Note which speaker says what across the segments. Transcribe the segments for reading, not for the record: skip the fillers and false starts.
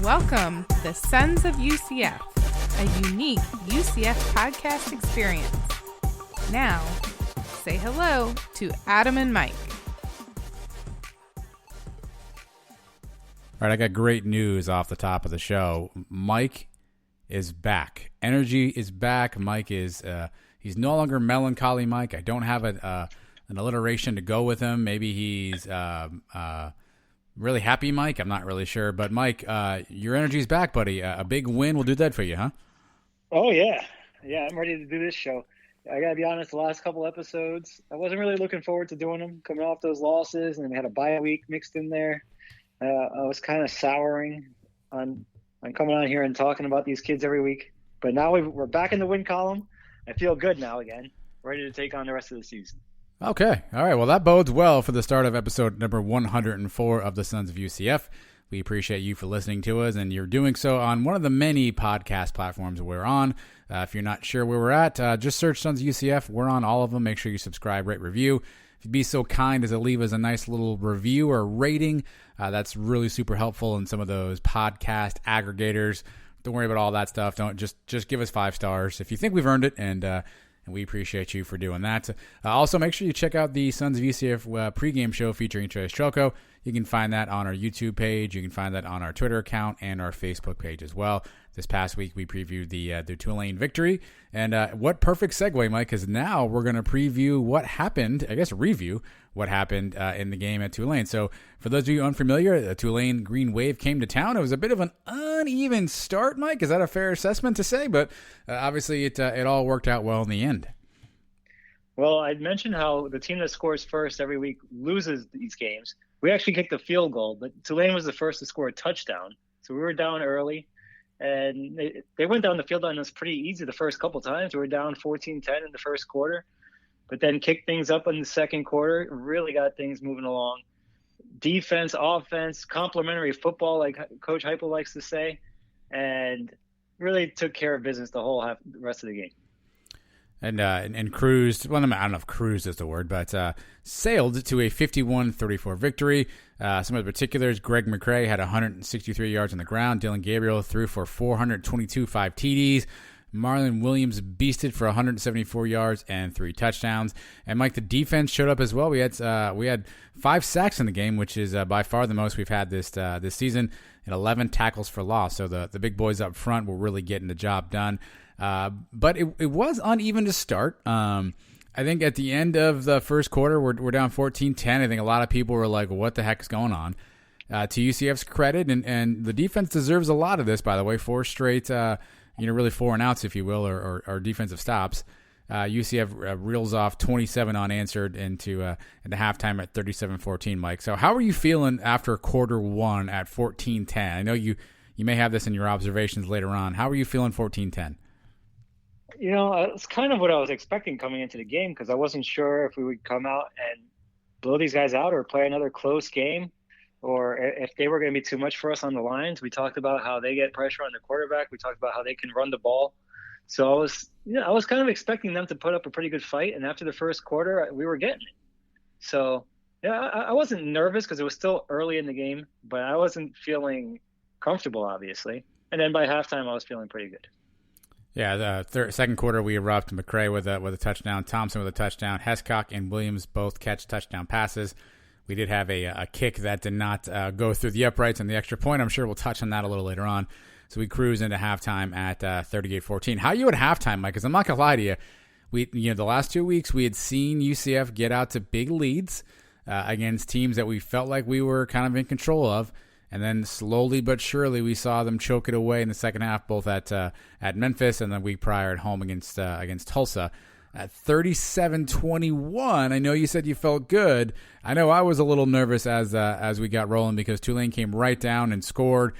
Speaker 1: Welcome to the Sons of UCF, a unique UCF podcast experience. Now, say hello to Adam and Mike.
Speaker 2: All right, I got great news off the top of the show. Mike is back. Energy is back. Mike is he's no longer melancholy Mike. I don't have an alliteration to go with him. Maybe he's really happy Mike. I'm not really sure. But Mike, your energy's back, buddy. A big win will do that for you, huh?
Speaker 3: Oh, yeah. Yeah, I'm ready to do this show. I got to be honest, the last couple episodes, I wasn't really looking forward to doing them, coming off those losses, and we had a bye week mixed in there. I was kind of souring on coming on here and talking about these kids every week. But now we're back in the win column. I feel good now again, ready to take on the rest of the season.
Speaker 2: Okay. All right. Well, that bodes well for the start of episode number 104 of the Sons of UCF. We appreciate you for listening to us, and you're doing so on one of the many podcast platforms we're on. If you're not sure where we're at, just search Sons of UCF. We're on all of them. Make sure you subscribe, rate, review. If you'd be so kind as to leave us a nice little review or rating, that's really super helpful in some of those podcast aggregators. Don't worry about all that stuff. Don't just give us 5 stars if you think we've earned it, and we appreciate you for doing that. Also, make sure you check out the Sons of UCF pregame show featuring Trace Chalco. You can find that on our YouTube page. You can find that on our Twitter account and our Facebook page as well. This past week, we previewed the Tulane victory. And what perfect segue, Mike, because now we're going to preview what happened, I guess review what happened in the game at Tulane. So for those of you unfamiliar, the Tulane Green Wave came to town. It was a bit of an uneven start, Mike. Is that a fair assessment to say? But obviously it all worked out well in the end.
Speaker 3: Well, I'd mentioned how the team that scores first every week loses these games. We actually kicked a field goal, but Tulane was the first to score a touchdown. So we were down early, and they went down the field on us pretty easy the first couple times. We were down 14-10 in the first quarter, but then kicked things up in the second quarter, really got things moving along. Defense, offense, complementary football, like Coach Heupel likes to say, and really took care of business the rest of the game.
Speaker 2: And cruised, well, I don't know if cruised is the word, but sailed to a 51-34 victory. Some of the particulars, Greg McCray had 163 yards on the ground. Dylan Gabriel threw for 422, 5 TDs. Marlon Williams beasted for 174 yards and 3 touchdowns. And Mike, the defense showed up as well. We had 5 sacks in the game, which is by far the most we've had this season, and 11 tackles for loss. So the big boys up front were really getting the job done. But it was uneven to start. I think at the end of the first quarter, we're down 14-10. I think a lot of people were like, what the heck is going on? To UCF's credit, and the defense deserves a lot of this, by the way. 4 straight, really 4 and outs, if you will, or defensive stops. UCF reels off 27 unanswered into halftime at 37-14, Mike. So how are you feeling after quarter one at 14-10? I know you may have this in your observations later on. How are you feeling 14-10?
Speaker 3: It's kind of what I was expecting coming into the game, because I wasn't sure if we would come out and blow these guys out or play another close game, or if they were going to be too much for us on the lines. We talked about how they get pressure on the quarterback. We talked about how they can run the ball. So I was kind of expecting them to put up a pretty good fight. And after the first quarter, we were getting it. So yeah, I wasn't nervous because it was still early in the game, but I wasn't feeling comfortable, obviously. And then by halftime, I was feeling pretty good.
Speaker 2: Yeah, the second quarter we erupt. McCray with a touchdown, Thompson with a touchdown, Hescock and Williams both catch touchdown passes. We did have a kick that did not go through the uprights and the extra point. I'm sure we'll touch on that a little later on. So we cruise into halftime at 38-14. How are you at halftime, Mike? Because I'm not gonna lie to you. The last 2 weeks we had seen UCF get out to big leads against teams that we felt like we were kind of in control of. And then slowly but surely we saw them choke it away in the second half, both at Memphis and the week prior at home against Tulsa. At 37-21, I know you said you felt good. I know I was a little nervous as we got rolling, because Tulane came right down and scored.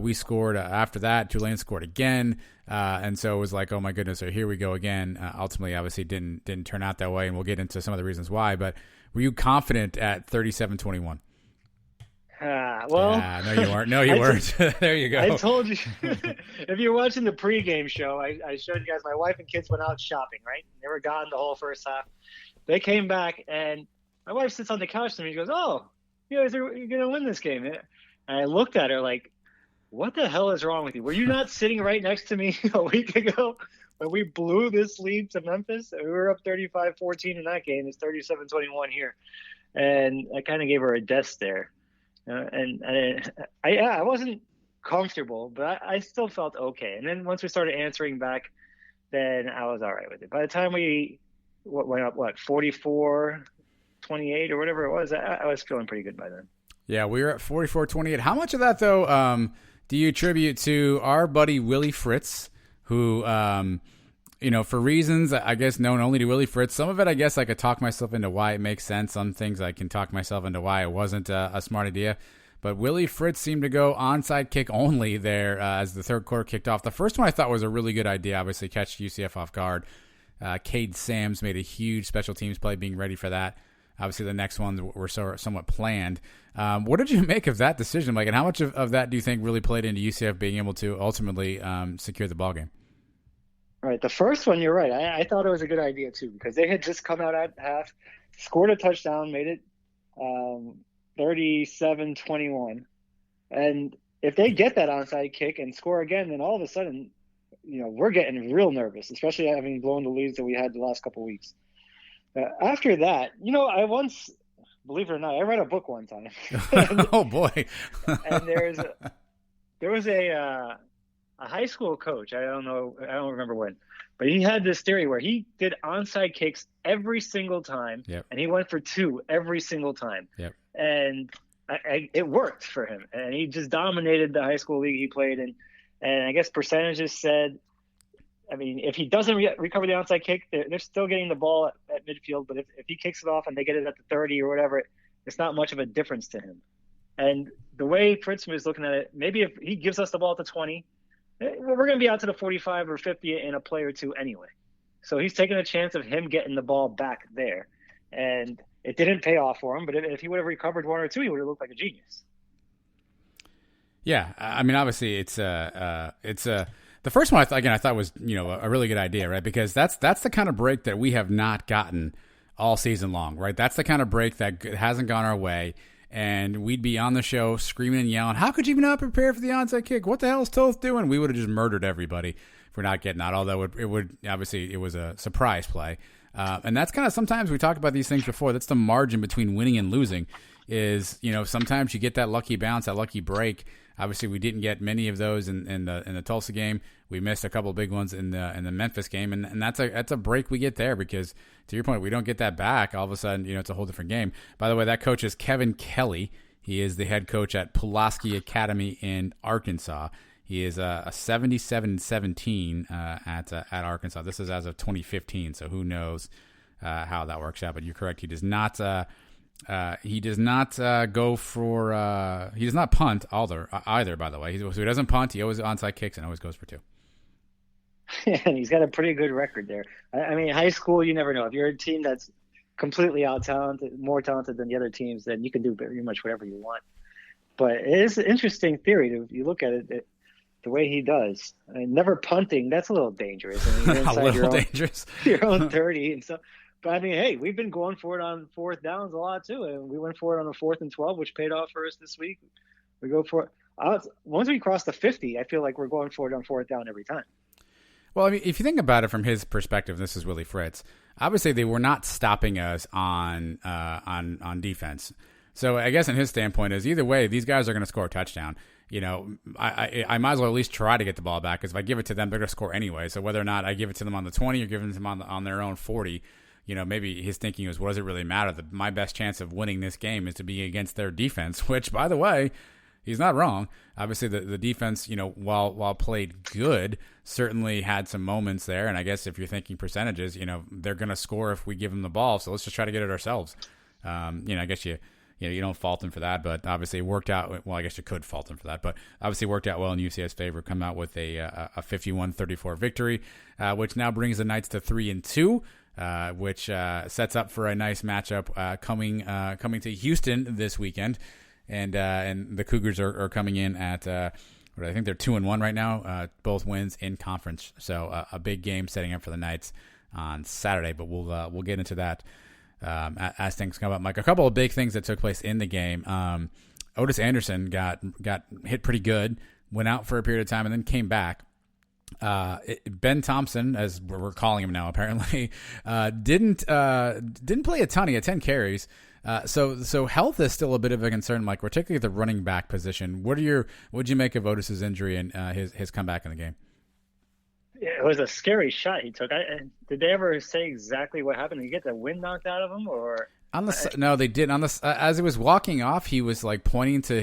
Speaker 2: We scored after that. Tulane scored again, and so it was like, oh my goodness, so here we go again. Ultimately, obviously, didn't turn out that way, and we'll get into some of the reasons why. But were you confident at 37-21?
Speaker 3: Well,
Speaker 2: no, you weren't. No, you weren't. There you go.
Speaker 3: I told you. If you're watching the pregame show, I showed you guys my wife and kids went out shopping, right? They were gone the whole first half. They came back, and my wife sits on the couch to me. She goes, "Oh, you guys are going to win this game." And I looked at her like, what the hell is wrong with you? Were you not sitting right next to me a week ago when we blew this lead to Memphis? We were up 35-14 in that game. It's 37-21 here. And I kind of gave her a death stare. I wasn't comfortable, but I still felt okay. And then once we started answering back, then I was all right with it. By the time we went up, 44-28 or whatever it was, I was feeling pretty good by then.
Speaker 2: Yeah, we were at 44-28. How much of that, though, do you attribute to our buddy Willie Fritz, who, for reasons, I guess, known only to Willie Fritz? Some of it, I guess, I could talk myself into why it makes sense. Some things I can talk myself into why it wasn't a smart idea. But Willie Fritz seemed to go onside kick only there as the third quarter kicked off. The first one I thought was a really good idea, obviously, catch UCF off guard. Cade Sams made a huge special teams play being ready for that. Obviously, the next ones were somewhat planned. What did you make of that decision, Mike? And how much of that do you think really played into UCF being able to ultimately secure the ballgame?
Speaker 3: Right. The first one, you're right. I thought it was a good idea, too, because they had just come out at half, scored a touchdown, made it 37-21. And if they get that onside kick and score again, then all of a sudden, we're getting real nervous, especially having blown the leads that we had the last couple of weeks. After that, I once, believe it or not, I read a book one time.
Speaker 2: Oh boy!
Speaker 3: And there was a high school coach. I don't remember when, but he had this theory where he did onside kicks every single time,
Speaker 2: yep.
Speaker 3: And he went for 2 every single time.
Speaker 2: Yep.
Speaker 3: And it worked for him, and he just dominated the high school league he played in. And I guess percentages said, I mean, if he doesn't recover the onside kick, they're still getting the ball at midfield. But if he kicks it off and they get it at the 30 or whatever, it's not much of a difference to him. And the way Fritz was looking at it, maybe if he gives us the ball at the 20, we're going to be out to the 45 or 50 in a play or two anyway. So he's taking a chance of him getting the ball back there. And it didn't pay off for him, but if he would have recovered 1 or 2, he would have looked like a genius.
Speaker 2: Yeah, I mean, obviously, it's the first one. I thought was a really good idea, right? Because that's the kind of break that we have not gotten all season long, right? That's the kind of break that hasn't gone our way, and we'd be on the show screaming and yelling, "How could you not prepare for the onside kick? What the hell is Toth doing?" We would have just murdered everybody if we're not getting that. Although it would obviously it was a surprise play. And that's kind of, sometimes we talked about these things before. That's the margin between winning and losing is, sometimes you get that lucky bounce, that lucky break. Obviously, we didn't get many of those in the Tulsa game. We missed a couple of big ones in the Memphis game, and that's a break we get there because, to your point, we don't get that back. All of a sudden, it's a whole different game. By the way, that coach is Kevin Kelly. He is the head coach at Pulaski Academy in Arkansas. He is a 77-17 at Arkansas. This is as of 2015, so who knows how that works out. But you're correct. He does not go for. He does not punt either. By the way, so he doesn't punt. He always onside kicks and always goes for 2.
Speaker 3: Yeah, and he's got a pretty good record there. I mean, high school, you never know. If you're a team that's completely more talented than the other teams, then you can do pretty much whatever you want. But it is an interesting theory. If you look at it the way he does, I mean, never punting, that's a little dangerous. I mean, you're inside
Speaker 2: dangerous.
Speaker 3: Your own 30 and stuff. But I mean, hey, we've been going for it on 4th downs a lot too, and we went for it on the 4th and 12, which paid off for us this week. We go for it once we cross the 50. I feel like we're going for it on 4th down every time.
Speaker 2: Well, I mean, if you think about it from his perspective, this is Willie Fritz. Obviously, they were not stopping us on defense. So I guess in his standpoint is either way, these guys are going to score a touchdown. I might as well at least try to get the ball back because if I give it to them, they're going to score anyway. So whether or not I give it to them on the 20 or give it to them on their own 40, maybe his thinking was, what does it really matter? My best chance of winning this game is to be against their defense, which, by the way, he's not wrong. Obviously, the defense, while played good, certainly had some moments there. And I guess if you're thinking percentages, they're going to score if we give them the ball. So let's just try to get it ourselves. I guess you don't fault them for that, but obviously it worked out. Well, I guess you could fault them for that, but obviously it worked out well in UCF's favor. Come out with a 51-34 victory, which now brings the Knights to 3-2. Which sets up for a nice matchup coming to Houston this weekend, and the Cougars are coming in at I think they're 2-1 right now, both wins in conference. So a big game setting up for the Knights on Saturday, but we'll get into that as things come up. Mike, a couple of big things that took place in the game. Otis Anderson got hit pretty good went out for a period of time, and then came back. Ben Thompson, as we're calling him now, apparently, didn't play a ton. He had 10 carries. So health is still a bit of a concern, Mike, particularly at the running back position. What'd you make of Otis's injury and his comeback in the game?
Speaker 3: It was a scary shot he took. Did they ever say exactly what happened? Did he get the wind knocked out of him, or?
Speaker 2: No, they did. As he was walking off, he was like pointing to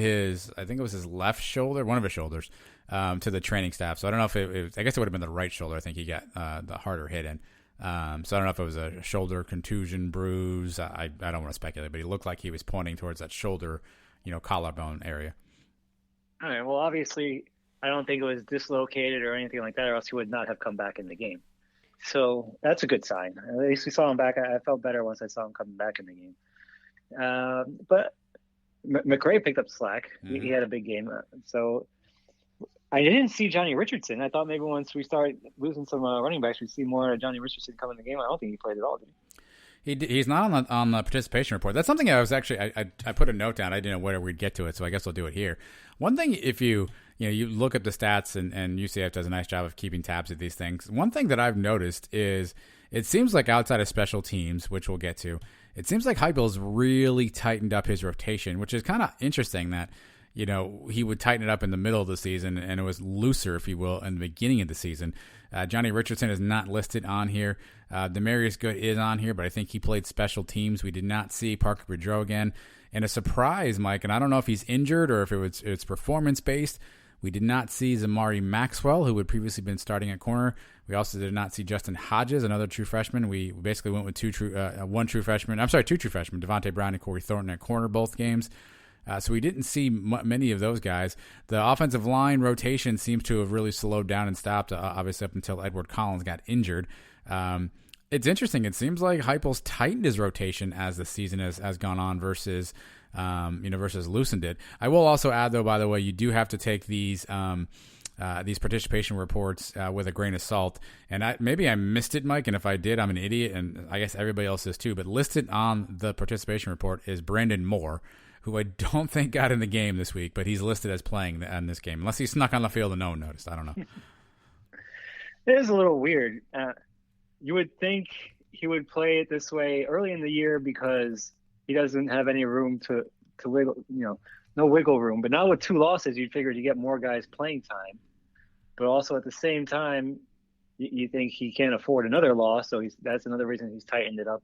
Speaker 2: I think it was his left shoulder, one of his shoulders, to the training staff. So I don't know if I guess it would have been the right shoulder. I think he got the harder hit in. So I don't know if it was a shoulder contusion, bruise. I don't want to speculate, but he looked like he was pointing towards that shoulder, collarbone area.
Speaker 3: All right. Well, obviously, I don't think it was dislocated or anything like that, or else he would not have come back in the game. So that's a good sign. At least we saw him back. I felt better once I saw him coming back in the game. But McRae picked up slack. Mm-hmm. He had a big game. So I didn't see Johnny Richardson. I thought maybe once we start losing some running backs, we'd see more Johnny Richardson come in the game. I don't think he played at all, did he?
Speaker 2: He's not on the participation report. That's something I was actually I put a note down. I didn't know where we'd get to it, so I guess I'll do it here. One thing, if you look at the stats, and UCF does a nice job of keeping tabs at these things. One thing that I've noticed is it seems like outside of special teams, which we'll get to, it seems like Heupel's really tightened up his rotation, which is kind of interesting that, he would tighten it up in the middle of the season, and it was looser, if you will, in the beginning of the season. Johnny Richardson is not listed on here. Demarius Good is on here, but I think he played special teams. We did not see Parker Boudreaux again. And a surprise, Mike, and I don't know if he's injured or if it's performance-based, we did not see Zamari Maxwell, who had previously been starting at corner. We also did not see Justin Hodges, another true freshman. We basically went with two true freshmen. Devontae Brown and Corey Thornton at corner both games. So we didn't see many of those guys. The offensive line rotation seems to have really slowed down and stopped, obviously up until Edward Collins got injured. It's interesting. It seems like Heupel's tightened his rotation as the season has gone on versus loosened it. I will also add, though, by the way, you do have to take these participation reports with a grain of salt. And maybe I missed it, Mike, and if I did, I'm an idiot, and I guess everybody else is too. But listed on the participation report is Brandon Moore, who I don't think got in the game this week, but he's listed as playing in this game, unless he snuck on the field and no one noticed. I don't know.
Speaker 3: It is a little weird. You would think he would play it this way early in the year because he doesn't have any room to wiggle, no wiggle room. But now with 2 losses, you'd figure to get more guys playing time. But also at the same time, you think he can't afford another loss, so that's another reason he's tightened it up.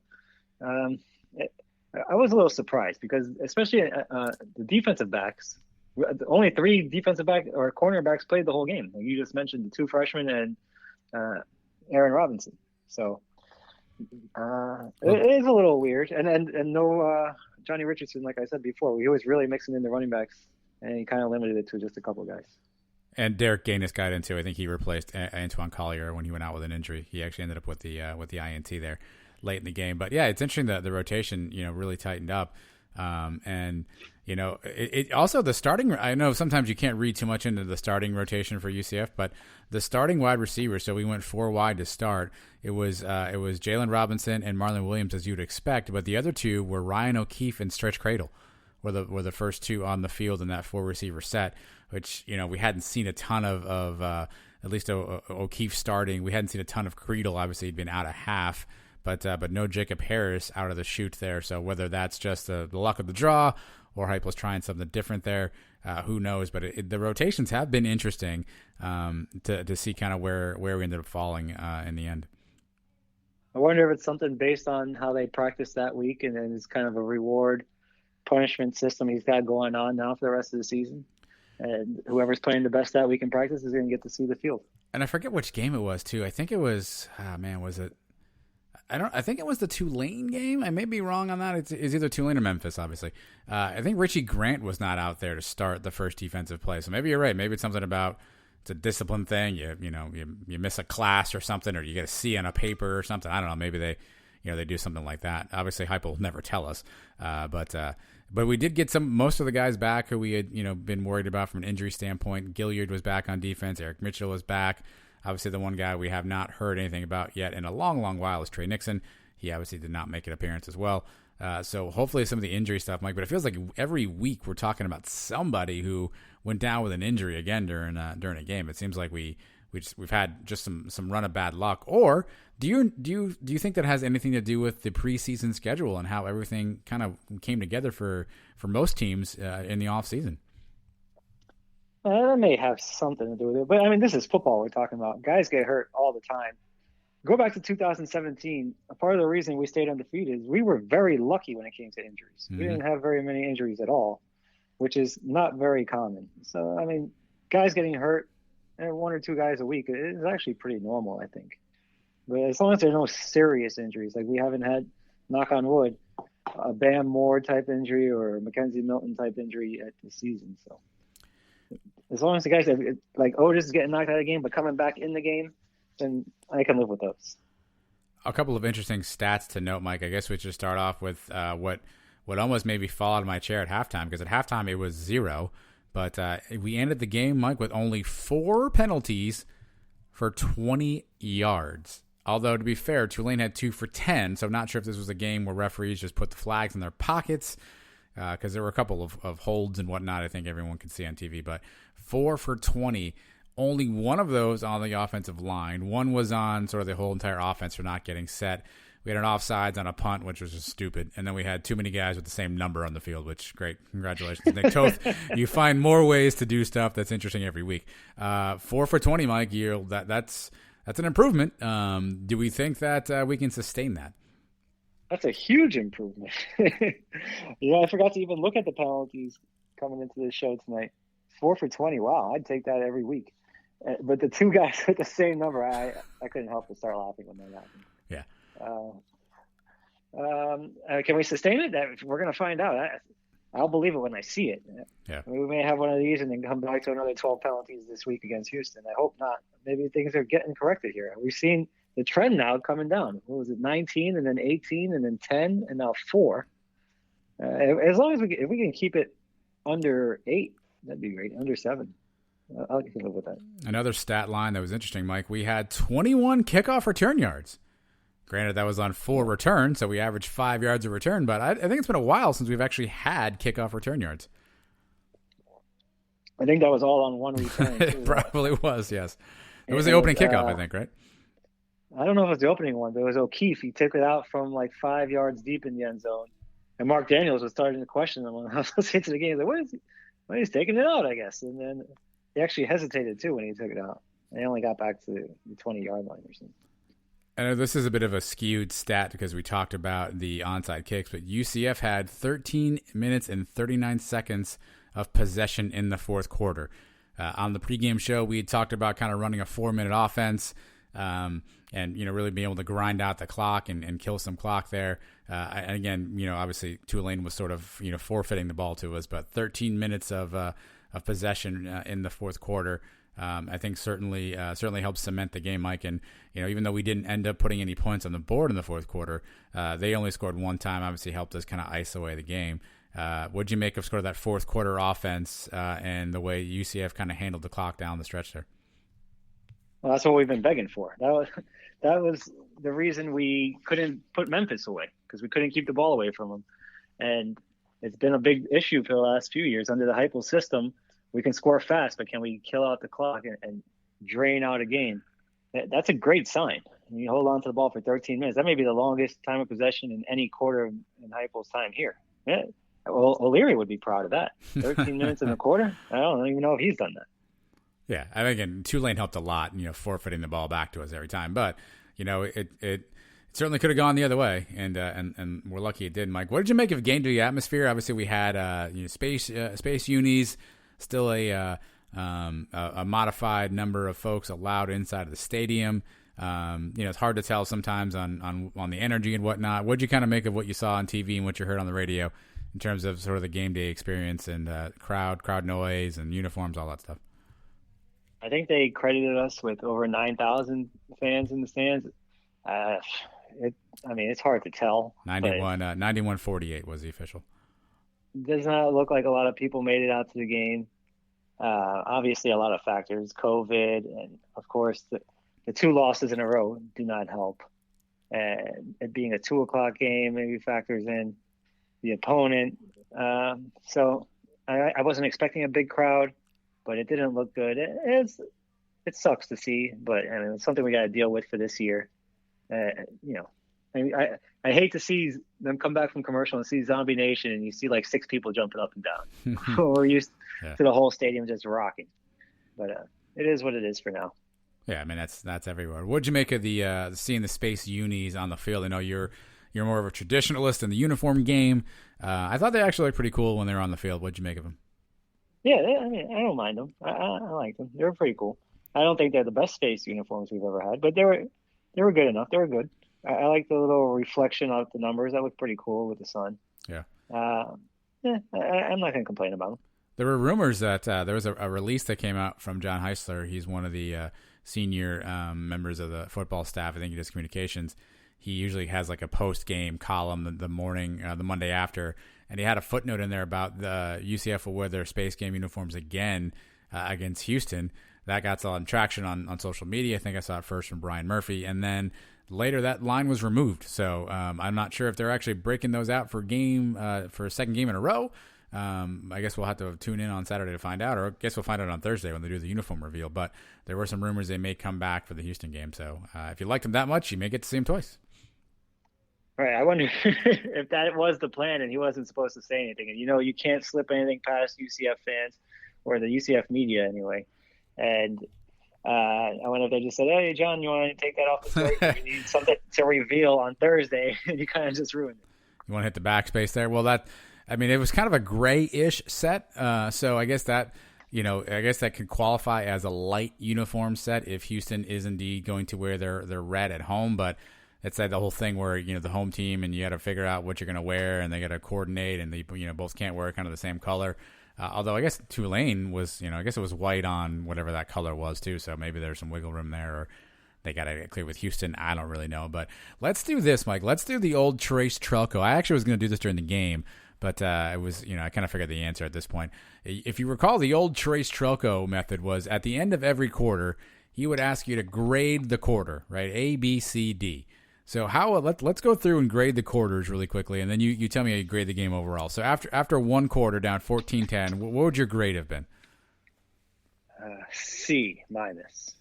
Speaker 3: I was a little surprised because, especially the defensive backs, only 3 defensive back or cornerbacks played the whole game. Like you just mentioned, the 2 freshmen and Aaron Robinson. So it is a little weird. And no Johnny Richardson, like I said before, he was really mixing in the running backs, and he kind of limited it to just a couple of guys. And
Speaker 2: Derek Gaines got in too. I think he replaced Antoine Collier when he went out with an injury. He actually ended up with the INT there late in the game. But yeah, it's interesting that the rotation, really tightened up. And it also the starting, I know sometimes you can't read too much into the starting rotation for UCF, but the starting wide receivers, so we went 4 wide to start. It was Jalen Robinson and Marlon Williams, as you'd expect, but the other 2 were Ryan O'Keefe and Stretch Cradle were the first 2 on the field in that 4 receiver set, which, we hadn't seen a ton of at least O'Keefe starting. We hadn't seen a ton of Cradle. Obviously, he'd been out a half. But no Jacob Harris out of the chute there. So whether that's just the luck of the draw or Heupel's trying something different there, who knows? But the rotations have been interesting to see kind of where we ended up falling in the end.
Speaker 3: I wonder if it's something based on how they practiced that week, and then it's kind of a reward punishment system he's got going on now for the rest of the season. And whoever's playing the best that week in practice is going to get to see the field.
Speaker 2: And I forget which game it was too. I think it was, was it? I think it was the Tulane game. I may be wrong on that. It's either Tulane or Memphis, obviously. I think Richie Grant was not out there to start the first defensive play. So maybe you're right. Maybe it's something about it's a discipline thing. You miss a class or something, or you get a C on a paper or something. I don't know. Maybe they do something like that. Obviously, Heupel will never tell us. But we did get most of the guys back who we had been worried about from an injury standpoint. Gilliard was back on defense. Eric Mitchell was back. Obviously, the one guy we have not heard anything about yet in a long, long while is Trey Nixon. He obviously did not make an appearance as well. So hopefully some of the injury stuff, Mike. But it feels like every week we're talking about somebody who went down with an injury again during a game. It seems like we've had just some run of bad luck. Or do you think that has anything to do with the preseason schedule and how everything kind of came together for most teams in the off season?
Speaker 3: That may have something to do with it, but I mean, this is football we're talking about. Guys get hurt all the time. Go back to 2017. A part of the reason we stayed undefeated is we were very lucky when it came to injuries. We didn't have very many injuries at all, which is not very common. So, I mean, guys getting hurt, one or two guys a week, is actually pretty normal, I think. But as long as there's no serious injuries, like we haven't had, knock on wood, a Bam Moore type injury or a Mackenzie Milton type injury at the season. So as long as the guys like Otis is getting knocked out of the game, but coming back in the game, then I can live with those.
Speaker 2: A couple of interesting stats to note, Mike. I guess we should start off with what almost made me fall out of my chair at halftime, because at halftime it was 0. But we ended the game, Mike, with only 4 penalties for 20 yards. Although, to be fair, Tulane had 2 for 10, so I'm not sure if this was a game where referees just put the flags in their pockets, because there were a couple of holds and whatnot I think everyone could see on TV. But 4 for 20, only one of those on the offensive line. One was on sort of the whole entire offense for not getting set. We had an offsides on a punt, which was just stupid. And then we had too many guys with the same number on the field, which, great. Congratulations, Nick Toth. You find more ways to do stuff that's interesting every week. 4 for 20, Mike. That's an improvement. Do we think that we can sustain that?
Speaker 3: That's a huge improvement. I forgot to even look at the penalties coming into the show tonight. 4 for 20. Wow, I'd take that every week. But the two guys with the same number, I couldn't help but start laughing when that happened.
Speaker 2: Yeah.
Speaker 3: Can we sustain it? We're going to find out. I'll believe it when I see it.
Speaker 2: Yeah.
Speaker 3: We may have one of these and then come back to another 12 penalties this week against Houston. I hope not. Maybe things are getting corrected here. We've seen the trend now coming down. What was it, 19 and then 18 and then 10 and now 4. As long as if we can keep it under 8, that'd be great. Under 7. I'll live with that.
Speaker 2: Another stat line that was interesting, Mike. We had 21 kickoff return yards. Granted, that was on 4 returns, so we averaged 5 yards a return. But I think it's been a while since we've actually had kickoff return yards.
Speaker 3: I think that was all on one return.
Speaker 2: It probably was, yes. It was the opening kickoff, I think, right?
Speaker 3: I don't know if it was the opening one, but it was O'Keefe. He took it out from like 5 yards deep in the end zone. And Mark Daniels was starting to question him when I was listening to the game. He's like, what is he's taking it out, I guess. And then he actually hesitated, too, when he took it out. And he only got back to the 20-yard line or something.
Speaker 2: I know this is a bit of a skewed stat because we talked about the onside kicks, but UCF had 13 minutes and 39 seconds of possession in the fourth quarter. On the pregame show, we had talked about kind of running a 4-minute offense and, really being able to grind out the clock and kill some clock there. And again, obviously Tulane was sort of, forfeiting the ball to us, but 13 minutes of possession in the fourth quarter. I think certainly helped cement the game, Mike. And even though we didn't end up putting any points on the board in the fourth quarter, they only scored one time. Obviously, helped us kind of ice away the game. What'd you make of sort of that fourth quarter offense and the way UCF kind of handled the clock down the stretch there?
Speaker 3: Well, that's what we've been begging for. That was the reason we couldn't put Memphis away, because we couldn't keep the ball away from them. And it's been a big issue for the last few years under the Heupel system. We can score fast, but can we kill out the clock and drain out a game? That's a great sign. You hold on to the ball for 13 minutes. That may be the longest time of possession in any quarter in Heupel's time here. Yeah. Well, O'Leary would be proud of that. 13 minutes in a quarter? I don't even know if he's done that.
Speaker 2: Yeah, I think again, Tulane helped a lot, forfeiting the ball back to us every time. But, it certainly could have gone the other way, and we're lucky it did. Mike, what did you make of game day atmosphere? Obviously, we had space unis. Still a modified number of folks allowed inside of the stadium. It's hard to tell sometimes on the energy and whatnot. What'd you kind of make of what you saw on TV and what you heard on the radio in terms of sort of the game day experience and crowd noise and uniforms, all that stuff?
Speaker 3: I think they credited us with over 9,000 fans in the stands. It's hard to tell.
Speaker 2: 91-48 was the official.
Speaker 3: Does not look like a lot of people made it out to the game. Obviously, a lot of factors, COVID, and of course, the 2 losses in a row do not help. And it being a 2:00 game maybe factors in. the opponent. So I wasn't expecting a big crowd, but it didn't look good. It sucks to see, but I mean, it's something we got to deal with for this year. You know, I hate to see them come back from commercial and see Zombie Nation, and you see like 6 people jumping up and down. We're used to the whole stadium just rocking, but it is what it is for now.
Speaker 2: Yeah, I mean that's everywhere. What'd you make of the seeing the space unis on the field? I know you're more of a traditionalist in the uniform game. I thought they actually looked pretty cool when they were on the field. What'd you make of them?
Speaker 3: Yeah, I mean, I don't mind them. I like them. They were pretty cool. I don't think they're the best space uniforms we've ever had, but they were good enough. They were good. I like the little reflection of the numbers. That looked pretty cool with the sun.
Speaker 2: Yeah.
Speaker 3: I'm not going to complain about them.
Speaker 2: There were rumors that there was a release that came out from John Heisler. He's one of the senior members of the football staff. I think he does communications. He usually has like a post-game column the morning, the Monday after, and he had a footnote in there about the UCF will wear their space game uniforms again against Houston. That got some traction on social media. I think I saw it first from Brian Murphy, and then later that line was removed. So I'm not sure if they're actually breaking those out for a second game in a row. I guess we'll have to tune in on Saturday to find out, or I guess we'll find out on Thursday when they do the uniform reveal. But there were some rumors they may come back for the Houston game. So if you liked them that much, you may get to see them twice.
Speaker 3: Right. I wonder if that was the plan and he wasn't supposed to say anything. And, you can't slip anything past UCF fans or the UCF media anyway. And I wonder if they just said, hey, John, you want to take that off the slate? We need something to reveal on Thursday. And you kind of just ruined it.
Speaker 2: You want to hit the backspace there? Well, it was kind of a gray-ish set. So I guess that could qualify as a light uniform set if Houston is indeed going to wear their red at home. But it's like the whole thing where, the home team and you got to figure out what you're going to wear and they got to coordinate and they, both can't wear kind of the same color. Although I guess Tulane was, I guess it was white on whatever that color was too. So maybe there's some wiggle room there, or they got to get clear with Houston. I don't really know. But let's do this, Mike. Let's do the old Trace Trelko. I actually was going to do this during the game, but it was, I kind of figured the answer at this point. If you recall, the old Trace Trelko method was at the end of every quarter, he would ask you to grade the quarter, right? A, B, C, D. So let's go through and grade the quarters really quickly, and then you tell me how you grade the game overall. So after one quarter down 14-10, what would your grade have been?
Speaker 3: C minus.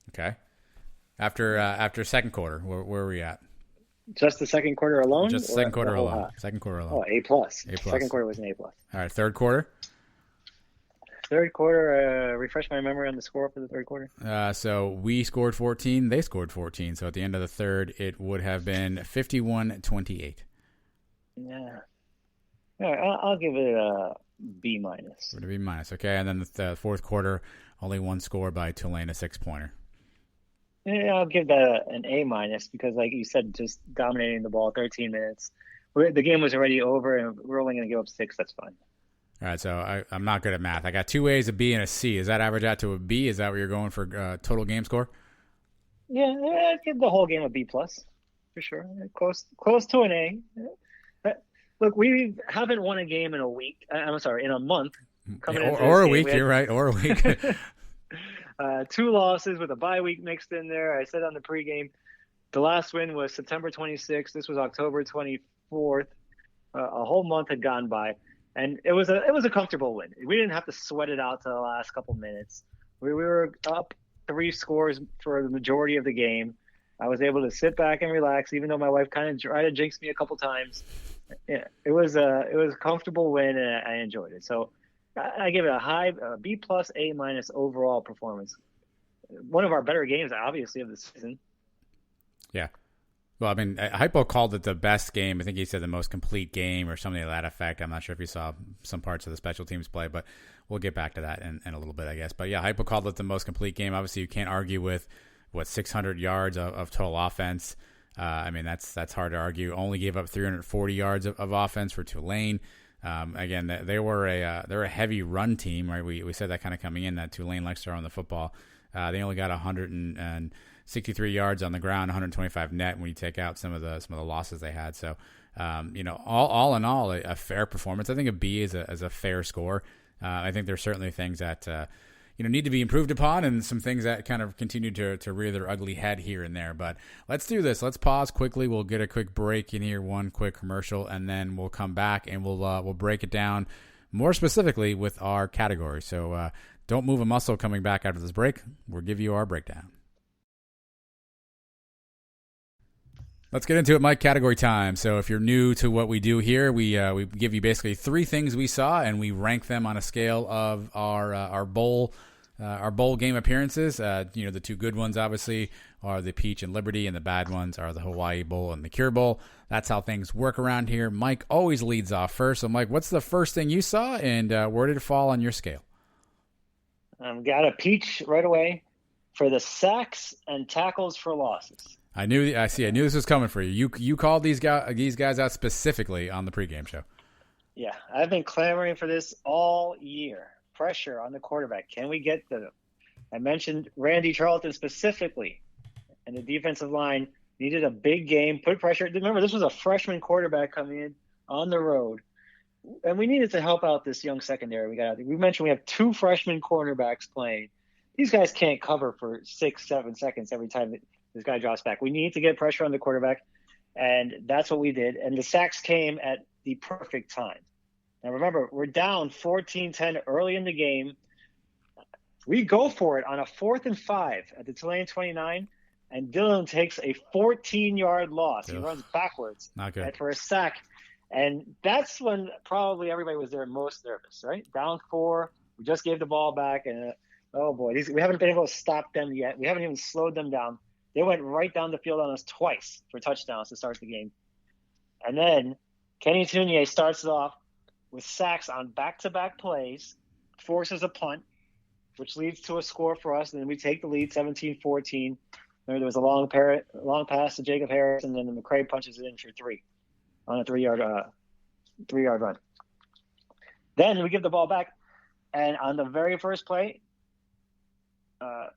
Speaker 2: Okay. After second quarter, where were we at?
Speaker 3: Just the second quarter alone?
Speaker 2: Just the second quarter alone. Second quarter alone.
Speaker 3: Oh, A plus.
Speaker 2: A plus.
Speaker 3: Second quarter was an A plus.
Speaker 2: All right, third quarter.
Speaker 3: Third quarter, refresh my memory on the score for the third quarter.
Speaker 2: So we scored 14, they scored 14. So at the end of the third, it would have been 51-28.
Speaker 3: Yeah. All right, I'll give it a B minus.
Speaker 2: Would it be minus? Okay, and then the fourth quarter, only one score by Tulane, a 6-pointer.
Speaker 3: Yeah, I'll give that an A minus because, like you said, just dominating the ball 13 minutes. The game was already over, and we're only going to give up 6. That's fine.
Speaker 2: All right, so I'm not good at math. I got 2 A's, a B, and a C. Does that average out to a B? Is that what you're going for total game score?
Speaker 3: Yeah, I'd give the whole game a B plus for sure. Close to an A. Look, we haven't won a game in a week. I'm sorry, in a month.
Speaker 2: Or a week. You're right. Or a week.
Speaker 3: 2 losses with a bye week mixed in there. I said on the pregame, the last win was September 26th. This was October 24th. A whole month had gone by. And it was a comfortable win. We didn't have to sweat it out to the last couple minutes. We were up 3 scores for the majority of the game. I was able to sit back and relax, even though my wife kind of tried to jinx me a couple times. Yeah, it was a comfortable win, and I enjoyed it. So I give it a B plus A minus overall performance. One of our better games, obviously, of the season.
Speaker 2: Yeah. Well, I mean, Hypo called it the best game. I think he said the most complete game or something to that effect. I'm not sure if you saw some parts of the special teams play, but we'll get back to that in a little bit, I guess. But yeah, Hypo called it the most complete game. Obviously, you can't argue with 600 yards of total offense. I mean, that's hard to argue. Only gave up 340 yards of offense for Tulane. Again, they were they're a heavy run team, right? We said that kind of coming in, that Tulane likes to run the football. They only got 163 yards on the ground, 125 net when you take out some of the losses they had. So, all in all, a fair performance. I think a B is a fair score. I think there's certainly things that need to be improved upon, and some things that kind of continue to rear their ugly head here and there. But let's do this. Let's pause quickly. We'll get a quick break in here, one quick commercial, and then we'll come back and we'll break it down more specifically with our category. So don't move a muscle coming back after this break. We'll give you our breakdown. Let's get into it, Mike. Category time. So if you're new to what we do here, we give you basically 3 things we saw, and we rank them on a scale of our bowl game appearances. The 2 good ones obviously are the Peach and Liberty, and the bad ones are the Hawaii Bowl and the Cure Bowl. That's how things work around here. Mike always leads off first. So Mike, what's the first thing you saw, and where did it fall on your scale?
Speaker 3: Got a Peach right away for the sacks and tackles for losses.
Speaker 2: I knew this was coming for you. You called these guys out specifically on the pregame show.
Speaker 3: Yeah, I've been clamoring for this all year. Pressure on the quarterback. Can we get to them? I mentioned Randy Charlton specifically, and the defensive line needed a big game, put pressure. Remember, this was a freshman quarterback coming in on the road, and we needed to help out this young secondary. We mentioned we have 2 freshman cornerbacks playing. These guys can't cover for 6-7 seconds every time this guy drops back. We need to get pressure on the quarterback, and that's what we did. And the sacks came at the perfect time. Now, remember, we're down 14-10 early in the game. We go for it on a 4th and 5 at the Tulane 29, and Dylan takes a 14-yard loss. He runs backwards for a sack. And that's when probably everybody was there most nervous, right? Down 4, we just gave the ball back, and oh boy, we haven't been able to stop them yet. We haven't even slowed them down. They went right down the field on us twice for touchdowns to start the game. And then Kenny Tunier starts it off with sacks on back-to-back plays, forces a punt, which leads to a score for us, and then we take the lead 17-14. There was a long pass to Jacob Harris, and then McCray punches it in for 3 on a 3-yard run. Then we give the ball back, and on the very first play,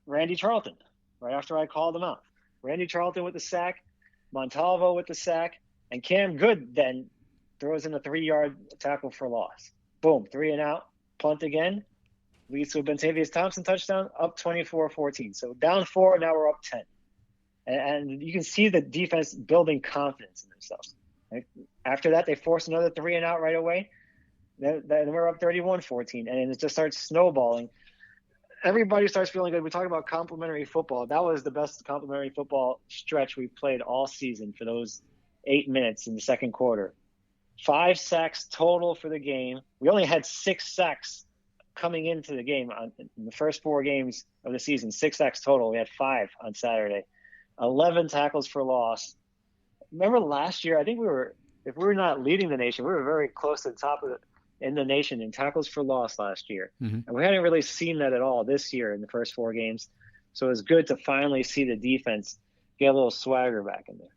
Speaker 3: Randy Charlton, right after I called him out. Randy Charlton with the sack, Montalvo with the sack, and Cam Good then throws in a 3-yard tackle for loss. Boom, 3 and out, punt again, leads to a Bentavious Thompson touchdown, up 24-14. So down 4, now we're up 10. And you can see the defense building confidence in themselves. Right? After that, they force another 3 and out right away. Then we're up 31-14, and it just starts snowballing. Everybody starts feeling good. We talk about complimentary football. That was the best complimentary football stretch we've played all season for those 8 minutes in the second quarter. 5 sacks total for the game. We only had 6 sacks coming into the game in the first 4 games of the season. 6 sacks total. We had 5 on Saturday. 11 tackles for loss. Remember last year, I think if we were not leading the nation, we were very close to the top in the nation in tackles for loss last year. Mm-hmm. And we hadn't really seen that at all this year in the first 4 games. So it was good to finally see the defense get a little swagger back in there.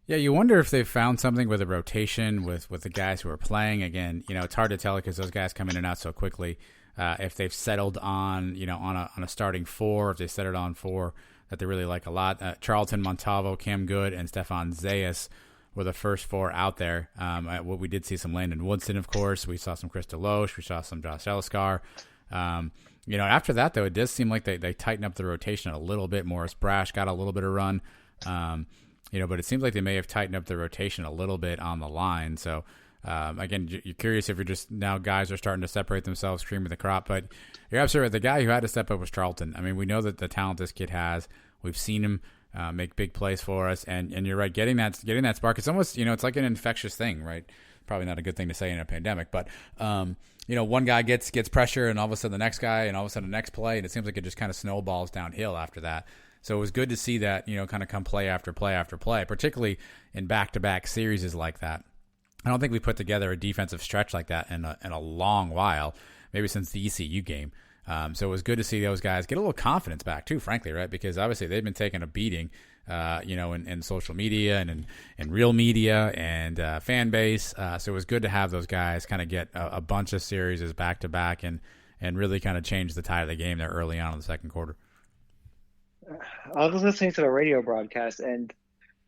Speaker 2: Yeah, you wonder if they've found something with a rotation with the guys who are playing. Again, it's hard to tell because those guys come in and out so quickly. If they've settled on a starting 4, if they settled on 4 that they really like a lot. Charlton, Montalvo, Cam Good, and Stefan Zayas were the first 4 out there. We did see some Landon Woodson, of course. We saw some Chris Deloche. We saw some Josh Elliscar. After that, though, it does seem like they tighten up the rotation a little bit. Morris Brash got a little bit of run. But it seems like they may have tightened up the rotation a little bit on the line. So, again, you're curious if you're just now guys are starting to separate themselves, cream of the crop. But you're absolutely right. The guy who had to step up was Charlton. I mean, we know that the talent this kid has. We've seen him make big plays for us. And you're right, getting that spark. It's almost, it's like an infectious thing, right? Probably not a good thing to say in a pandemic. But, one guy gets pressure and all of a sudden the next guy and all of a sudden the next play. And it seems like it just kind of snowballs downhill after that. So it was good to see that, kind of come play after play after play, particularly in back-to-back series like that. I don't think we put together a defensive stretch like that in a long while, maybe since the ECU game. So it was good to see those guys get a little confidence back too, frankly, right? Because obviously they've been taking a beating, in social media and in real media and fan base. So it was good to have those guys kind of get a bunch of series as back-to-back and really kind of change the tide of the game there early on in the second quarter.
Speaker 3: I was listening to the radio broadcast, and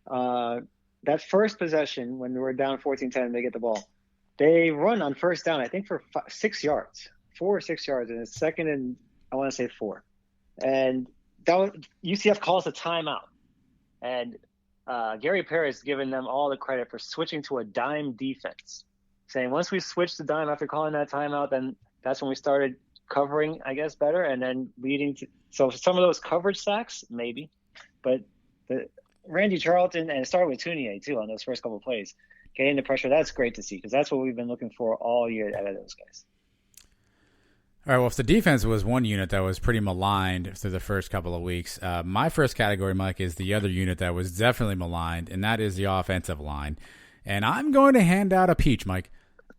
Speaker 3: that first possession when we were down 14-10, they get the ball. They run on first down, I think, for 6 yards. or 6 yards, and it's second and I want to say 4. And that was, UCF calls a timeout. And Gary Parrish given them all the credit for switching to a dime defense, saying once we switched to dime after calling that timeout, then that's when we started covering, I guess, better, and then leading to – so some of those coverage sacks, maybe. But Randy Charlton, and it started with Tunier, too, on those first couple of plays, getting the pressure, that's great to see because that's what we've been looking for all year out of those guys.
Speaker 2: All right, well, if the defense was one unit that was pretty maligned through the first couple of weeks, my first category, Mike, is the other unit that was definitely maligned, and that is the offensive line. And I'm going to hand out a peach, Mike.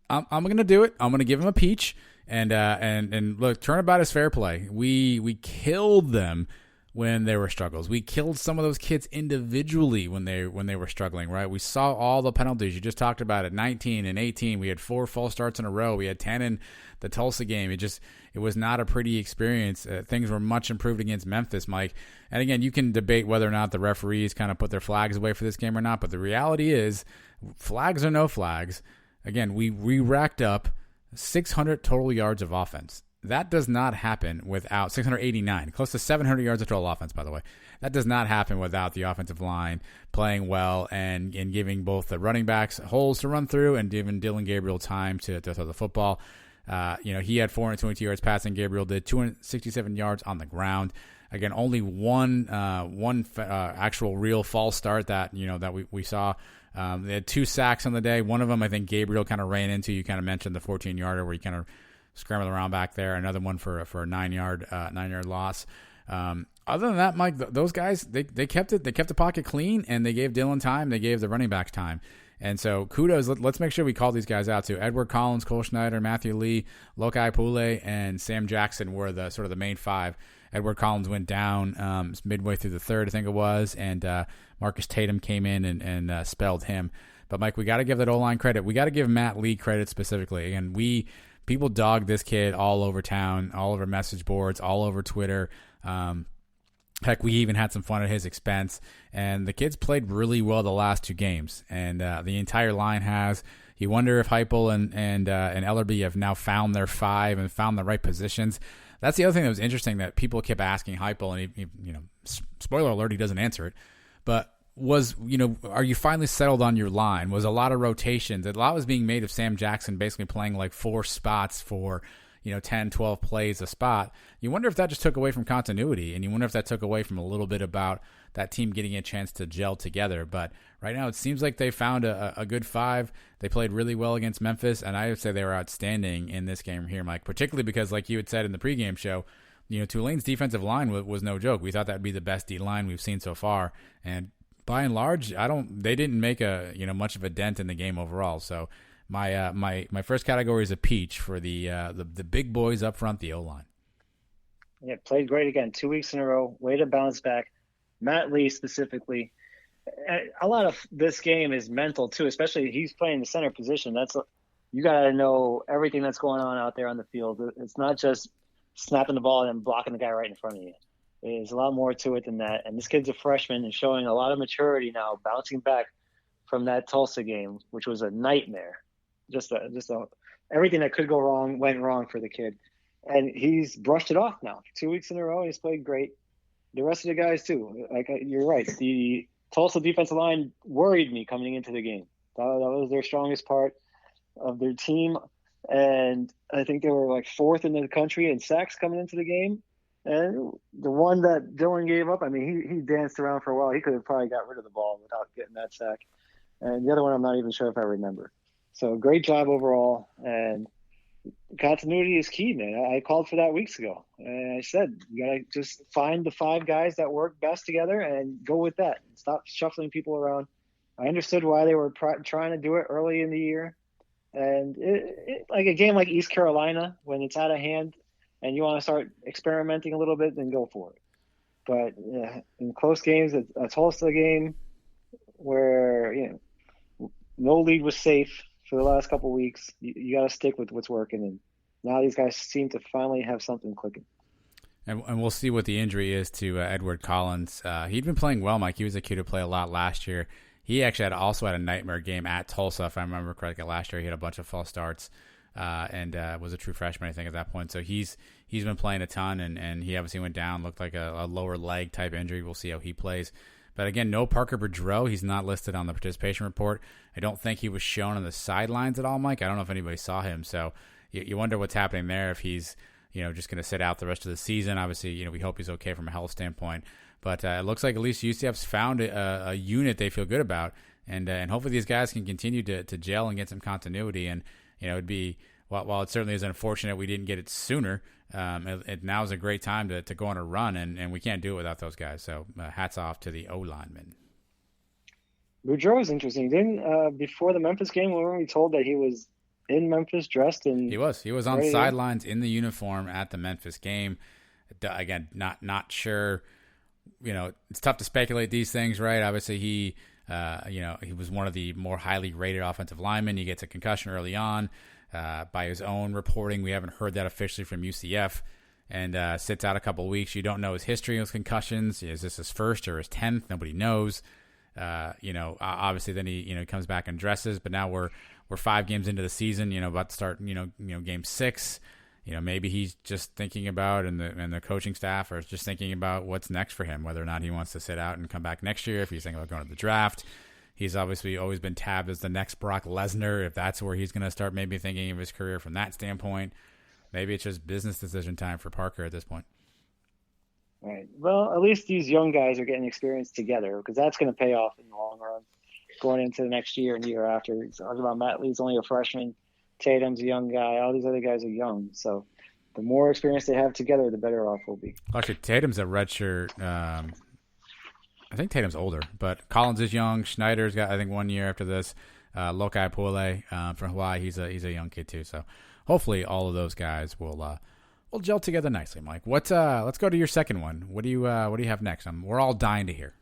Speaker 2: I'm going to do it. I'm going to give him a peach. And look, turnabout is fair play. We killed them when there were struggles. We killed some of those kids individually when they were struggling, right? We saw all the penalties. You just talked about it. 19 and 18. We had 4 false starts in a row. We had 10 in the Tulsa game. It was not a pretty experience. Things were much improved against Memphis, Mike. And again, you can debate whether or not the referees kind of put their flags away for this game or not, but the reality is, flags or no flags, again, we racked up 600 total yards of offense. That does not happen without 689, close to 700 yards of total offense, by the way. That does not happen without the offensive line playing well and giving both the running backs holes to run through and giving Dylan Gabriel time to throw the football. He had 422 yards passing. Gabriel did 267 yards on the ground. Again, only one actual real false start that we saw. They had 2 sacks on the day. One of them, I think, Gabriel kind of ran into. You kind of mentioned the 14-yarder where he kind of scrambled around back there. Another one for a 9-yard loss. Other than that, Mike, those guys they kept it. They kept the pocket clean, and they gave Dylan time. They gave the running backs time. And so kudos. Let's make sure we call these guys out too. Edward Collins, Cole Schneider, Matthew Lee, Lokai Pule, and Sam Jackson were the sort of the main 5. Edward Collins went down midway through the third, I think it was, and Marcus Tatum came in and spelled him. But, Mike, we got to give that O-line credit. We got to give Matt Lee credit specifically. Again, people dogged this kid all over town, all over message boards, all over Twitter. Heck, we even had some fun at his expense. And the kid's played really well the last 2 games, and the entire line has. You wonder if Heupel and Ellerby have now found their 5 and found the right positions. That's the other thing that was interesting that people kept asking Heupel, and he spoiler alert, he doesn't answer it. But are you finally settled on your line? Was a lot of rotations. A lot was being made of Sam Jackson basically playing like 4 spots for 10, 12 plays a spot. You wonder if that just took away from continuity, and you wonder if that took away from a little bit about that team getting a chance to gel together. But right now it seems like they found a good 5. They played really well against Memphis, and I would say they were outstanding in this game here, Mike, particularly because, like you had said in the pregame show, Tulane's defensive line was no joke. We thought that would be the best D-line we've seen so far, and by and large, they didn't make much of a dent in the game overall. So my first category is a peach for the big boys up front, the O-line.
Speaker 3: Yeah, played great again, 2 weeks in a row. Way to bounce back. Matt Lee specifically. A lot of this game is mental too, especially he's playing the center position. You got to know everything that's going on out there on the field. It's not just snapping the ball and then blocking the guy right in front of you. There's a lot more to it than that. And this kid's a freshman and showing a lot of maturity now, bouncing back from that Tulsa game, which was a nightmare. Just everything that could go wrong went wrong for the kid. And he's brushed it off now. 2 weeks in a row, he's played great. The rest of the guys too. Like you're right. The Tulsa defensive line worried me coming into the game. That was their strongest part of their team. And I think they were like 4th in the country in sacks coming into the game. And the one that Dylan gave up, I mean, he danced around for a while. He could have probably got rid of the ball without getting that sack. And the other one, I'm not even sure if I remember. So great job overall. And continuity is key, man. I called for that weeks ago. And I said, you got to just find the 5 guys that work best together and go with that. Stop shuffling people around. I understood why they were trying to do it early in the year. And like a game like East Carolina, when it's out of hand and you want to start experimenting a little bit, then go for it. But in close games, a Tulsa game where no lead was safe for the last couple of weeks, you got to stick with what's working. And now these guys seem to finally have something clicking.
Speaker 2: And we'll see what the injury is to Edward Collins. He'd been playing well, Mike. He was a kid who played a lot last year. He actually also had a nightmare game at Tulsa, if I remember correctly. Last year, he had a bunch of false starts. and was a true freshman, I think, at that point. So he's been playing a ton, and he obviously went down, looked like a lower leg type injury. We'll see how he plays. But again, no Parker Boudreaux. He's not listed on the participation report. I don't think he was shown on the sidelines at all, Mike. I don't know if anybody saw him. So you wonder what's happening there, if he's just going to sit out the rest of the season. Obviously, we hope he's okay from a health standpoint. But it looks like at least UCF's found a unit they feel good about. And hopefully these guys can continue to gel and get some continuity. And, it'd be, while it certainly is unfortunate we didn't get it sooner, now is a great time to go on a run, and we can't do it without those guys. So hats off to the O-linemen.
Speaker 3: Boudreaux is interesting. Didn't before the Memphis game, weren't we told that he was in Memphis dressed in?
Speaker 2: He was on sidelines in the uniform at the Memphis game. Again, not sure. It's tough to speculate these things, right? Obviously, he was one of the more highly rated offensive linemen. He gets a concussion early on. By his own reporting, we haven't heard that officially from UCF, and sits out a couple of weeks. You don't know his history with concussions. Is this his first or his 10th? Nobody knows. Obviously then he comes back and dresses, but now we're 5 games into the season, about to start, game 6. Maybe he's just thinking about, and the coaching staff are just thinking about what's next for him, whether or not he wants to sit out and come back next year, if he's thinking about going to the draft. He's obviously always been tabbed as the next Brock Lesnar, if that's where he's going to start maybe thinking of his career from that standpoint. Maybe it's just business decision time for Parker at this point.
Speaker 3: Right. Well, at least these young guys are getting experience together, because that's going to pay off in the long run going into the next year and the year after. Talking about Matt Lee's only a freshman. Tatum's a young guy. All these other guys are young. So the more experience they have together, the better off we'll be.
Speaker 2: Actually, Tatum's a redshirt. I think Tatum's older, but Collins is young. Schneider's got, I think, 1 year after this. Lokai Pule from Hawaii, he's a young kid too. So hopefully all of those guys will gel together nicely. Mike, let's go to your second one. What do you have next? We're all dying to hear.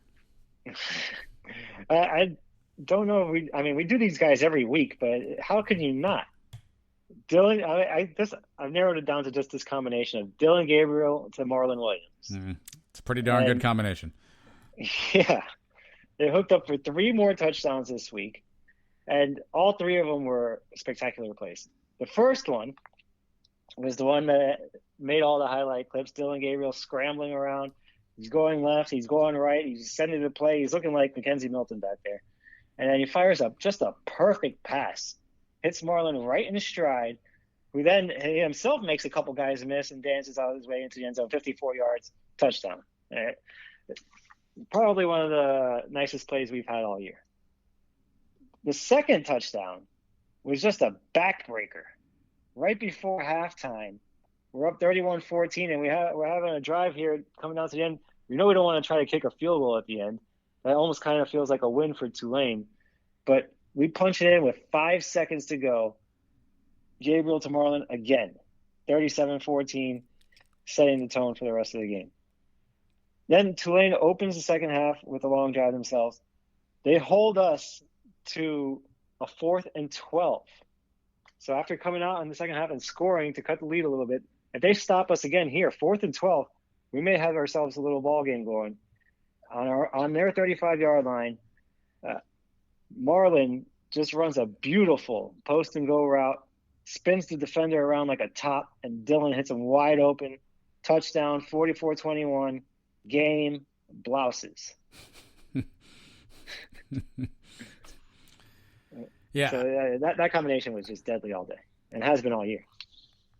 Speaker 3: I don't know. We do these guys every week, but how can you not? Dylan, I've narrowed it down to just this combination of Dylan Gabriel to Marlon Williams.
Speaker 2: It's a pretty darn good combination.
Speaker 3: Yeah. They hooked up for 3 more touchdowns this week, and all 3 of them were spectacular plays. The first one was the one that made all the highlight clips. Dylan Gabriel scrambling around. He's going left. He's going right. He's sending the play. He's looking like Mackenzie Milton back there. And then he fires up just a perfect pass. Hits Marlon right in his stride, who then he himself makes a couple guys miss and dances out of his way into the end zone, 54 yards, touchdown. Probably one of the nicest plays we've had all year. The second touchdown was just a backbreaker. Right before halftime, we're up 31-14, and we're having a drive here coming down to the end. We know we don't want to try to kick a field goal at the end. That almost kind of feels like a win for Tulane. But we punch it in with 5 seconds to go. Gabriel to Marlon again, 37-14, setting the tone for the rest of the game. Then Tulane opens the second half with a long drive themselves. They hold us to a 4th and 12. So after coming out in the second half and scoring to cut the lead a little bit, if they stop us again here, 4th and 12, we may have ourselves a little ball game going. On their 35-yard line, Marlon just runs a beautiful post and go route, spins the defender around like a top, and Dylan hits him wide open. Touchdown, 44-21, game, blouses.
Speaker 2: Yeah.
Speaker 3: So that combination was just deadly all day, and has been all year.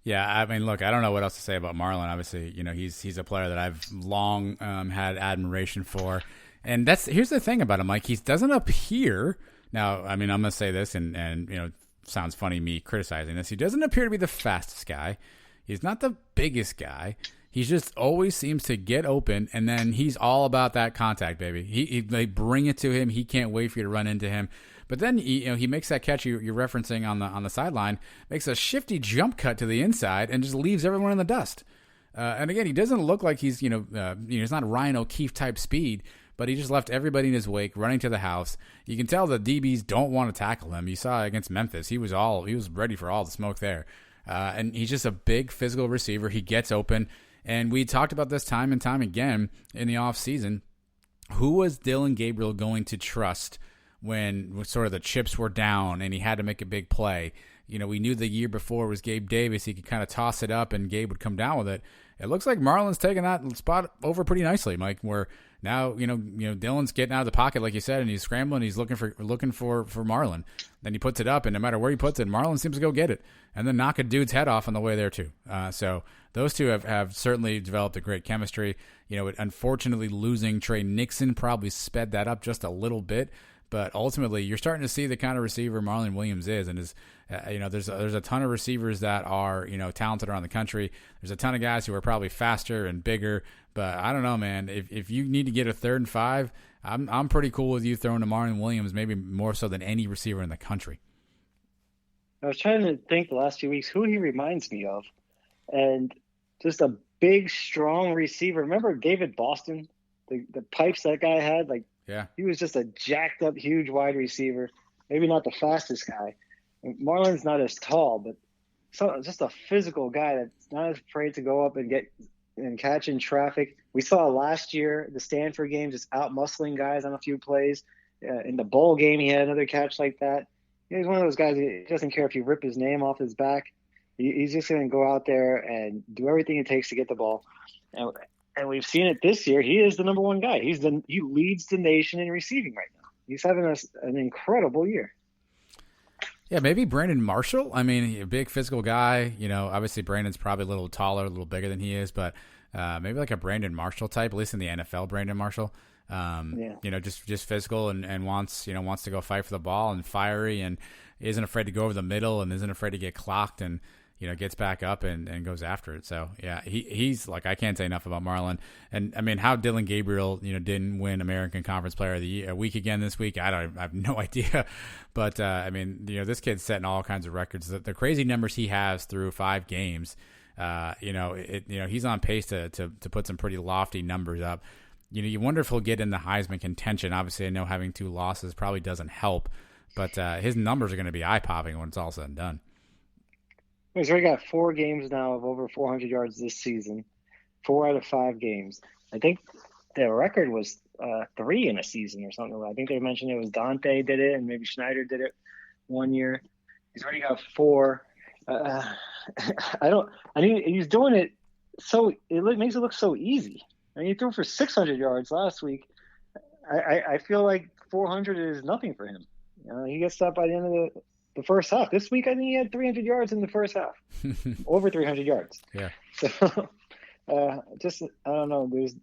Speaker 2: Yeah, I mean, look, I don't know what else to say about Marlon. Obviously, he's a player that I've long had admiration for, and here's the thing about him, Mike. He doesn't appear now. I mean, I'm gonna say this, and sounds funny me criticizing this. He doesn't appear to be the fastest guy. He's not the biggest guy. He just always seems to get open, and then he's all about that contact, baby. They bring it to him. He can't wait for you to run into him. But then he makes that catch you're referencing on the sideline, makes a shifty jump cut to the inside, and just leaves everyone in the dust. And again, he doesn't look like he's he's not Ryan O'Keefe type speed, but he just left everybody in his wake, running to the house. You can tell the DBs don't want to tackle him. You saw against Memphis, he was ready for all the smoke there. And he's just a big physical receiver. He gets open, and we talked about this time and time again in the offseason. Who was Dylan Gabriel going to trust when sort of the chips were down and he had to make a big play? we knew the year before was Gabe Davis. He could kind of toss it up and Gabe would come down with it. It looks like Marlon's taking that spot over pretty nicely, Mike, where now, Dylan's getting out of the pocket, like you said, and he's scrambling. He's looking for Marlon. Then he puts it up, and no matter where he puts it, Marlon seems to go get it and then knock a dude's head off on the way there too. So those two have certainly developed a great chemistry. Unfortunately, losing Trey Nixon probably sped that up just a little bit. But ultimately, you're starting to see the kind of receiver Marlon Williams is, and there's a ton of receivers that are talented around the country. There's a ton of guys who are probably faster and bigger, but I don't know, man. If you need to get a 3rd and 5, I'm pretty cool with you throwing to Marlon Williams, maybe more so than any receiver in the country.
Speaker 3: I was trying to think the last few weeks who he reminds me of, and just a big, strong receiver. Remember David Boston, the pipes that guy had, like.
Speaker 2: Yeah,
Speaker 3: he was just a jacked up, huge wide receiver. Maybe not the fastest guy. Marlon's not as tall, but just a physical guy that's not afraid to go up and catch in traffic. We saw last year the Stanford game just out muscling guys on a few plays. In the bowl game, he had another catch like that. He's one of those guys. He doesn't care if you rip his name off his back. He's just going to go out there and do everything it takes to get the ball. And we've seen it this year. He is the number one guy. He leads the nation in receiving right now. He's having an incredible year.
Speaker 2: Yeah, maybe Brandon Marshall. I mean, a big physical guy. Obviously Brandon's probably a little taller, a little bigger than he is, but maybe like a Brandon Marshall type, at least in the NFL. Brandon Marshall. Just physical and wants to go fight for the ball and fiery and isn't afraid to go over the middle and isn't afraid to get clocked and gets back up and goes after it. So, yeah, he's like, I can't say enough about Marlon. And, I mean, how Dylan Gabriel, didn't win American Conference Player of the Year a week again this week, I have no idea. But, I mean, this kid's setting all kinds of records. The crazy numbers he has through 5 games, he's on pace to put some pretty lofty numbers up. You wonder if he'll get in the Heisman contention. Obviously, I know having 2 losses probably doesn't help. But his numbers are going to be eye-popping when it's all said and done.
Speaker 3: He's already got 4 games now of over 400 yards this season, 4 out of 5 games. I think the record was 3 in a season or something. I think they mentioned it was Dante did it and maybe Schneider did it one year. He's already got 4. He's doing it so it makes it look so easy. I mean, he threw for 600 yards last week. I feel like 400 is nothing for him. He gets stopped by the end of the first half. This week, I think he had 300 yards in the first half. Over 300 yards.
Speaker 2: Yeah.
Speaker 3: So, I don't know. There's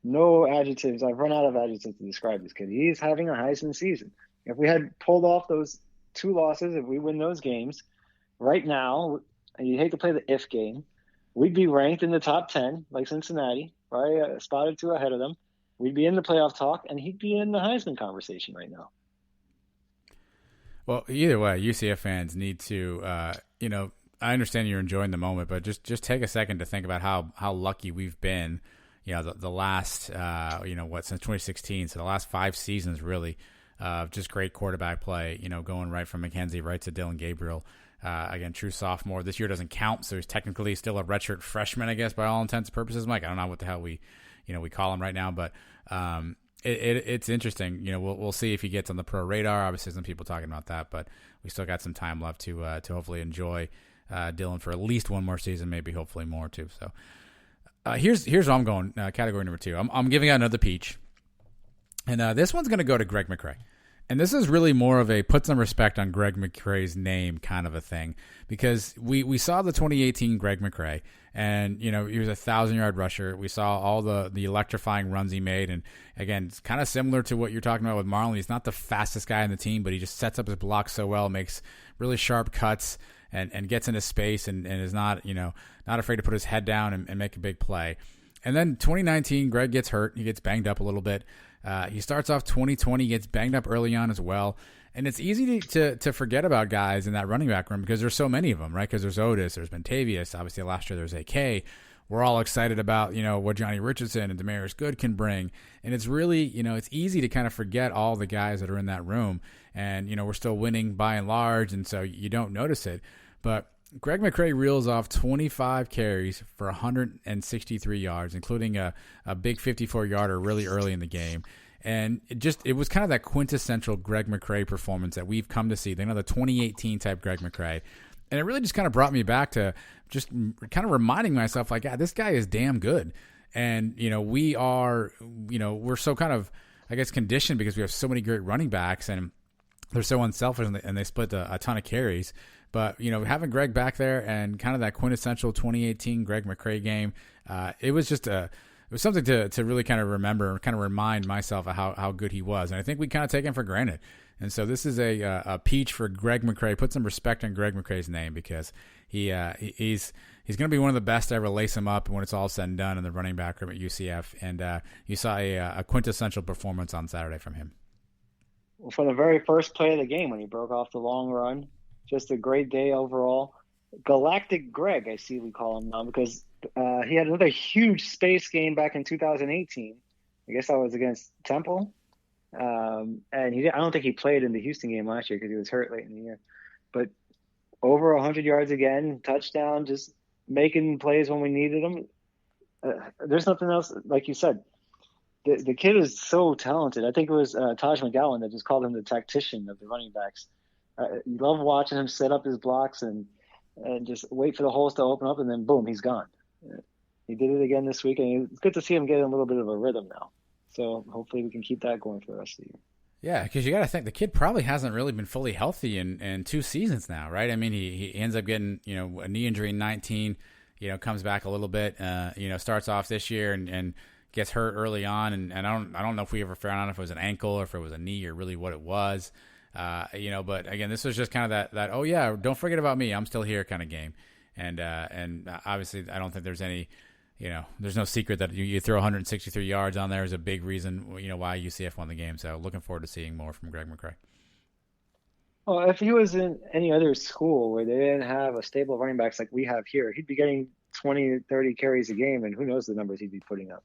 Speaker 3: no adjectives. I've run out of adjectives to describe this kid. He's having a Heisman season. If we had pulled off those 2 losses, if we win those games, right now, you hate to play the if game, we'd be ranked in the top 10, like Cincinnati, probably a spot or 2 ahead of them. We'd be in the playoff talk, and he'd be in the Heisman conversation right now.
Speaker 2: Well, either way, UCF fans need to, I understand you're enjoying the moment, but just take a second to think about how lucky we've been, the last, since 2016, so the last 5 seasons really, just great quarterback play, going right from McKenzie right to Dylan Gabriel. Again, true sophomore. This year doesn't count, so he's technically still a redshirt freshman, I guess, by all intents and purposes, Mike. I don't know what the hell we call him right now, but it's interesting. We'll see if he gets on the pro radar. Obviously, some people talking about that, but we still got some time left to hopefully enjoy Dylan for at least one more season, maybe hopefully more too. So here's where I'm going. Category number 2. I'm giving out another peach, and this one's going to go to Greg McCrae. And this is really more of a put some respect on Greg McCrae's name kind of a thing, because we saw the 2018 Greg McCrae, and he was a 1,000-yard rusher. We saw all the electrifying runs he made, and again, it's kind of similar to what you're talking about with Marlon. He's not the fastest guy in the team, but he just sets up his block so well, makes really sharp cuts, and gets into space, and is not afraid to put his head down and make a big play. And then 2019, Greg gets hurt. He gets banged up a little bit. He starts off 2020, gets banged up early on as well. And it's easy to forget about guys in that running back room because there's so many of them, right? Because there's Otis, there's Bentavious, obviously last year there's AK. We're all excited about, what Johnny Richardson and Demarius Good can bring. And it's really, it's easy to kind of forget all the guys that are in that room. And, we're still winning by and large, and so you don't notice it. But Greg McCrae reels off 25 carries for 163 yards, including a big 54-yarder really early in the game. And it was kind of that quintessential Greg McCrae performance that we've come to see. The 2018 type Greg McCrae. And it really just kind of brought me back to just kind of reminding myself, like, this guy is damn good. And, we're so kind of, I guess, conditioned because we have so many great running backs and they're so unselfish and they split a ton of carries. But, having Greg back there and kind of that quintessential 2018 Greg McCray game, it was just it was something to really kind of remember, kind of remind myself of how good he was. And I think we kind of take him for granted. And so this is a peach for Greg McCray. Put some respect on Greg McCray's name because he's going to be one of the best to ever lace him up when it's all said and done in the running back room at UCF. And you saw a quintessential performance on Saturday from him.
Speaker 3: Well, for the very first play of the game when he broke off the long run, just a great day overall. Galactic Greg, I see we call him now, because he had another huge space game back in 2018. I guess that was against Temple. And I don't think he played in the Houston game last year because he was hurt late in the year. But over 100 yards again, touchdown, just making plays when we needed him. There's nothing else, like you said. The kid is so talented. I think it was Taj McGowan that just called him the tactician of the running backs. You love watching him set up his blocks and just wait for the holes to open up, and then boom, he's gone. He did it again this week, and it's good to see him get a little bit of a rhythm now. So hopefully we can keep that going for the rest of the year.
Speaker 2: Yeah, because you got to think the kid probably hasn't really been fully healthy in 2 seasons now, right? I mean, he ends up getting a knee injury in 19, comes back a little bit, starts off this year and gets hurt early on, and I don't know if we ever found out if it was an ankle or if it was a knee or really what it was. But again, this was just kind of that oh yeah, don't forget about me, I'm still here kind of game, and obviously I don't think there's any, there's no secret that you throw 163 yards on there is a big reason why UCF won the game. So looking forward to seeing more from Greg McCray.
Speaker 3: Well, if he was in any other school where they didn't have a stable of running backs like we have here, he'd be getting 20, 30 carries a game, and who knows the numbers he'd be putting up.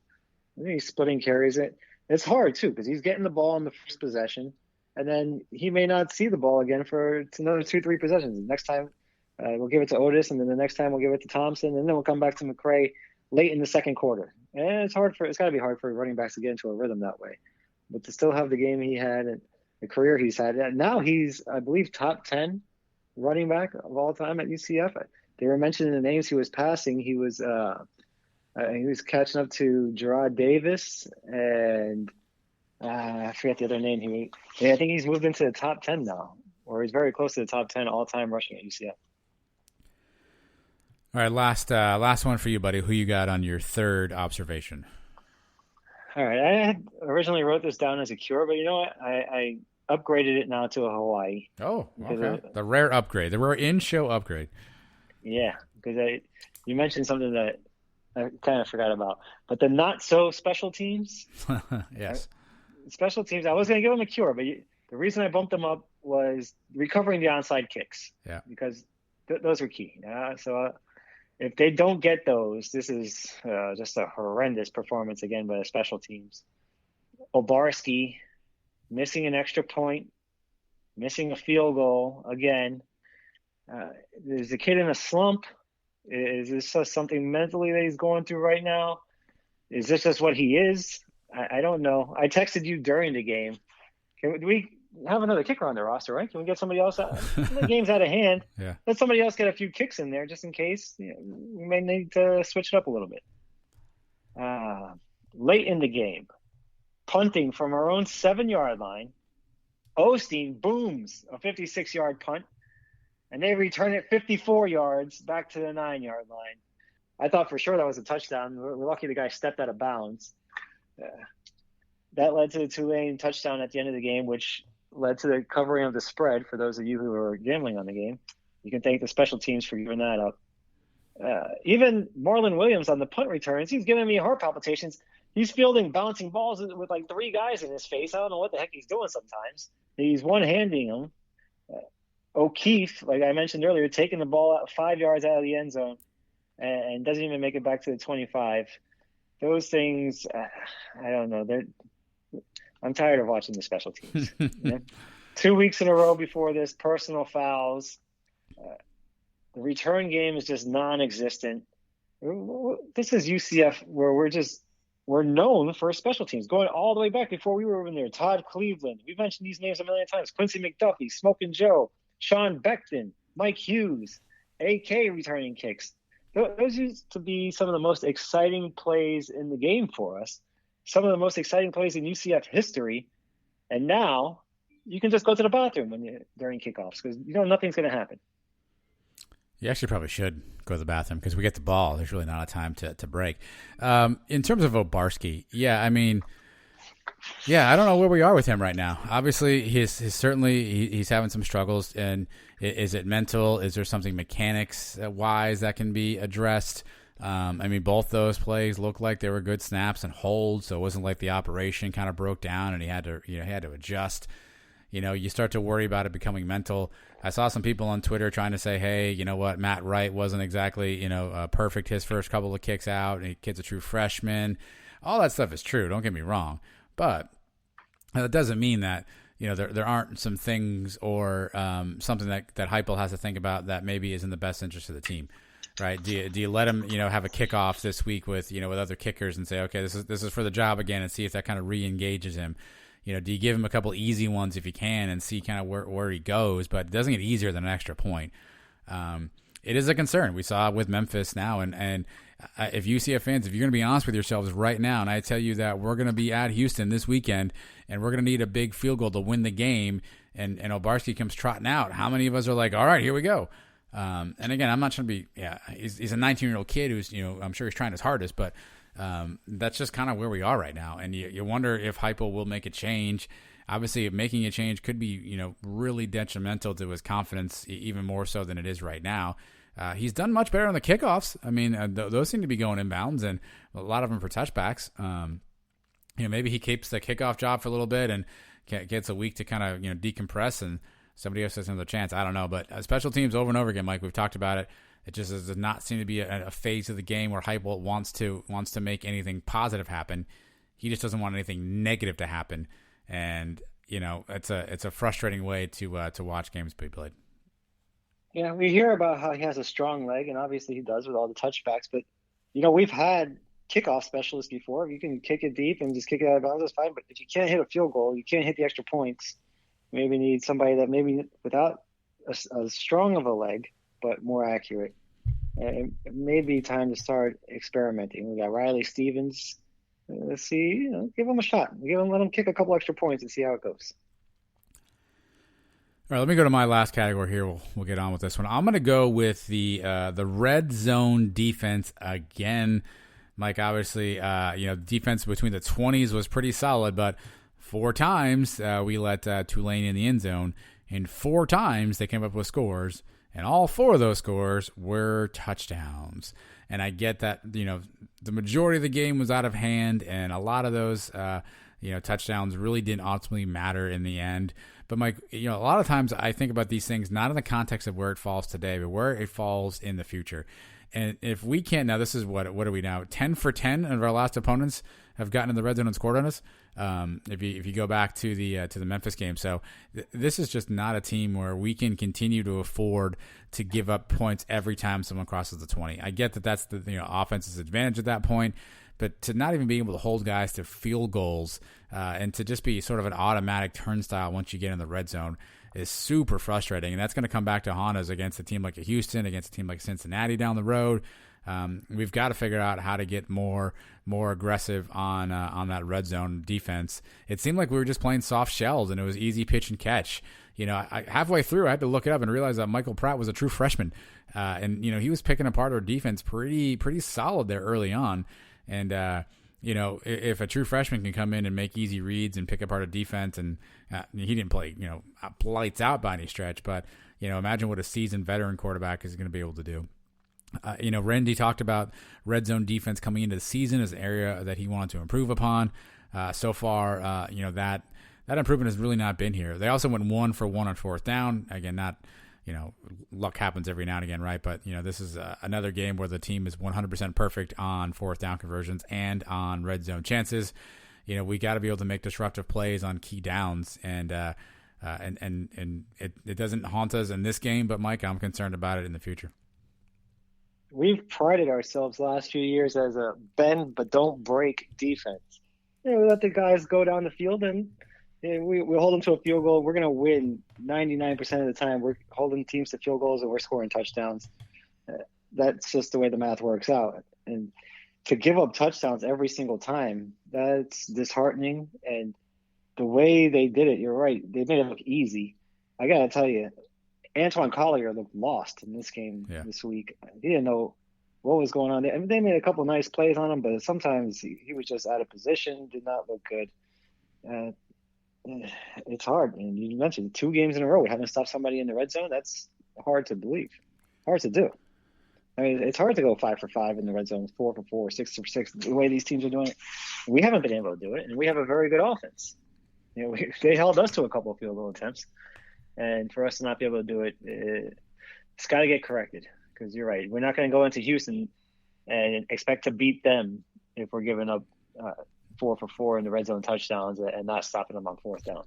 Speaker 3: I think he's splitting carries. It's hard too because he's getting the ball in the first possession, and then he may not see the ball again for another 2-3 possessions. Next time we'll give it to Otis, and then the next time we'll give it to Thompson, and then we'll come back to McCray late in the second quarter. And it's got to be hard for running backs to get into a rhythm that way. But to still have the game he had and the career he's had, and now he's, I believe, top 10 running back of all time at UCF. They were mentioning the names he was passing. He was catching up to Gerard Davis and I forget the other name. I think he's moved into the top 10 now, or he's very close to the top 10 all-time rushing at UCF.
Speaker 2: All right, last one for you, buddy. Who you got on your third observation?
Speaker 3: All right, I had originally wrote this down as a cure, but you know what? I upgraded it now to a Hawaii.
Speaker 2: Oh, okay. The rare upgrade, the rare in-show upgrade.
Speaker 3: Yeah, because you mentioned something that I kind of forgot about. But the not-so special teams.
Speaker 2: Yes.
Speaker 3: Special teams, I was going to give them a cure, but the reason I bumped them up was recovering the onside kicks.
Speaker 2: Yeah.
Speaker 3: Because those were key. If they don't get those, this is just a horrendous performance again by the special teams. Obarski missing an extra point, missing a field goal again. Is the kid in a slump? Is this just something mentally that he's going through right now? Is this just what he is? I don't know. I texted you during the game. Do we have another kicker on the roster, right? Can we get somebody else out? The game's out of hand.
Speaker 2: Yeah.
Speaker 3: Let somebody else get a few kicks in there just in case. We may need to switch it up a little bit. Late in the game, punting from our own 7-yard line, Osteen booms a 56-yard punt, and they return it 54 yards back to the 9-yard line. I thought for sure that was a touchdown. We're lucky the guy stepped out of bounds. That led to the Tulane touchdown at the end of the game, which led to the covering of the spread. For those of you who are gambling on the game, you can thank the special teams for giving that up. Even Marlon Williams on the punt returns, he's giving me heart palpitations. He's fielding bouncing balls with like 3 guys in his face. I don't know what the heck he's doing sometimes. He's one-handing them. O'Keefe, like I mentioned earlier, taking the ball out 5 yards out of the end zone and doesn't even make it back to the 25. Those things, I don't know. I'm tired of watching the special teams. 2 weeks in a row before this, personal fouls. The return game is just non-existent. This is UCF where we're known for special teams, going all the way back before we were even there. Todd Cleveland. We've mentioned these names a million times. Quincy McDuffie, Smoking Joe, Sean Beckton, Mike Hughes. AK returning kicks. Those used to be some of the most exciting plays in the game for us, some of the most exciting plays in UCF history. And now you can just go to the bathroom during kickoffs because you know nothing's going to happen.
Speaker 2: You actually probably should go to the bathroom because we get the ball. There's really not a time to break. In terms of Obarski, I don't know where we are with him right now. Obviously, he's having some struggles. And is it mental? Is there something mechanics-wise that can be addressed? Both those plays looked like they were good snaps and holds, so it wasn't like the operation kind of broke down and he had to adjust. You start to worry about it becoming mental. I saw some people on Twitter trying to say, hey, you know what, Matt Wright wasn't exactly, perfect his first couple of kicks out, and the kid's a true freshman. All that stuff is true, don't get me wrong. But that doesn't mean that, there aren't some things or something that Heupel has to think about that maybe is in the best interest of the team. Right? Do you let him, have a kickoff this week with other kickers and say, okay, this is for the job again, and see if that kind of re-engages him? Do you give him a couple easy ones if you can and see kind of where he goes? But it doesn't get easier than an extra point. It is a concern. We saw it with Memphis now. And if UCF fans, if you're going to be honest with yourselves right now, and I tell you that we're going to be at Houston this weekend and we're going to need a big field goal to win the game, and Obarski comes trotting out, how many of us are like, all right, here we go? And again, I'm not trying to be, he's a 19-year-old kid who's, I'm sure he's trying his hardest, but that's just kind of where we are right now. And you wonder if Heupel will make a change. Obviously, making a change could be, really detrimental to his confidence, even more so than it is right now. He's done much better on the kickoffs. Those seem to be going inbounds, and a lot of them for touchbacks. Maybe he keeps the kickoff job for a little bit and gets a week to kind of, decompress, and somebody else has another chance. I don't know. But special teams over and over again, Mike, we've talked about it. It just does not seem to be a phase of the game where Heupel wants to make anything positive happen. He just doesn't want anything negative to happen, and it's a frustrating way to watch games be played.
Speaker 3: Yeah, we hear about how he has a strong leg, and obviously he does with all the touchbacks. But we've had kickoff specialists before. If you can kick it deep and just kick it out of bounds, that's fine. But if you can't hit a field goal, you can't hit the extra points. Maybe need somebody that maybe without a strong of a leg, but more accurate. It may be time to start experimenting. We got Riley Stevens. Let's see, give him a shot. Let him kick a couple extra points and see how it goes.
Speaker 2: All right, let me go to my last category here. We'll get on with this one. I'm going to go with the red zone defense again. Mike, obviously, defense between the 20s was pretty solid, but 4 times we let Tulane in the end zone, and 4 times they came up with scores. And all 4 of those scores were touchdowns. And I get that, the majority of the game was out of hand, and a lot of those, touchdowns really didn't ultimately matter in the end. But, Mike, a lot of times I think about these things not in the context of where it falls today, but where it falls in the future. And if we can't, now this is what are we now? 10 for 10 of our last opponents have gotten in the red zone and scored on us. If you go back to the Memphis game, so this is just not a team where we can continue to afford to give up points every time someone crosses the 20. I get that that's the offense's advantage at that point, but to not even be able to hold guys to field goals and to just be sort of an automatic turnstile once you get in the red zone is super frustrating, and that's going to come back to haunt us against a team like Houston, against a team like Cincinnati down the road. We've got to figure out how to get more aggressive on that red zone defense. It seemed like we were just playing soft shells, and it was easy pitch and catch. Halfway through, I had to look it up and realize that Michael Pratt was a true freshman, and he was picking apart our defense pretty solid there early on. And if a true freshman can come in and make easy reads and pick apart a defense, and he didn't play lights out by any stretch, but imagine what a seasoned veteran quarterback is going to be able to do. Randy talked about red zone defense coming into the season as an area that he wanted to improve upon. So far, that improvement has really not been here. They also went 1 for 1 on 4th down. Again, not, luck happens every now and again, right? But, this is another game where the team is 100% perfect on 4th down conversions and on red zone chances. We got to be able to make disruptive plays on key downs, and it doesn't haunt us in this game, but Mike, I'm concerned about it in the future.
Speaker 3: We've prided ourselves last few years as a bend but don't break defense. We let the guys go down the field, and we hold them to a field goal. We're going to win 99% of the time. We're holding teams to field goals, and we're scoring touchdowns. that's just the way the math works out. And to give up touchdowns every single time, that's disheartening. And the way they did it, you're right. They made it look easy. I got to tell you, Antoine Collier looked lost in this game this week. He didn't know what was going on there. I mean, they made a couple nice plays on him, but sometimes he was just out of position, did not look good. It's hard. And you mentioned 2 games in a row we haven't stopped somebody in the red zone. That's hard to believe, hard to do. I mean, it's hard to go 5 for 5 in the red zone, 4 for 4, 6 for 6. The way these teams are doing it, we haven't been able to do it, and we have a very good offense. You know, they held us to a couple of field goal attempts, and for us to not be able to do it, it's got to get corrected. Because you're right, we're not going to go into Houston and expect to beat them if we're giving up 4 for 4 in the red zone touchdowns and not stopping them on 4th down.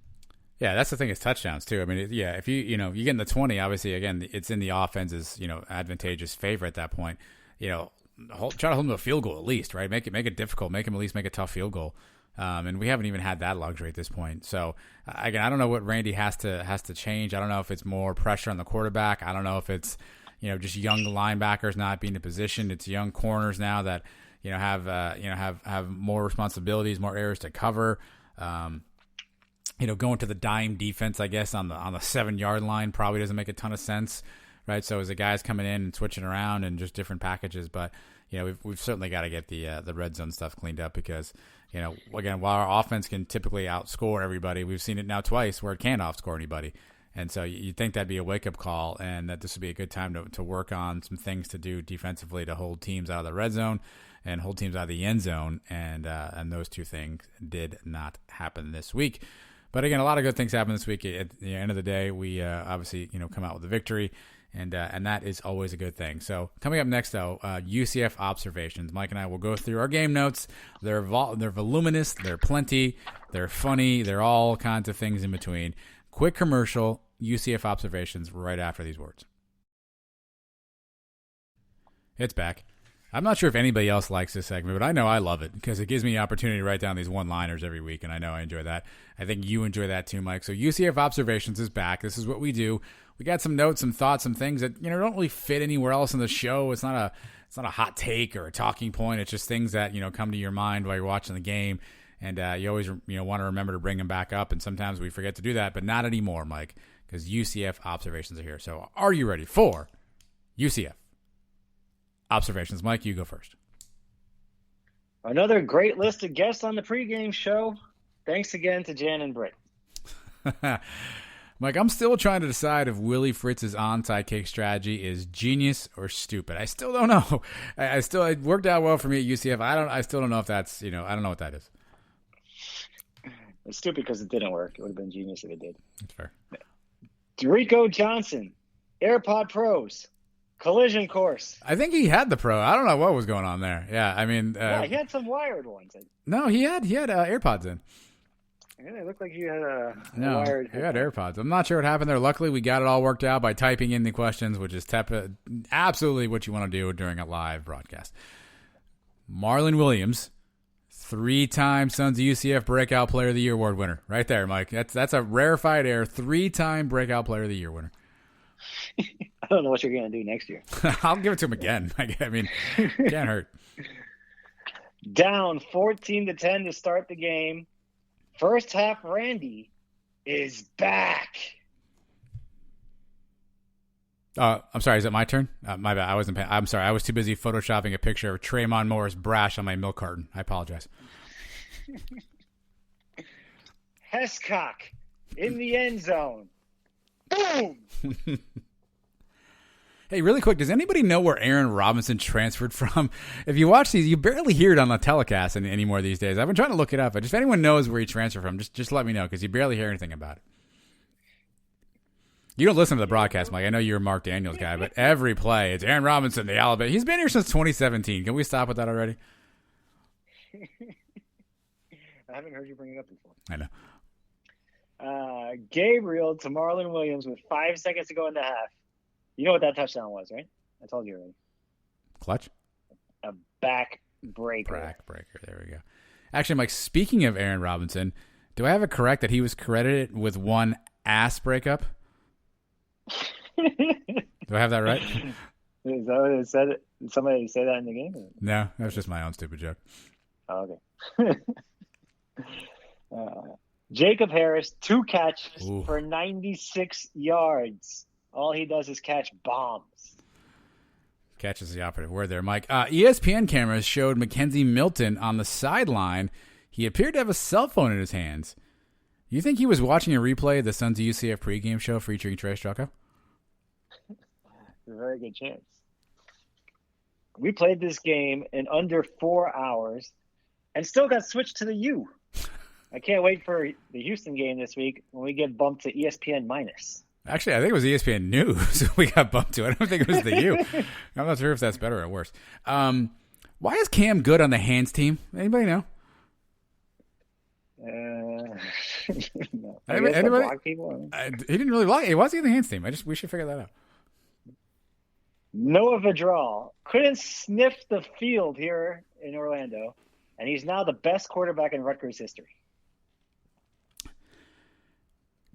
Speaker 2: Yeah, that's the thing is touchdowns too. I mean, if you get in the 20, obviously again it's in the offense's advantageous favor at that point. Try to hold them to a field goal at least, right? Make it difficult, make them at least make a tough field goal. And we haven't even had that luxury at this point. So again, I don't know what Randy has to change. I don't know if it's more pressure on the quarterback. I don't know if it's just young linebackers not being in position. It's young corners now that have more responsibilities, more areas to cover. Going to the dime defense, I guess on the 7-yard line probably doesn't make a ton of sense, right? So as the guys coming in and switching around and just different packages, but we've certainly got to get the red zone stuff cleaned up because again, while our offense can typically outscore everybody, we've seen it now twice where it can't outscore anybody. And so you'd think that'd be a wake-up call and that this would be a good time to work on some things to do defensively to hold teams out of the red zone and hold teams out of the end zone. And those 2 things did not happen this week. But again, a lot of good things happened this week. At the end of the day, we obviously come out with a victory, and that is always a good thing. So coming up next, though, UCF observations. Mike and I will go through our game notes. They're voluminous, they're plenty, they're funny, they're all kinds of things in between. Quick commercial, UCF observations right after these words. It's back. I'm not sure if anybody else likes this segment, but I know I love it because it gives me the opportunity to write down these one-liners every week, and I know I enjoy that. I think you enjoy that too, Mike. So UCF Observations is back. This is what we do. We got some notes, some thoughts, some things that don't really fit anywhere else in the show. It's not a hot take or a talking point. It's just things that come to your mind while you're watching the game, and you always want to remember to bring them back up. And sometimes we forget to do that, but not anymore, Mike, because UCF Observations are here. So are you ready for UCF Observations? Mike, you go first.
Speaker 3: Another great list of guests on the pregame show. Thanks again to Jan and Britt.
Speaker 2: Mike, I'm still trying to decide if Willie Fritz's onside kick strategy is genius or stupid. I still don't know. It worked out well for me at UCF. I still don't know if that's, I don't know what that is.
Speaker 3: It's stupid because it didn't work. It would have been genius if it did.
Speaker 2: That's fair.
Speaker 3: Dorico Johnson, AirPod Pros, collision course.
Speaker 2: I think he had the Pro. I don't know what was going on there. Yeah, I mean.
Speaker 3: Yeah, he had some wired ones.
Speaker 2: No, he had AirPods in.
Speaker 3: Yeah, it looked like you had a
Speaker 2: wired. He had AirPods. I'm not sure what happened there. Luckily, we got it all worked out by typing in the questions, which is absolutely what you want to do during a live broadcast. Marlon Williams, 3-time Sons of UCF Breakout Player of the Year award winner. Right there, Mike. That's a rarefied air. 3-time Breakout Player of the Year winner.
Speaker 3: I don't know what you're going to do next year.
Speaker 2: I'll give it to him again. I mean, can't hurt.
Speaker 3: Down 14-10 to start the game. First half, Randy is back.
Speaker 2: I'm sorry. Is it my turn? My bad. I'm sorry. I was too busy photoshopping a picture of Tremont Morris brash on my milk carton. I apologize.
Speaker 3: Hescock in the end zone. Boom!
Speaker 2: Hey, really quick, does anybody know where Aaron Robinson transferred from? If you watch these, you barely hear it on the telecast anymore these days. I've been trying to look it up. If anyone knows where he transferred from, just let me know because you barely hear anything about it. You don't listen to the broadcast, Mike. I know you're a Mark Daniels guy, but every play, it's Aaron Robinson, the Alabama. He's been here since 2017. Can we stop with that already?
Speaker 3: I haven't heard you bring it up before.
Speaker 2: I know.
Speaker 3: Gabriel to Marlon Williams with 5 seconds to go in the half. You know what that touchdown was, right? I told you already.
Speaker 2: Clutch?
Speaker 3: A back breaker.
Speaker 2: Back breaker. There we go. Actually, Mike, speaking of Aaron Robinson, do I have it correct that he was credited with one ass breakup? Do I have that right?
Speaker 3: Is that what it said? Did somebody say that in the game?
Speaker 2: No, that was just my own stupid joke.
Speaker 3: Oh, okay. Jacob Harris, 2 catches for 96 yards. All he does is catch bombs.
Speaker 2: Catch is the operative word there, Mike. ESPN cameras showed Mackenzie Milton on the sideline. He appeared to have a cell phone in his hands. You think he was watching a replay of the Sons of UCF pregame show featuring Trey Stracco?
Speaker 3: A very good chance. We played this game in under 4 hours and still got switched to the U. I can't wait for the Houston game this week when we get bumped to ESPN minus.
Speaker 2: Actually, I think it was ESPN News we got bumped to. I don't think it was the U. I'm not sure if that's better or worse. Why is Cam good on the hands team? Anybody know?
Speaker 3: No.
Speaker 2: Anybody?
Speaker 3: Block people?
Speaker 2: He didn't really block. He wasn't in the hands team. We should figure that out.
Speaker 3: Noah Vidral couldn't sniff the field here in Orlando, and he's now the best quarterback in Rutgers history.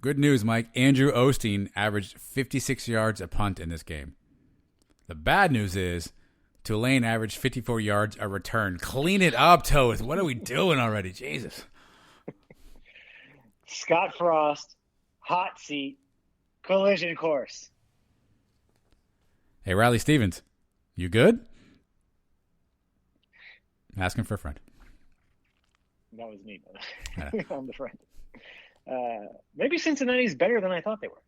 Speaker 2: Good news, Mike. Andrew Osteen averaged 56 yards a punt in this game. The bad news is Tulane averaged 54 yards a return. Clean it up, Toth. What are we doing already? Jesus.
Speaker 3: Scott Frost, hot seat, collision course.
Speaker 2: Hey, Riley Stevens, you good? Asking for a friend.
Speaker 3: That was me. I'm the friend. Maybe Cincinnati's better than I thought they were.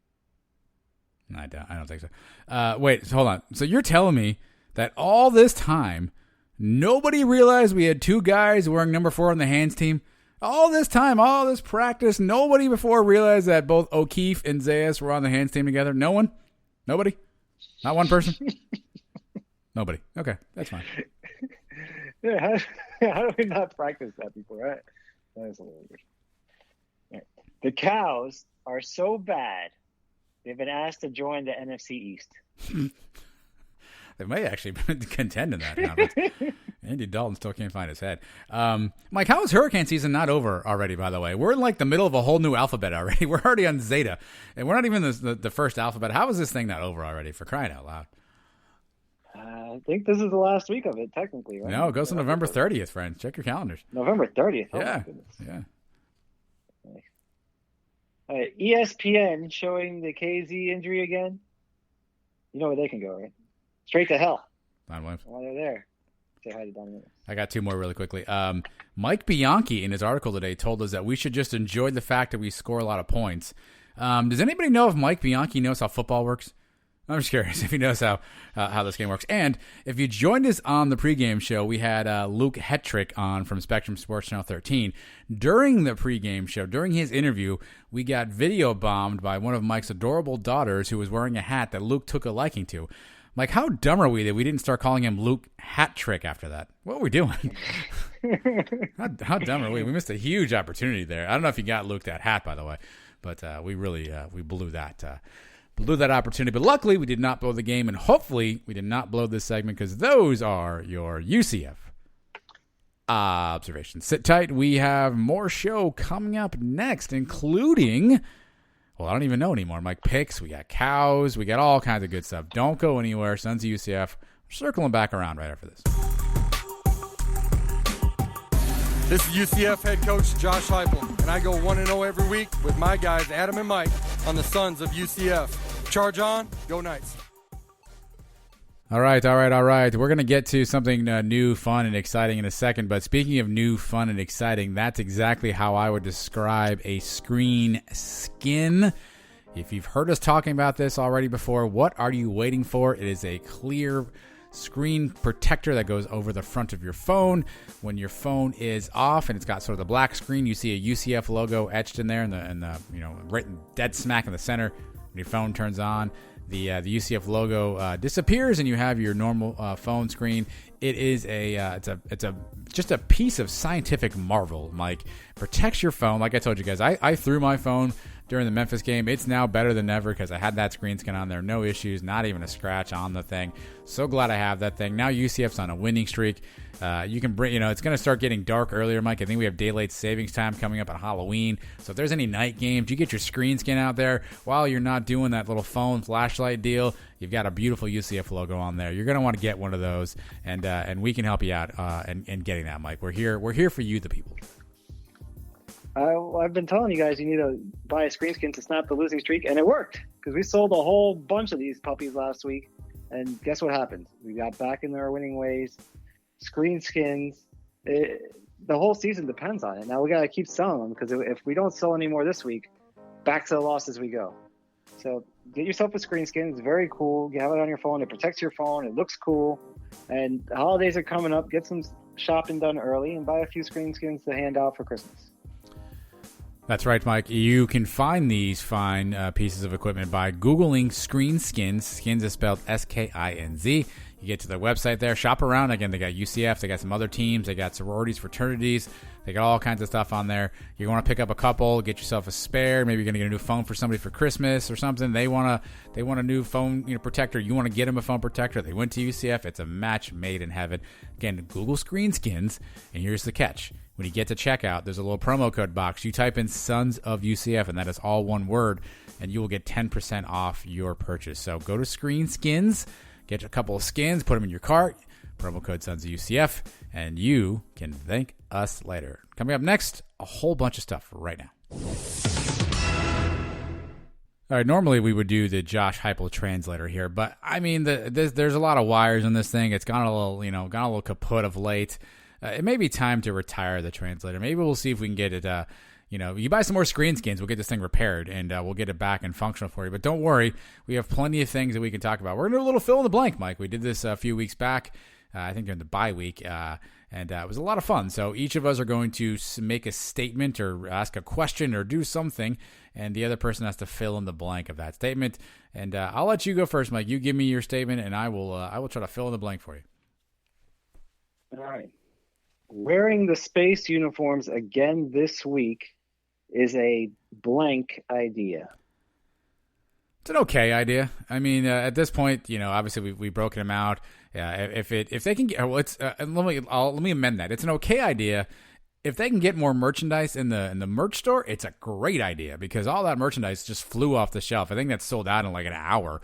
Speaker 2: I don't think so. Wait, hold on. So you're telling me that all this time, nobody realized we had 2 guys wearing number 4 on the hands team? All this time, all this practice, nobody before realized that both O'Keefe and Zayas were on the hands team together? No one? Nobody? Not one person? Nobody. Okay, that's fine.
Speaker 3: Yeah, how do we not practice that before? Right? That is a little weird. Right. The Cows are so bad, they've been asked to join the NFC East.
Speaker 2: They may actually contend in that now. But Andy Dalton still can't find his head. Mike, how is hurricane season not over already, by the way? We're in like the middle of a whole new alphabet already. We're already on Zeta, and we're not even the first alphabet. How is this thing not over already, for crying out loud?
Speaker 3: I think this is the last week of it, technically, right?
Speaker 2: No, it goes to November 30th, friends. Check your calendars.
Speaker 3: November 30th? Oh,
Speaker 2: yeah.
Speaker 3: My goodness.
Speaker 2: Yeah.
Speaker 3: ESPN showing the KZ injury again. You know where they can go, right? Straight to hell.
Speaker 2: Don Williams.
Speaker 3: While they're there. Say hi to Don Williams.
Speaker 2: I got 2 more really quickly. Mike Bianchi in his article today told us that we should just enjoy the fact that we score a lot of points. Does anybody know if Mike Bianchi knows how football works? I'm just curious if he knows how this game works. And if you joined us on the pregame show, we had Luke Hetrick on from Spectrum Sports Channel 13. During the pregame show, during his interview, we got video bombed by one of Mike's adorable daughters who was wearing a hat that Luke took a liking to. Mike, how dumb are we that we didn't start calling him Luke Hat-Trick after that? What were we doing? how dumb are we? We missed a huge opportunity there. I don't know if you got Luke that hat, by the way, but we really we blew that opportunity. But luckily, we did not blow the game, and hopefully, we did not blow this segment because those are your UCF observations. Sit tight. We have more show coming up next, including... Well, I don't even know anymore. Mike picks. We got cows. We got all kinds of good stuff. Don't go anywhere. Sons of UCF. We're circling back around right after this.
Speaker 4: This is UCF head coach Josh Heupel, and I go 1-0 every week with my guys Adam and Mike on the Sons of UCF. Charge on. Go Knights.
Speaker 2: All right. We're going to get to something new, fun, and exciting in a second. But speaking of new, fun, and exciting, that's exactly how I would describe a screen skin. If you've heard us talking about this already before, what are you waiting for? It is a clear screen protector that goes over the front of your phone. When your phone is off and it's got sort of the black screen, you see a UCF logo etched in there, and the right dead smack in the center. When your phone turns on, the UCF logo disappears, and you have your normal phone screen. It is just a piece of scientific marvel, Mike. Protects your phone. Like I told you guys, I threw my phone during the Memphis game. It's now better than ever because I had that screen skin on there. No issues, not even a scratch on the thing. So glad I have that thing. Now UCF's on a winning streak. You can bring, it's going to start getting dark earlier, Mike. I think we have daylight savings time coming up on Halloween. So if there's any night games, you get your screen skin out there while you're not doing that little phone flashlight deal. You've got a beautiful UCF logo on there. You're going to want to get one of those, and we can help you out in getting that, Mike. We're here for you, the people.
Speaker 3: I've been telling you guys you need to buy a screen skin to snap the losing streak, and it worked because we sold a whole bunch of these puppies last week. And guess what happened? We got back in our winning ways. Screen skins, the whole season depends on it. Now we got to keep selling them because if we don't sell any more this week, back to the loss as we go. So get yourself a screen skin. It's very cool. You have it on your phone. It protects your phone. It looks cool. And the holidays are coming up. Get some shopping done early and buy a few screen skins to hand out for Christmas.
Speaker 2: That's right, Mike. You can find these fine pieces of equipment by Googling screen skins. Skins is spelled S-K-I-N-Z. You get to their website there, shop around. Again, they got UCF, they got some other teams, they got sororities, fraternities, they got all kinds of stuff on there. You want to pick up a couple, get yourself a spare. Maybe you're going to get a new phone for somebody for Christmas or something. They want a new phone protector. You want to get them a phone protector. They went to UCF. It's a match made in heaven. Again, Google screen skins, and here's the catch. When you get to checkout, there's a little promo code box. You type in Sons of UCF, and that is all one word, and you will get 10% off your purchase. So go to Screen Skins, get a couple of skins, put them in your cart, promo code Sons of UCF, and you can thank us later. Coming up next, a whole bunch of stuff right now. All right, normally we would do the Josh Heupel translator here, but I mean, there's a lot of wires in this thing. It's gone a little kaput of late. It may be time to retire the translator. Maybe we'll see if we can get it. You buy some more screen skins, we'll get this thing repaired, and we'll get it back and functional for you. But don't worry, we have plenty of things that we can talk about. We're going to do a little fill in the blank, Mike. We did this a few weeks back, I think during the bye week, and it was a lot of fun. So each of us are going to make a statement or ask a question or do something, and the other person has to fill in the blank of that statement. And I'll let you go first, Mike. You give me your statement, and I will try to fill in the blank for you.
Speaker 3: All right. Wearing the space uniforms again this week is a blank idea.
Speaker 2: It's an okay idea. I mean, at this point, obviously we've broken them out. If they can get, let me amend that. It's an okay idea. If they can get more merchandise in the merch store, it's a great idea because all that merchandise just flew off the shelf. I think that's sold out in like an hour.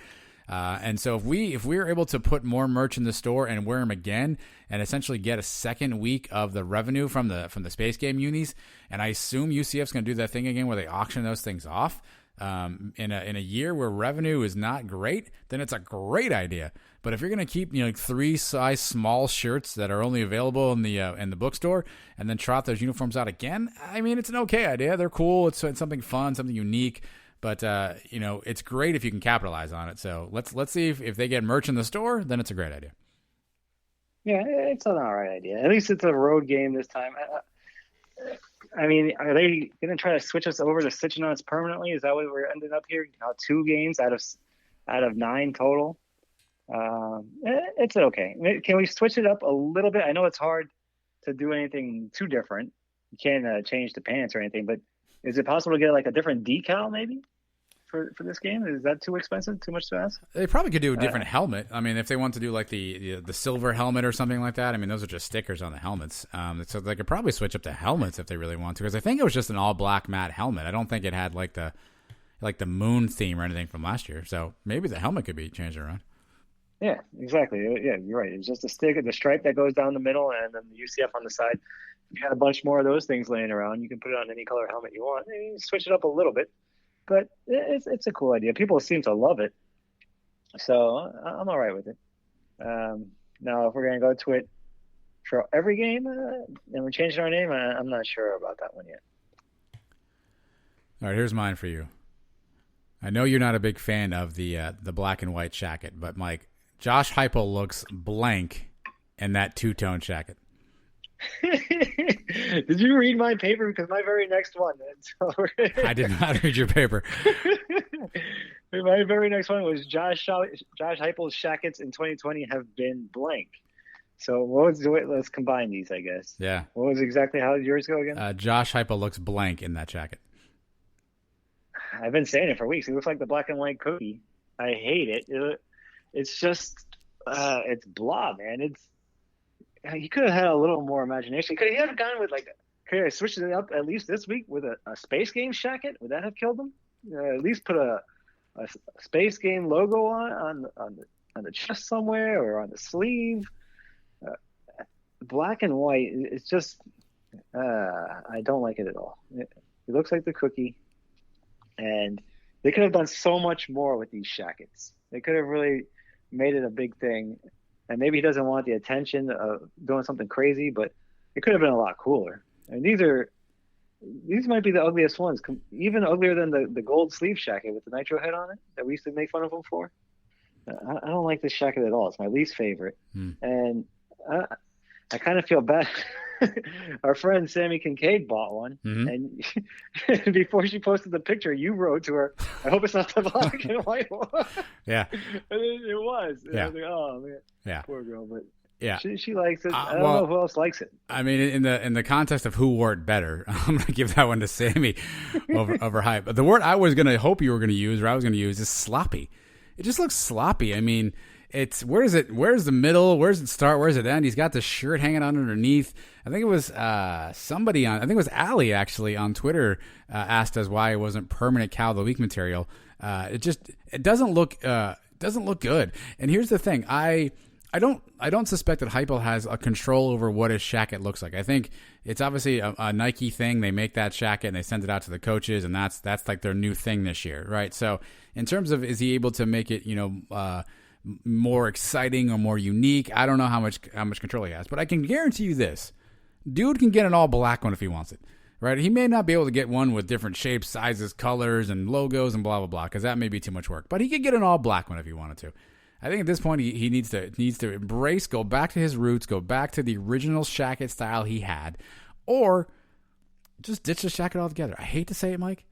Speaker 2: And so if we're able to put more merch in the store and wear them again and essentially get a second week of the revenue from the space game unis, and I assume UCF's going to do that thing again where they auction those things off in a year where revenue is not great, then it's a great idea. But if you're going to keep 3 size small shirts that are only available in the bookstore and then trot those uniforms out again, I mean, it's an okay idea. They're cool. It's something fun, something unique. But, it's great if you can capitalize on it. So let's see if they get merch in the store, then it's a great idea.
Speaker 3: Yeah, it's an all right idea. At least it's a road game this time. I mean, are they going to try to switch us over to stitching on us permanently? Is that what we're ending up here? 2 games out of 9 total? It's okay. Can we switch it up a little bit? I know it's hard to do anything too different. You can't change the pants or anything, but is it possible to get like a different decal maybe for this game? Is that too expensive? Too much to ask?
Speaker 2: They probably could do a different helmet. I mean, if they want to do like the silver helmet or something like that, I mean, those are just stickers on the helmets. So they could probably switch up the helmets if they really want to, because I think it was just an all black matte helmet. I don't think it had like the moon theme or anything from last year. So maybe the helmet could be changed around.
Speaker 3: Yeah, exactly. Yeah, you're right. It's just a stick, the stripe that goes down the middle, and then the UCF on the side. If you had a bunch more of those things laying around, you can put it on any color helmet you want. You switch it up a little bit, but it's a cool idea. People seem to love it, so I'm all right with it. Now, if we're going to go to it for every game and we're changing our name, I'm not sure about that one yet.
Speaker 2: All right, here's mine for you. I know you're not a big fan of the black and white jacket, but Mike, Josh Heupel looks blank in that two-tone jacket.
Speaker 3: Did you read my paper? Because my very next one.
Speaker 2: I did not read your paper.
Speaker 3: My very next one was Josh Heupel's jackets in 2020 have been blank. So let's combine these, I guess.
Speaker 2: Yeah.
Speaker 3: What was exactly how did yours go again?
Speaker 2: Josh Heupel looks blank in that jacket.
Speaker 3: I've been saying it for weeks. It looks like the black and white cookie. I hate it. It's just it's blah, man. He could have had a little more imagination. Could he have gone with could he switch it up at least this week with a Space Game jacket? Would that have killed him? At least put a Space Game logo on the chest somewhere or on the sleeve. Black and white. It's just I don't like it at all. It looks like the cookie, and they could have done so much more with these jackets. They could have really made it a big thing. And maybe he doesn't want the attention of doing something crazy, but it could have been a lot cooler. And these might be the ugliest ones, even uglier than the gold sleeve jacket with the nitro head on it that we used to make fun of him for. I don't like this jacket at all. It's my least favorite. And I kind of feel bad. Our friend Sammy Kincaid bought one, and before she posted the picture, you wrote to her, "I hope it's not the black and white one."
Speaker 2: Yeah,
Speaker 3: and it was. And
Speaker 2: yeah.
Speaker 3: I was like, "Oh man,
Speaker 2: yeah,
Speaker 3: poor girl." But
Speaker 2: yeah,
Speaker 3: she likes it. I don't know who else likes it.
Speaker 2: I mean, in the contest of who wore it better, I'm gonna give that one to Sammy over hype. But the word I was gonna hope you were gonna use, or I was gonna use, is sloppy. It just looks sloppy. I mean, it's where's the middle? Where's it start? Where's it end? He's got the shirt hanging on underneath. I think it was somebody I think it was Allie actually on Twitter asked us why it wasn't permanent Cow of the Week material. It doesn't look good. And here's the thing, I don't suspect that Hypo has a control over what his jacket looks like. I think it's obviously a Nike thing. They make that jacket and they send it out to the coaches, and that's like their new thing this year, right? So in terms of, is he able to make it, more exciting or more unique? I don't know how much control he has, but I can guarantee you this: dude can get an all black one if he wants it, right? He may not be able to get one with different shapes, sizes, colors, and logos and blah blah blah, because that may be too much work. But he could get an all black one if he wanted to. I think at this point he needs to embrace, go back to his roots, go back to the original jacket style he had, or just ditch the jacket altogether. I hate to say it, Mike.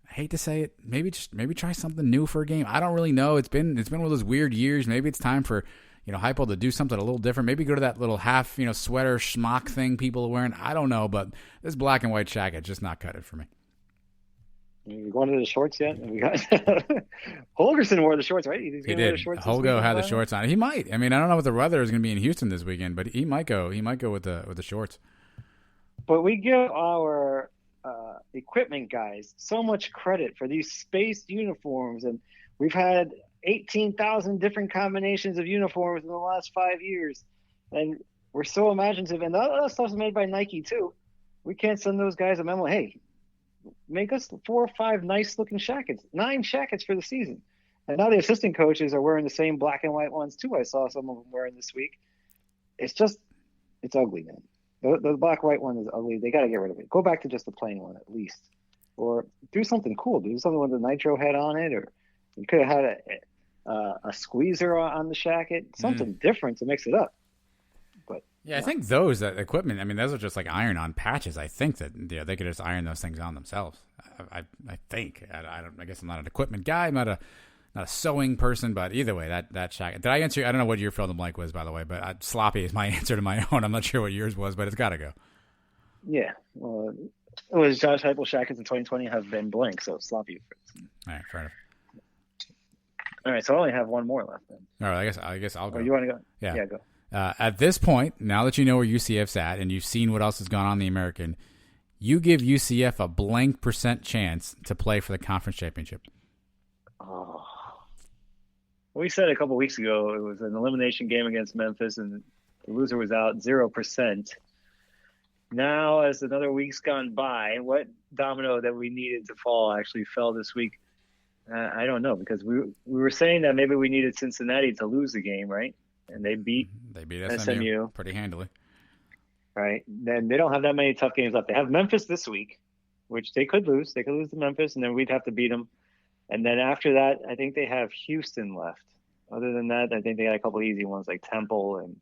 Speaker 2: I hate to say it. Maybe try something new for a game. I don't really know. It's been one of those weird years. Maybe it's time for Hypo to do something a little different. Maybe go to that little half sweater schmuck thing people are wearing. I don't know, but this black and white jacket just not cut it for me.
Speaker 3: You going to the shorts yet? We got Holgerson wore the shorts, right?
Speaker 2: He did. Holgo had the shorts on. He might. I mean, I don't know what the weather is going to be in Houston this weekend, but he might go. He might go with the shorts.
Speaker 3: But we give our equipment guys so much credit for these space uniforms, and we've had 18,000 different combinations of uniforms in the last 5 years, and we're so imaginative. And the other stuff's made by Nike too. We can't send those guys a memo. Hey, make us 4 or 5 nice looking jackets, 9 jackets for the season. And now the assistant coaches are wearing the same black and white ones too. I saw some of them wearing this week. It's ugly, man. The black white one is ugly. They got to get rid of it. Go back to just the plain one at least, or do something cool. Do something with the nitro head on it, or you could have had a squeezer on the jacket, something different to mix it up. But
Speaker 2: yeah, I think that equipment. I mean, those are just like iron-on patches. I think that they could just iron those things on themselves. I think. I guess I'm not an equipment guy. I'm not a sewing person, but either way, that jacket. Did I answer? I don't know what your fill in the blank was, by the way, but sloppy is my answer to my own. I'm not sure what yours was, but it's got to go.
Speaker 3: Yeah, well, it was Josh Heupel's jackets in 2020 have been blank, so sloppy.
Speaker 2: All right, fair enough.
Speaker 3: All right, so I only have one more left then.
Speaker 2: All right, I guess I'll go.
Speaker 3: Oh, you want to go?
Speaker 2: Yeah,
Speaker 3: go.
Speaker 2: At this point, now that you know where UCF's at and you've seen what else has gone on in the American, you give UCF a blank % chance to play for the conference championship.
Speaker 3: Oh. We said a couple weeks ago it was an elimination game against Memphis, and the loser was out 0%. Now, as another week's gone by, what domino that we needed to fall actually fell this week? I don't know, because we were saying that maybe we needed Cincinnati to lose the game, right? And they beat SMU
Speaker 2: pretty handily.
Speaker 3: Right. Then they don't have that many tough games left. They have Memphis this week, which they could lose. They could lose to Memphis, and then we'd have to beat them. And then after that, I think they have Houston left. Other than that, I think they got a couple easy ones like Temple, and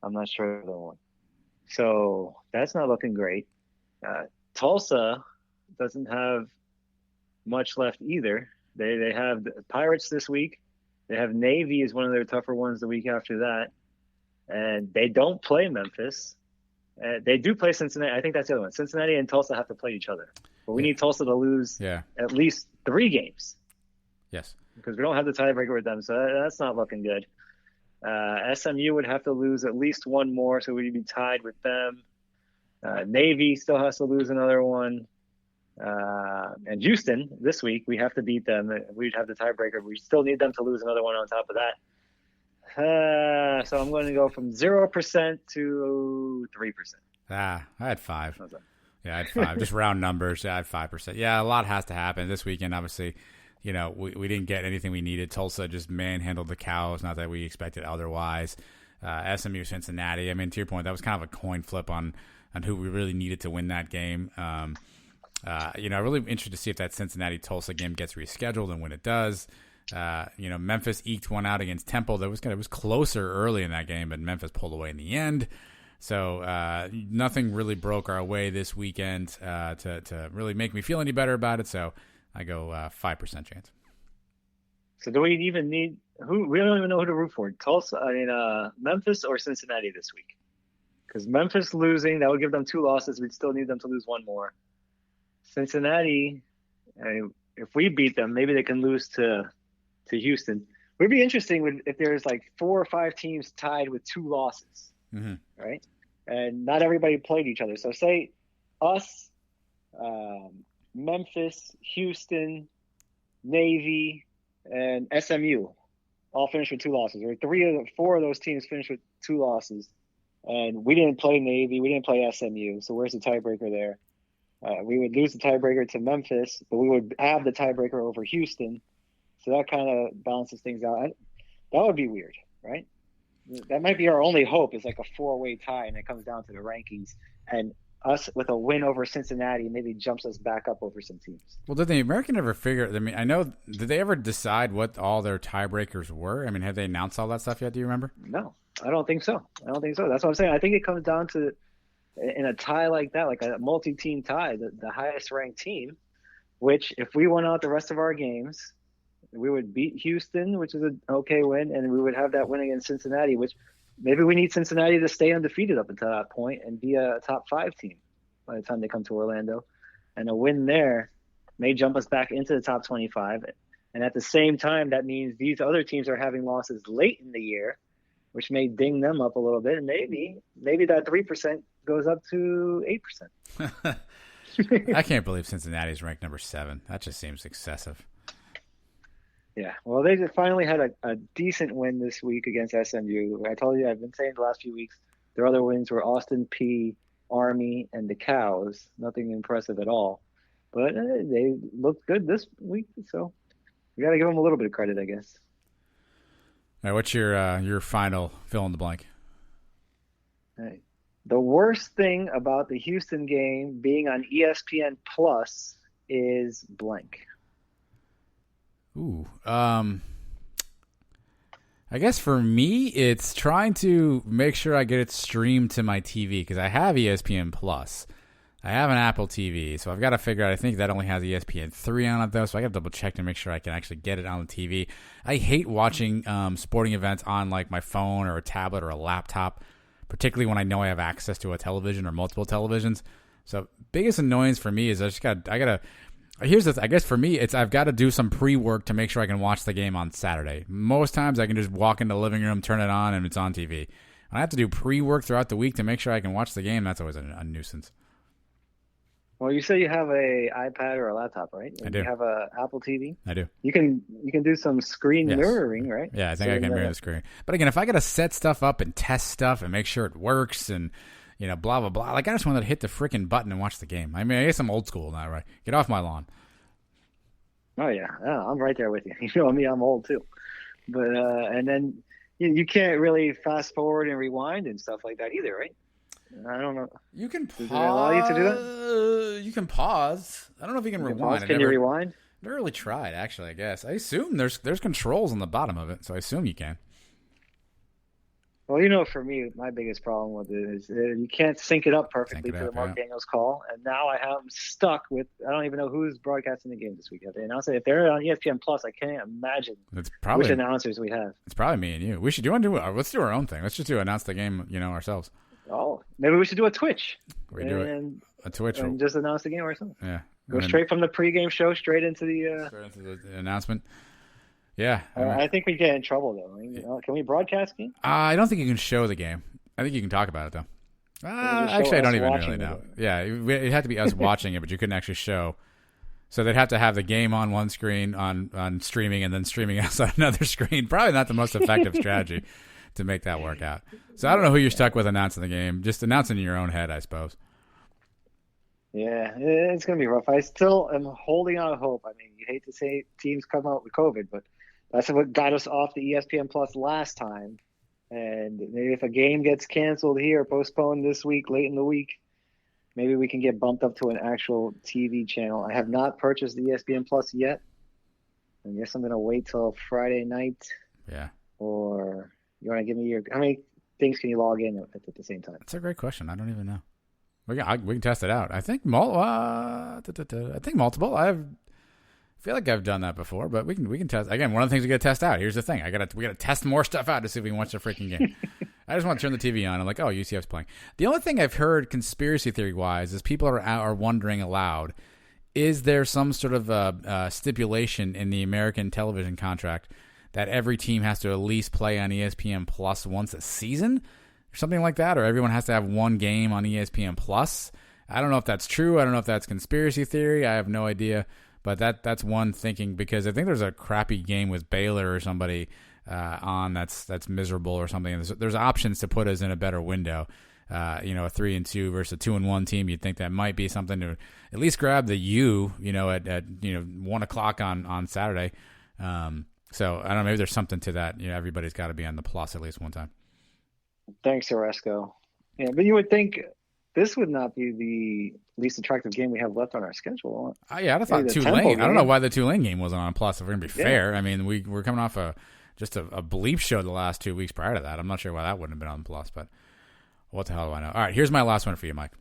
Speaker 3: I'm not sure the other one. So that's not looking great. Tulsa doesn't have much left either. They have the Pirates this week. They have Navy is one of their tougher ones the week after that. And they don't play Memphis. They do play Cincinnati. I think that's the other one. Cincinnati and Tulsa have to play each other. but we need Tulsa to lose at least 3 games.
Speaker 2: Yes.
Speaker 3: Because we don't have the tiebreaker with them, so that's not looking good. SMU would have to lose at least 1 more, so we'd be tied with them. Navy still has to lose another one. And Houston, this week, we have to beat them. We'd have the tiebreaker. We still need them to lose another one on top of that. So I'm going to go from 0% to 3%.
Speaker 2: I had 5. Yeah, I had 5. Just round numbers. Yeah, I had 5%. Yeah, a lot has to happen this weekend. Obviously, we didn't get anything we needed. Tulsa just manhandled the Cows. Not that we expected otherwise. SMU, Cincinnati. I mean, to your point, that was kind of a coin flip on who we really needed to win that game. Really interested to see if that Cincinnati-Tulsa game gets rescheduled and when it does. Memphis eked one out against Temple. It was closer early in that game, but Memphis pulled away in the end. So nothing really broke our way this weekend to really make me feel any better about it. So I go 5% chance.
Speaker 3: So do we even need who? We don't even know who to root for. Memphis or Cincinnati this week? Because Memphis losing, that would give them 2 losses. We'd still need them to lose 1 more. Cincinnati, if we beat them, maybe they can lose to Houston. It would be interesting if there's like 4 or 5 teams tied with 2 losses, right? And not everybody played each other. So say us, Memphis, Houston, Navy, and SMU all finished with 2 losses, or 4 of those teams finished with 2 losses. And we didn't play Navy, we didn't play SMU. So where's the tiebreaker there? We would lose the tiebreaker to Memphis, but we would have the tiebreaker over Houston. So that kind of balances things out. That would be weird, right? That might be our only hope, is like a 4-way tie, and it comes down to the rankings. And us with a win over Cincinnati maybe jumps us back up over some teams.
Speaker 2: Well, did the American ever figure? I mean, did they ever decide what all their tiebreakers were? I mean, have they announced all that stuff yet? Do you remember?
Speaker 3: No, I don't think so. That's what I'm saying. I think it comes down to, in a tie like that, like a multi-team tie, the highest ranked team, which if we won out the rest of our games, we would beat Houston, which is an okay win, and we would have that win against Cincinnati, which maybe we need Cincinnati to stay undefeated up until that point and be a top 5 team by the time they come to Orlando. And a win there may jump us back into the top 25. And at the same time, that means these other teams are having losses late in the year, which may ding them up a little bit. And maybe that 3% goes up to 8%.
Speaker 2: I can't believe Cincinnati's ranked number 7. That just seems excessive.
Speaker 3: Yeah, well, they just finally had a decent win this week against SMU. I told you, I've been saying the last few weeks, their other wins were Austin Peay, Army, and the Cows. Nothing impressive at all. But they looked good this week, so we got to give them a little bit of credit, I guess.
Speaker 2: All right, what's your final fill in the blank?
Speaker 3: Right. The worst thing about the Houston game being on ESPN Plus is blank.
Speaker 2: Ooh, I guess for me, it's trying to make sure I get it streamed to my TV, because I have ESPN Plus. I have an Apple TV, so I've got to figure out. I think that only has ESPN 3 on it, though, so I got to double check to make sure I can actually get it on the TV. I hate watching sporting events on like my phone or a tablet or a laptop, particularly when I know I have access to a television or multiple televisions. So biggest annoyance for me is here's the I guess for me, I've got to do some pre-work to make sure I can watch the game on Saturday. Most times I can just walk into the living room, turn it on, and it's on TV. When I have to do pre-work throughout the week to make sure I can watch the game, that's always a nuisance.
Speaker 3: Well, you say you have a iPad or a laptop, right?
Speaker 2: I do.
Speaker 3: You have a Apple TV?
Speaker 2: I do.
Speaker 3: You can do some screen mirroring, right?
Speaker 2: Yeah, I think I can mirror the screen. But again, if I got to set stuff up and test stuff and make sure it works and blah, blah, blah. Like, I just want to hit the freaking button and watch the game. I mean, I guess I'm old school now, right? Get off my lawn.
Speaker 3: Oh, yeah. I'm right there with you. You know me, I'm old, too. But and then you can't really fast forward and rewind and stuff like that either, right? I don't know.
Speaker 2: You can pause.
Speaker 3: Does it allow you to do that?
Speaker 2: You can pause. I don't know if you can rewind.
Speaker 3: Can you rewind?
Speaker 2: Never really tried, actually, I guess. I assume there's controls on the bottom of it, so I assume you can.
Speaker 3: Well, for me, my biggest problem with it is you can't sync it up perfectly to the Mark Daniels call. And now I'm stuck with, I don't even know who's broadcasting the game this week. Have they announced it? If they're on ESPN Plus, I can't imagine which announcers we have.
Speaker 2: It's probably me and you. Do you want to let's do our own thing. Let's just announce the game, ourselves.
Speaker 3: Oh, maybe we should do a Twitch.
Speaker 2: We do it. A Twitch.
Speaker 3: And just announce the game ourselves.
Speaker 2: Yeah.
Speaker 3: Go straight from the pregame show straight into
Speaker 2: the announcement. Yeah.
Speaker 3: I think we get in trouble, though. I mean, can we broadcast game?
Speaker 2: I don't think you can show the game. I think you can talk about it, though. Actually, I don't even really know. Yeah, it had to be us watching it, but you couldn't actually show. So they'd have to have the game on one screen on streaming and then streaming else on another screen. Probably not the most effective strategy to make that work out. So I don't know who you're stuck with announcing the game. Just announcing in your own head, I suppose.
Speaker 3: Yeah, it's going to be rough. I still am holding out hope. I mean, you hate to say teams come out with COVID, but that's what got us off the ESPN Plus last time. And maybe if a game gets canceled here, postponed this week, late in the week, maybe we can get bumped up to an actual TV channel. I have not purchased the ESPN Plus yet. I guess I'm going to wait till Friday night.
Speaker 2: Yeah.
Speaker 3: Or you want to give me how many things can you log in at the same time?
Speaker 2: That's a great question. I don't even know. We can test it out. I think multiple. I feel like I've done that before, but we can test. Again, one of the things we got to test out. Here's the thing: we got to test more stuff out to see if we can watch the freaking game. I just want to turn the TV on. I'm like, oh, UCF's playing. The only thing I've heard conspiracy theory wise is people are wondering aloud: is there some sort of stipulation in the American television contract that every team has to at least play on ESPN Plus once a season? Or something like that, or everyone has to have one game on ESPN Plus. I don't know if that's true. I don't know if that's conspiracy theory. I have no idea, but that's one thinking, because I think there's a crappy game with Baylor or somebody on that's miserable or something. There's options to put us in a better window. A 3-2 versus a 2-1 team. You'd think that might be something to at least grab the U. At 1:00 on Saturday. So I don't know. Maybe there's something to that. Everybody's got to be on the plus at least one time.
Speaker 3: Thanks, Oresco. Yeah, but you would think this would not be the least attractive game we have left on our schedule.
Speaker 2: I'd have thought Tulane. I don't know why the Tulane game wasn't on plus, if we're going to be fair. I mean, we're coming off a bleep show the last 2 weeks prior to that. I'm not sure why that wouldn't have been on plus, but what the hell do I know? All right, here's my last one for you, Mike.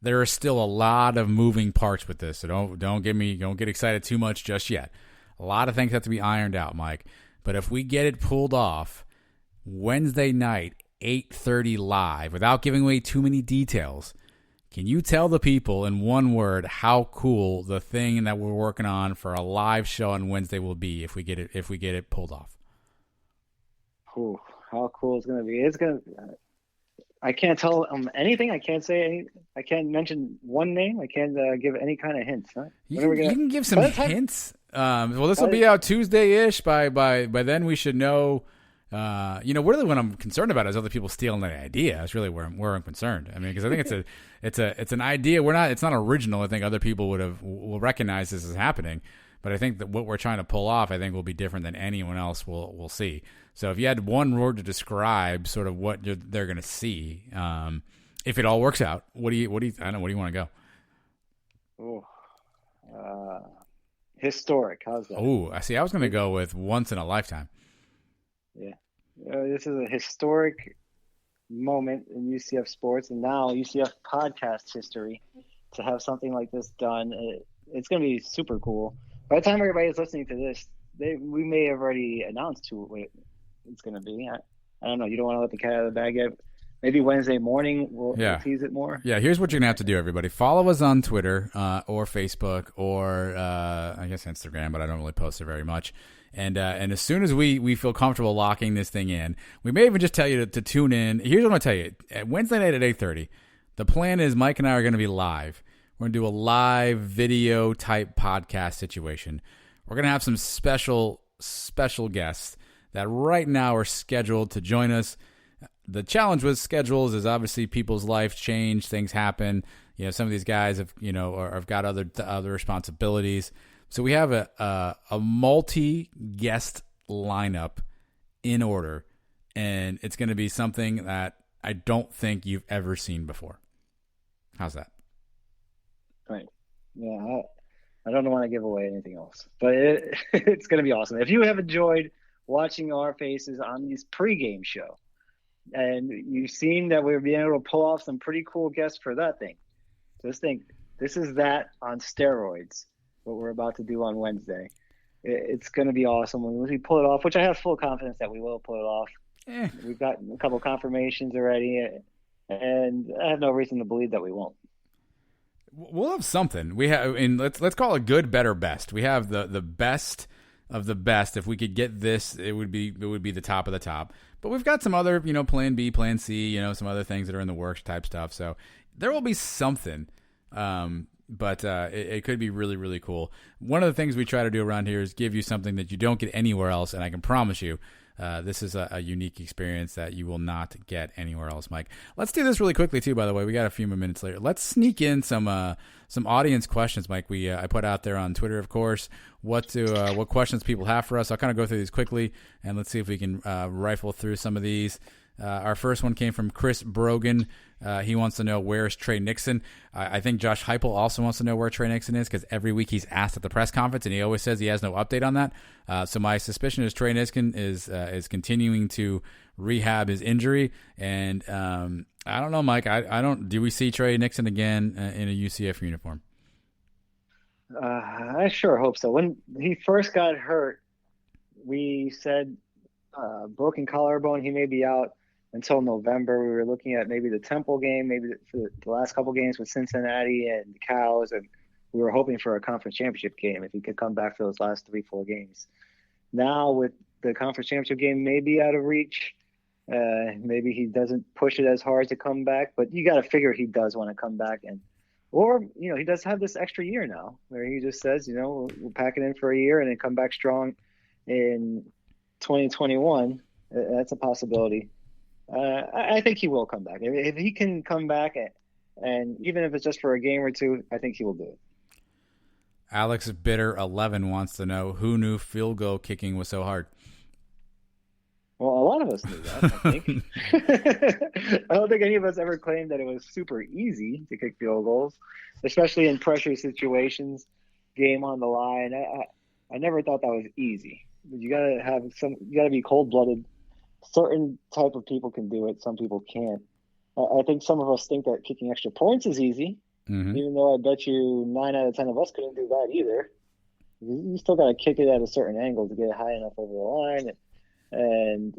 Speaker 2: There are still a lot of moving parts with this, so don't get excited too much just yet. A lot of things have to be ironed out, Mike. But if we get it pulled off Wednesday night, 8:30 live, without giving away too many details, can you tell the people in one word how cool the thing that we're working on for a live show on Wednesday will be if we get it pulled off?
Speaker 3: Ooh, how cool it's going to be. It's going to I can't tell anything. I can't say any. I can't mention one name. I can't give any kind of hints. Huh?
Speaker 2: You can give some hints. Well, this will be out Tuesday-ish. By then we should know. Really what I'm concerned about is other people stealing the idea. That's really where I'm concerned. I mean, because I think it's an idea. It's not original. I think other people will recognize this as happening. But I think that what we're trying to pull off, I think, will be different than anyone else will see. So if you had one word to describe sort of what they're going to see, if it all works out, what do you want to go?
Speaker 3: Oh, historic. How's that?
Speaker 2: Oh, I see. I was going to go with once in a lifetime.
Speaker 3: Yeah. This is a historic moment in UCF sports, and now UCF podcast history. To have something like this done, it's going to be super cool. By the time everybody's listening to this, we may have already announced who it's going to be. I don't know. You don't want to let the cat out of the bag yet. Maybe Wednesday morning we'll tease it more. Yeah,
Speaker 2: here's what you're going to have to do, everybody. Follow us on Twitter or Facebook or I guess Instagram, but I don't really post it very much. And as soon as we feel comfortable locking this thing in, we may even just tell you to tune in. Here's what I'm going to tell you. At Wednesday night at 8:30, the plan is Mike and I are going to be live. We're going to do a live video type podcast situation. We're going to have some special guests that right now are scheduled to join us. The challenge with schedules is obviously people's life change, things happen. Some of these guys have got other responsibilities. So we have a multi-guest lineup in order, and it's going to be something that I don't think you've ever seen before. How's that?
Speaker 3: Right. Yeah, I don't want to give away anything else, but it's going to be awesome. If you have enjoyed watching our faces on this pregame show, and you've seen that we're being able to pull off some pretty cool guests for that thing, just think this is that on steroids. What we're about to do on Wednesday, it's going to be awesome when we pull it off. Which I have full confidence that we will pull it off. We've got a couple confirmations already, and I have no reason to believe that we won't.
Speaker 2: We'll have something. We have, and let's call it good, better, best. We have the best of the best. If we could get this, it would be the top of the top. But we've got some other, plan B, plan C, some other things that are in the works type stuff. So there will be something. But it could be really, really cool. One of the things we try to do around here is give you something that you don't get anywhere else, and I can promise you this is a unique experience that you will not get anywhere else, Mike. Let's do this really quickly, too, by the way. We got a few more minutes later. Let's sneak in some audience questions, Mike. I put out there on Twitter, of course, what questions people have for us. I'll kind of go through these quickly, and let's see if we can rifle through some of these. Our first one came from Chris Brogan. He wants to know, where's Trey Nixon? I think Josh Heupel also wants to know where Trey Nixon is, because every week he's asked at the press conference, and he always says he has no update on that. So my suspicion is Trey Nixon is continuing to rehab his injury. And I don't know, Mike. Do we see Trey Nixon again in a UCF uniform?
Speaker 3: I sure hope so. When he first got hurt, we said broken collarbone, he may be out until November. We were looking at maybe the Temple game, maybe for the last couple games with Cincinnati and the Cows, and we were hoping for a conference championship game if he could come back for those last 3-4 games. Now with the conference championship game maybe out of reach, maybe he doesn't push it as hard to come back, but you got to figure he does want to come back, or he does have this extra year now where he just says, we'll pack it in for a year and then come back strong in 2021. That's a possibility. I think he will come back. If he can come back, and even if it's just for a game or two, I think he will do it.
Speaker 2: Alex Bitter 11 wants to know, who knew field goal kicking was so hard?
Speaker 3: Well, a lot of us knew that, I think. I don't think any of us ever claimed that it was super easy to kick field goals, especially in pressure situations, game on the line. I never thought that was easy. You gotta be cold-blooded. Certain type of people can do it. Some people can't. I think some of us think that kicking extra points is easy, even though I bet you 9 out of 10 of us couldn't do that either. You still got to kick it at a certain angle to get it high enough over the line. And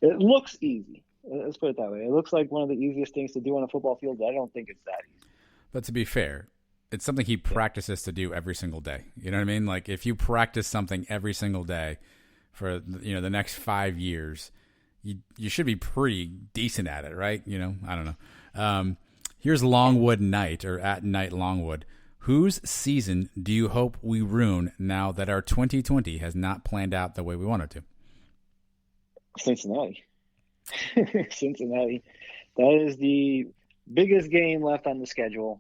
Speaker 3: it looks easy. Let's put it that way. It looks like one of the easiest things to do on a football field, but I don't think it's that easy.
Speaker 2: But to be fair, it's something he practices to do every single day. You know what I mean? Like, if you practice something every single day for the next 5 years, you should be pretty decent at it, right? I don't know. Here's Longwood Knight, or at Knight Longwood. Whose season do you hope we ruin now that our 2020 has not planned out the way we wanted to?
Speaker 3: Cincinnati. Cincinnati. That is the biggest game left on the schedule.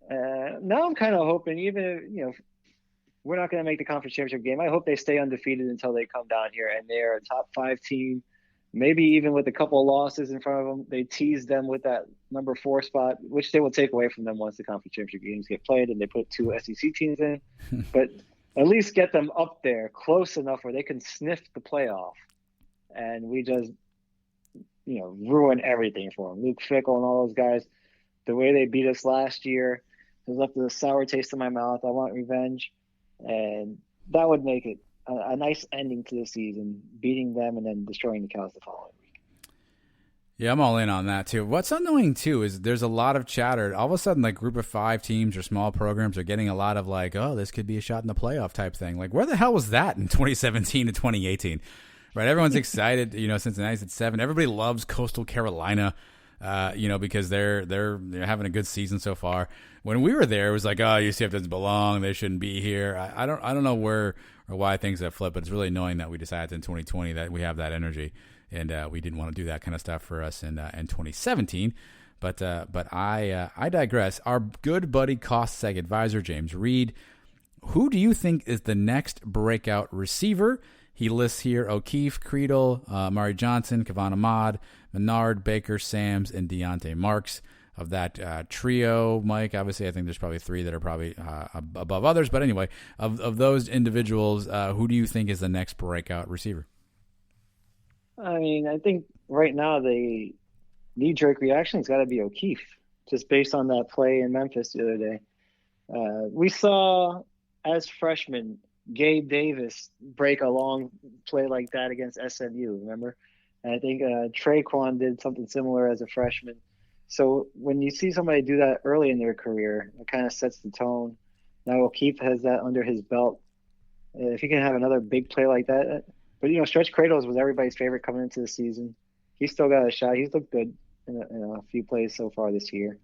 Speaker 3: Now I'm kind of hoping, even if, we're not going to make the conference championship game, I hope they stay undefeated until they come down here and they're a top 5 team, maybe even with a couple of losses in front of them. They tease them with that number 4 spot, which they will take away from them once the conference championship games get played and they put 2 SEC teams in. But at least get them up there close enough where they can sniff the playoff. And we just, ruin everything for them. Luke Fickell and all those guys, the way they beat us last year has left a sour taste in my mouth. I want revenge. And that would make it a nice ending to the season, beating them and then destroying the Cows the following week.
Speaker 2: Yeah, I'm all in on that, too. What's annoying, too, is there's a lot of chatter. All of a sudden, like, group of 5 teams or small programs are getting a lot of, like, oh, this could be a shot in the playoff type thing. Like, where the hell was that in 2017 to 2018? Right? Everyone's excited. Cincinnati's at 7. Everybody loves Coastal Carolina. Because they're having a good season so far. When we were there, it was like, oh, UCF doesn't belong. They shouldn't be here. I don't know where or why things have flipped, but it's really annoying that we decided in 2020 that we have that energy, and we didn't want to do that kind of stuff for us in 2017. But I digress. Our good buddy cost seg advisor James Reed, who do you think is the next breakout receiver? He lists here O'Keefe, Creedle, Amari Johnson, Kevon Ahmad, Menard, Baker, Sams, and Deontay Marks. Of that trio, Mike, obviously I think there's probably 3 that are probably above others. But anyway, of those individuals, who do you think is the next breakout receiver?
Speaker 3: I mean, I think right now the knee-jerk reaction has got to be O'Keefe, just based on that play in Memphis the other day. We saw, as freshmen, Gabe Davis break a long play like that against SMU, remember? And I think Traquan did something similar as a freshman. So when you see somebody do that early in their career, it kind of sets the tone. Now O'Keefe has that under his belt. If he can have another big play like that, but Stretch Cradles was everybody's favorite coming into the season. He's still got a shot. He's looked good in a few plays so far this year.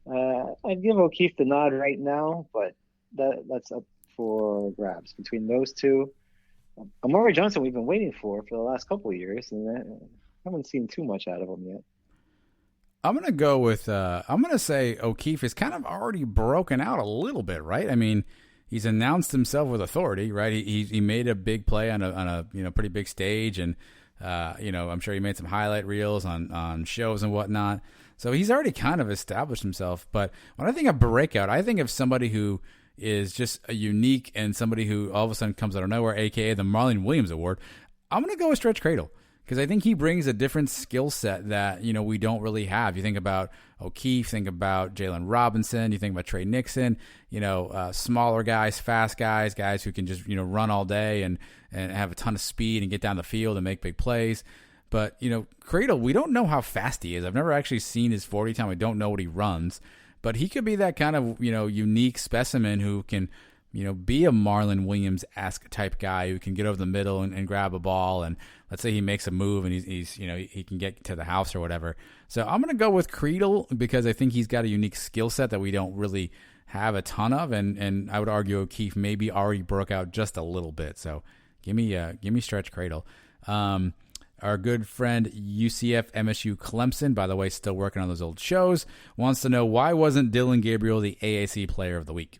Speaker 3: I'd give O'Keefe the nod right now, but that's up for grabs between those two. Amari Johnson, we've been waiting for the last couple of years, and I haven't seen too much out of him yet.
Speaker 2: I'm going to go with, I'm going to say O'Keefe is kind of already broken out a little bit, right? I mean, he's announced himself with authority, right? He made a big play on a pretty big stage, and I'm sure he made some highlight reels on shows and whatnot. So he's already kind of established himself. But when I think of breakout, I think of somebody who is just a unique and somebody who all of a sudden comes out of nowhere, a.k.a. the Marlon Williams Award. I'm going to go with Stretch Cradle because I think he brings a different skill set that, we don't really have. You think about O'Keefe, think about Jalen Robinson, you think about Trey Nixon, smaller guys, fast guys who can just, run all day and have a ton of speed and get down the field and make big plays. But, Cradle, we don't know how fast he is. I've never actually seen his 40 time. We don't know what he runs. But he could be that kind of, unique specimen who can, be a Marlon Williams-esque type guy who can get over the middle and grab a ball. And let's say he makes a move and he's he can get to the house or whatever. So I'm going to go with Cradle because I think he's got a unique skill set that we don't really have a ton of. And I would argue O'Keefe maybe already broke out just a little bit. So give me Stretch Cradle. Our good friend UCF MSU Clemson, by the way, still working on those old shows, wants to know why wasn't Dillon Gabriel the AAC Player of the Week?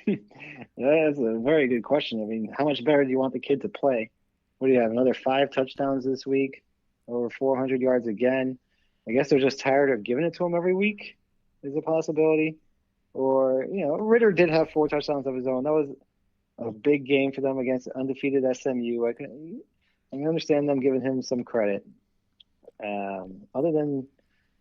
Speaker 3: That's a very good question. I mean, how much better do you want the kid to play? What do you have, another 5 touchdowns this week, over 400 yards again? I guess they're just tired of giving it to him every week is a possibility. Or, Ritter did have 4 touchdowns of his own. That was a big game for them against undefeated SMU. I can understand them giving him some credit. Other than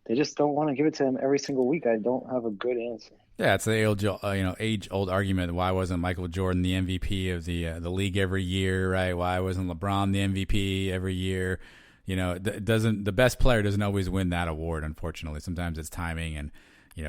Speaker 3: they just don't want to give it to him every single week, I don't have a good answer.
Speaker 2: Yeah, it's the age-old argument. Why wasn't Michael Jordan the MVP of the league every year, right? Why wasn't LeBron the MVP every year? The best player doesn't always win that award, unfortunately. Sometimes it's timing and,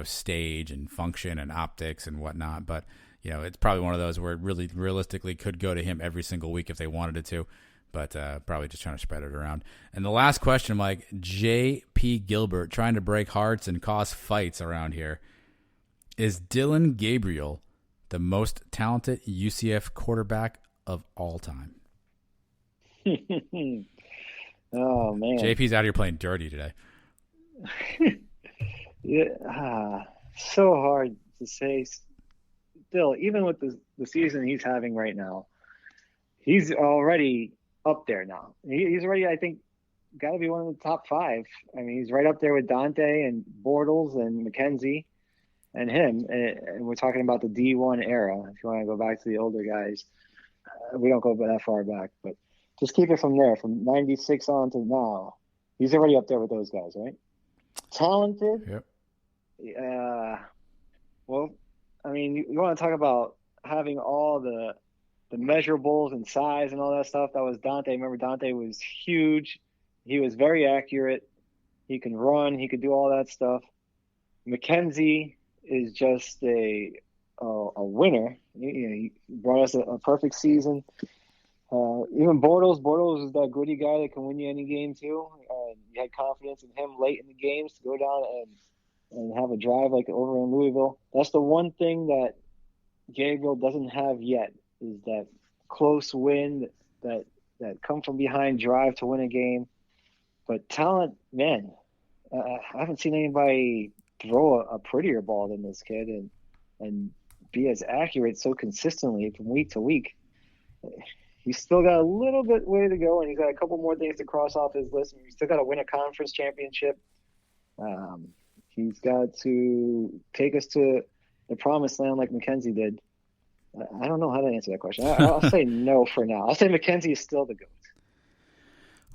Speaker 2: stage and function and optics and whatnot. But, it's probably one of those where it really realistically could go to him every single week if they wanted it to. But probably just trying to spread it around. And the last question, Mike, J.P. Gilbert, trying to break hearts and cause fights around here. Is Dillon Gabriel the most talented UCF quarterback of all time?
Speaker 3: Oh, man.
Speaker 2: JP's out here playing dirty today.
Speaker 3: Yeah, so hard to say. Still, even with the season he's having right now, he's already up there now. He's already, I think, got to be one of the top 5. I mean, he's right up there with Dante and Bortles and McKenzie. And him, and we're talking about the D1 era. If you want to go back to the older guys, we don't go that far back, but just keep it from there, from 96 on to now. He's already up there with those guys, right? Talented. Yep. Well, I mean, you want to talk about having all the measurables and size and all that stuff. That was Dante. Remember, Dante was huge. He was very accurate. He can run. He could do all that stuff. McKenzie is just a winner. He brought us a perfect season. Even Bortles is that gritty guy that can win you any game too. You had confidence in him late in the games to go down and have a drive like over in Louisville. That's the one thing that Gabriel doesn't have yet, is that close win, that come from behind drive to win a game. But talent, man, I haven't seen anybody throw a prettier ball than this kid and be as accurate so consistently from week to week. He's still got a little bit way to go, and he's got a couple more things to cross off his list. He's still got to win a conference championship. He's got to take us to the promised land like McKenzie did. I don't know how to answer that question. I'll say no for now. I'll say McKenzie is still the GOAT.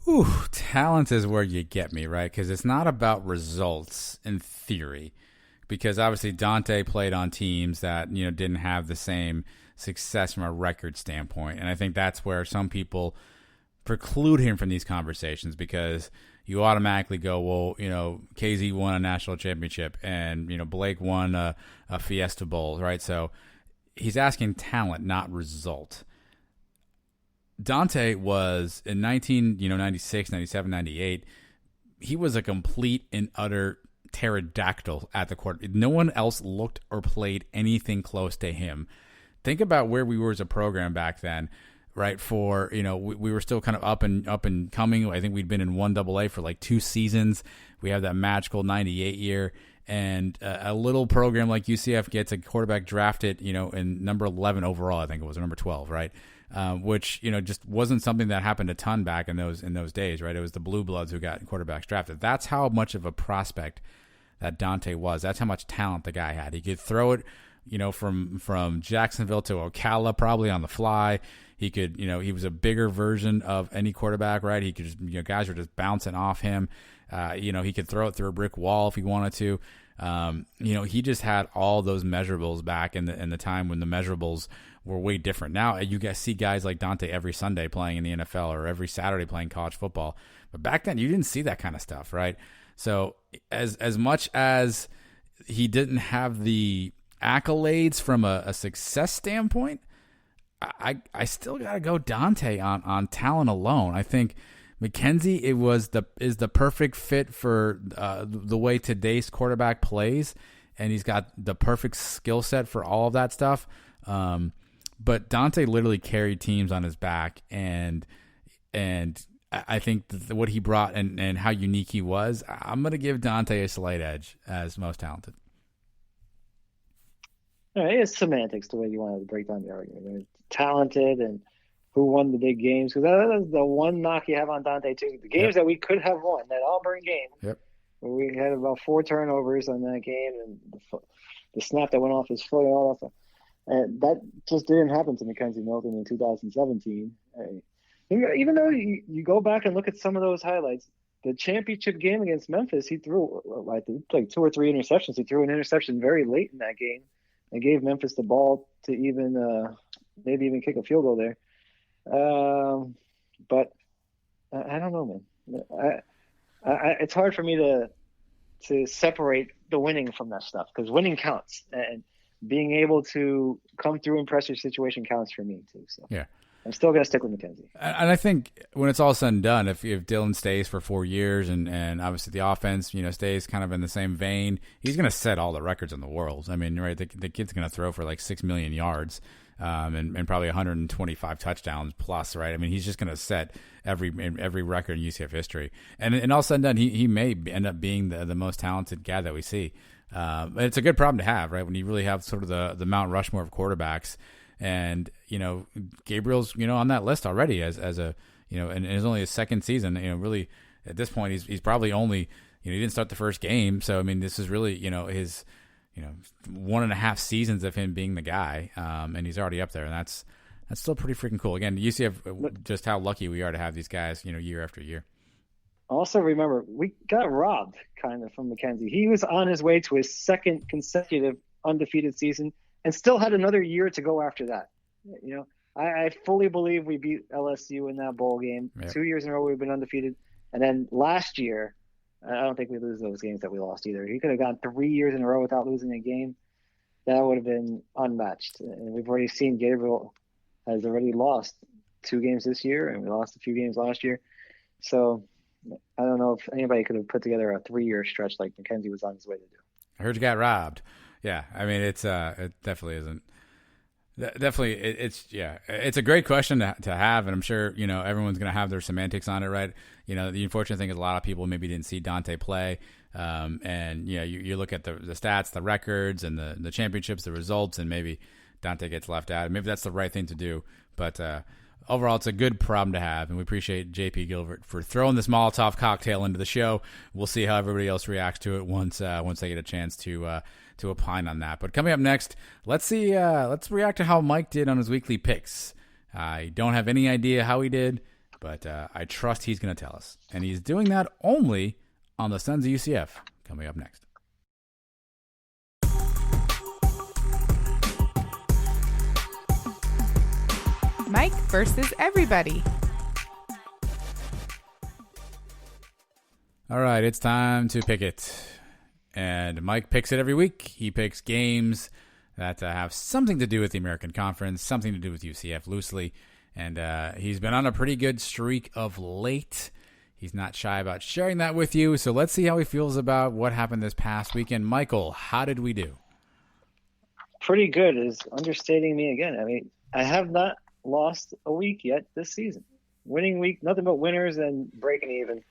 Speaker 2: Ooh, talent is where you get me, right? Because it's not about results in theory. Because obviously Dante played on teams that, didn't have the same success from a record standpoint. And I think that's where some people preclude him from these conversations because, you automatically go, well, KZ won a national championship and, Blake won a Fiesta Bowl, right? So he's asking talent, not result. Dante was in 96, 97, 98. He was a complete and utter pterodactyl at the court. No one else looked or played anything close to him. Think about where we were as a program back then, right? For, we were still kind of up and coming. I think we'd been in 1AA for like 2 seasons. We have that magical 98 year. And a little program like UCF gets a quarterback drafted, in number 11 overall, I think it was, or number 12, right? Which, just wasn't something that happened a ton back in those days, right? It was the blue bloods who got quarterbacks drafted. That's how much of a prospect that Dante was. That's how much talent the guy had. He could throw it, from Jacksonville to Ocala probably on the fly. He could, he was a bigger version of any quarterback, right? He could just, guys were just bouncing off him. He could throw it through a brick wall if he wanted to. He just had all those measurables back in the time when the measurables were way different. Now you guys see guys like Dante every Sunday playing in the NFL or every Saturday playing college football. But back then you didn't see that kind of stuff, right? So as much as he didn't have the accolades from a success standpoint, I still got to go Dante on talent alone. I think McKenzie is the perfect fit for the way today's quarterback plays, and he's got the perfect skill set for all of that stuff. But Dante literally carried teams on his back, and I think what he brought and how unique he was, I'm going to give Dante a slight edge as most talented.
Speaker 3: It's semantics the way you wanted to break down the argument. It's talented and who won the big games, because that is the one knock you have on Dante too. The games that we could have won, that Auburn game, where we had about 4 turnovers on that game, and the snap that went off his foot and all that stuff. And that just didn't happen to Mackenzie Milton in 2017. Even though you go back and look at some of those highlights, the championship game against Memphis, he threw, I think, like 2 or 3 interceptions. He threw an interception very late in that game and gave Memphis the ball to maybe even kick a field goal there. But I don't know, man. It's hard for me to separate the winning from that stuff, because winning counts, and being able to come through in pressure situation counts for me too. So yeah, I'm still gonna stick with McKenzie.
Speaker 2: And I think when it's all said and done, if Dylan stays for 4 years and obviously the offense, stays kind of in the same vein, he's gonna set all the records in the world. I mean, right, the kid's gonna throw for like 6 million yards. And probably 125 touchdowns plus, right? I mean, he's just going to set every record in UCF history. And all said and done, he may end up being the most talented guy that we see. It's a good problem to have, right? When you really have sort of the Mount Rushmore of quarterbacks, and Gabriel's on that list already as a and it's only his second season. Really at this point he's probably only he didn't start the first game, so I mean this is really his 1.5 seasons of him being the guy, and he's already up there, and that's still pretty freaking cool. Again, UCF, just how lucky we are to have these guys, year after year.
Speaker 3: Also, remember, we got robbed kind of from McKenzie. He was on his way to his second consecutive undefeated season and still had another year to go after that. I fully believe we beat LSU in that bowl game. Yep. 2 years in a row we've been undefeated, and then last year, I don't think we lose those games that we lost either. He could have gone 3 years in a row without losing a game. That would have been unmatched. And we've already seen Gabriel has already lost 2 games this year, and we lost a few games last year. So I don't know if anybody could have put together a 3-year stretch like McKenzie was on his way to do.
Speaker 2: I heard you got robbed. Yeah, I mean, it definitely isn't. Definitely, it's a great question to have, and I'm sure everyone's going to have their semantics on it, right? The unfortunate thing is a lot of people maybe didn't see Dante play, and you look at the stats, the records, and the championships, the results, and maybe Dante gets left out. Maybe that's the right thing to do, but overall, it's a good problem to have, and we appreciate JP Gilbert for throwing this Molotov cocktail into the show. We'll see how everybody else reacts to it once they get a chance to opine on that. But coming up next, let's react to how Mike did on his weekly picks. I don't have any idea how he did, but I trust he's going to tell us. And he's doing that only on the Sons of UCF, coming up next.
Speaker 1: Mike versus everybody.
Speaker 2: All right, it's time to pick it. And Mike picks it every week. He picks games that have something to do with the American Conference, something to do with UCF loosely. And he's been on a pretty good streak of late. He's not shy about sharing that with you. So let's see how he feels about what happened this past weekend. Michael, how did we do?
Speaker 3: Pretty good is understating me again. I mean, I have not lost a week yet this season. Winning week, nothing but winners and breaking even.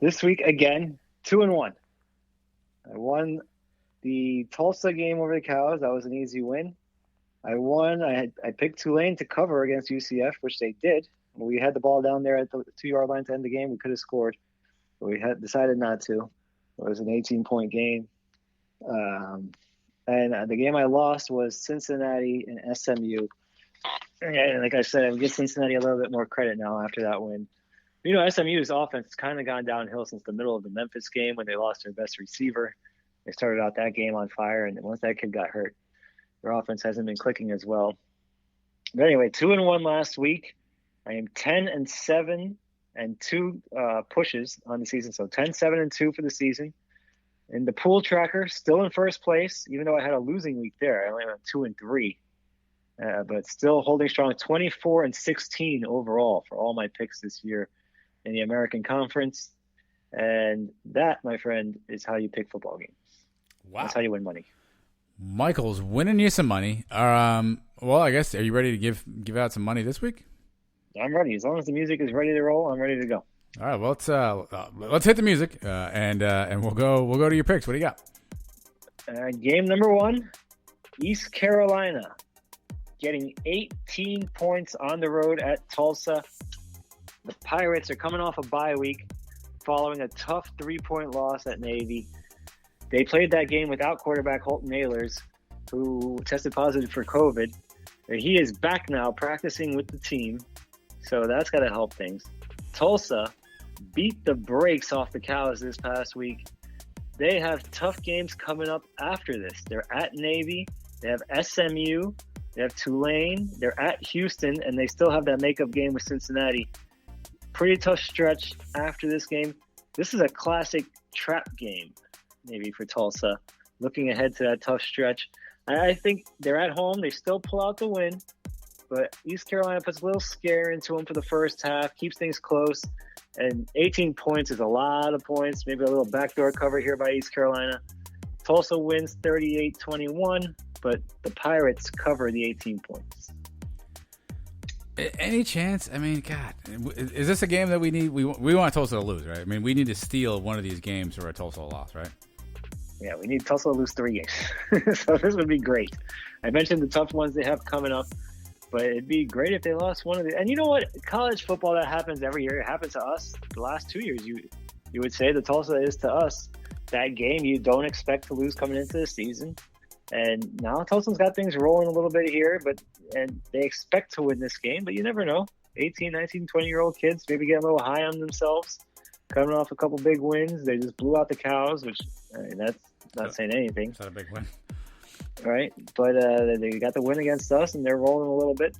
Speaker 3: This week, again, 2-1. I won the Tulsa game over the Cows. That was an easy win. I won. I picked Tulane to cover against UCF, which they did. We had the ball down there at the 2-yard line to end the game. We could have scored, but we had decided not to. It was an 18-point game. And the game I lost was Cincinnati and SMU. And like I said, I give Cincinnati a little bit more credit now after that win. You know, SMU's offense has kind of gone downhill since the middle of the Memphis game when they lost their best receiver. They started out that game on fire, and once that kid got hurt, their offense hasn't been clicking as well. But anyway, 2-1 last week. I am 10-7 and 2 pushes on the season, so 10-7-2 for the season. And the pool tracker still in first place, even though I had a losing week there. I only went 2-3, but still holding strong. 24-16 overall for all my picks this year in the American Conference. And that, my friend, is how you pick football games.
Speaker 2: Wow.
Speaker 3: That's how you win money.
Speaker 2: Michael's winning you some money. Well, I guess, are you ready to give out some money this week?
Speaker 3: I'm ready. As long as the music is ready to roll, I'm ready to go.
Speaker 2: All right, well, let's hit the music, and we'll go to your picks. What do you got?
Speaker 3: Game number 1, East Carolina, getting 18 points on the road at Tulsa. The Pirates are coming off a bye week following a tough 3-point loss at Navy. They played that game without quarterback Holton Ahlers, who tested positive for COVID. He is back now practicing with the team, so that's got to help things. Tulsa beat the brakes off the Cows this past week. They have tough games coming up after this. They're at Navy, they have SMU, they have Tulane, they're at Houston, and they still have that makeup game with Cincinnati. Pretty tough stretch after this game. This is a classic trap game, maybe, for Tulsa. Looking ahead to that tough stretch. I think they're at home. They still pull out the win, but East Carolina puts a little scare into them for the first half, keeps things close, and 18 points is a lot of points. Maybe a little backdoor cover here by East Carolina. Tulsa wins 38-21, but the Pirates cover the 18 points.
Speaker 2: Any chance? I mean, God, is this a game that we need? We want Tulsa to lose, right? I mean, we need to steal one of these games for a Tulsa loss, right?
Speaker 3: Yeah, we need Tulsa to lose 3 games. So this would be great. I mentioned the tough ones they have coming up, but it'd be great if they lost one of the. And you know what? College football, that happens every year. It happened to us the last 2 years. You would say the Tulsa is to us that game you don't expect to lose coming into the season. And now Tulsa's got things rolling a little bit here, and they expect to win this game, but you never know. 18, 19, 20-year-old kids maybe get a little high on themselves, coming off a couple big wins. They just blew out the Cows, which that's not saying anything.
Speaker 2: It's not a big win.
Speaker 3: Right? But they got the win against us, and they're rolling a little bit.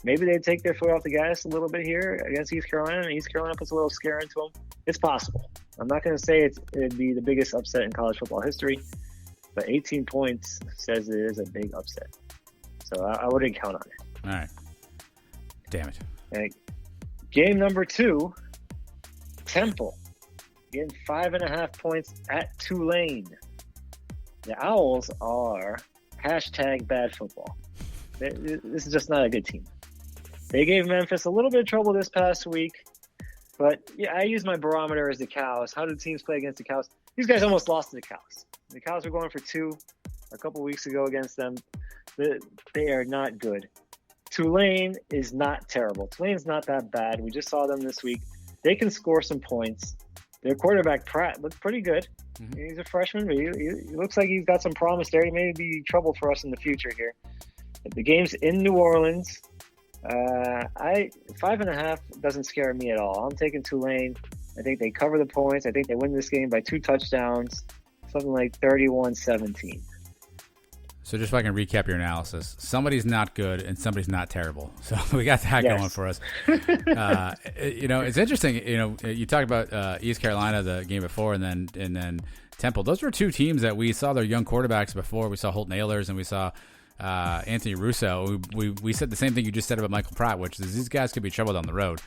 Speaker 3: Maybe they take their foot off the gas a little bit here against East Carolina, and East Carolina puts a little scare into them. It's possible. I'm not going to say it'd be the biggest upset in college football history, but 18 points says it is a big upset. So I wouldn't count on it.
Speaker 2: All right. Damn it.
Speaker 3: And game number 2, Temple getting 5.5 points at Tulane. The Owls are #bad football. This is just not a good team. They gave Memphis a little bit of trouble this past week, but yeah, I use my barometer as the Cows. How do teams play against the Cows? These guys almost lost to the Cows. The Cows were going for 2 a couple weeks ago against them. They are not good. Tulane is not terrible. Tulane's not that bad. We just saw them this week. They can score some points. Their quarterback, Pratt, looks pretty good. Mm-hmm. He's a freshman, but he looks like he's got some promise there. He may be trouble for us in the future here. But the game's in New Orleans. 5.5 doesn't scare me at all. I'm taking Tulane. I think they cover the points. I think they win this game by 2 touchdowns, something like 31-17.
Speaker 2: So just if I can recap your analysis, somebody's not good and somebody's not terrible. So we got that going for us. It's interesting. You talked about East Carolina the game before, and then Temple. Those were two teams that we saw their young quarterbacks before. We saw Holton Ahlers and we saw Anthony Russo. We said the same thing you just said about Michael Pratt, which is these guys could be trouble down the road.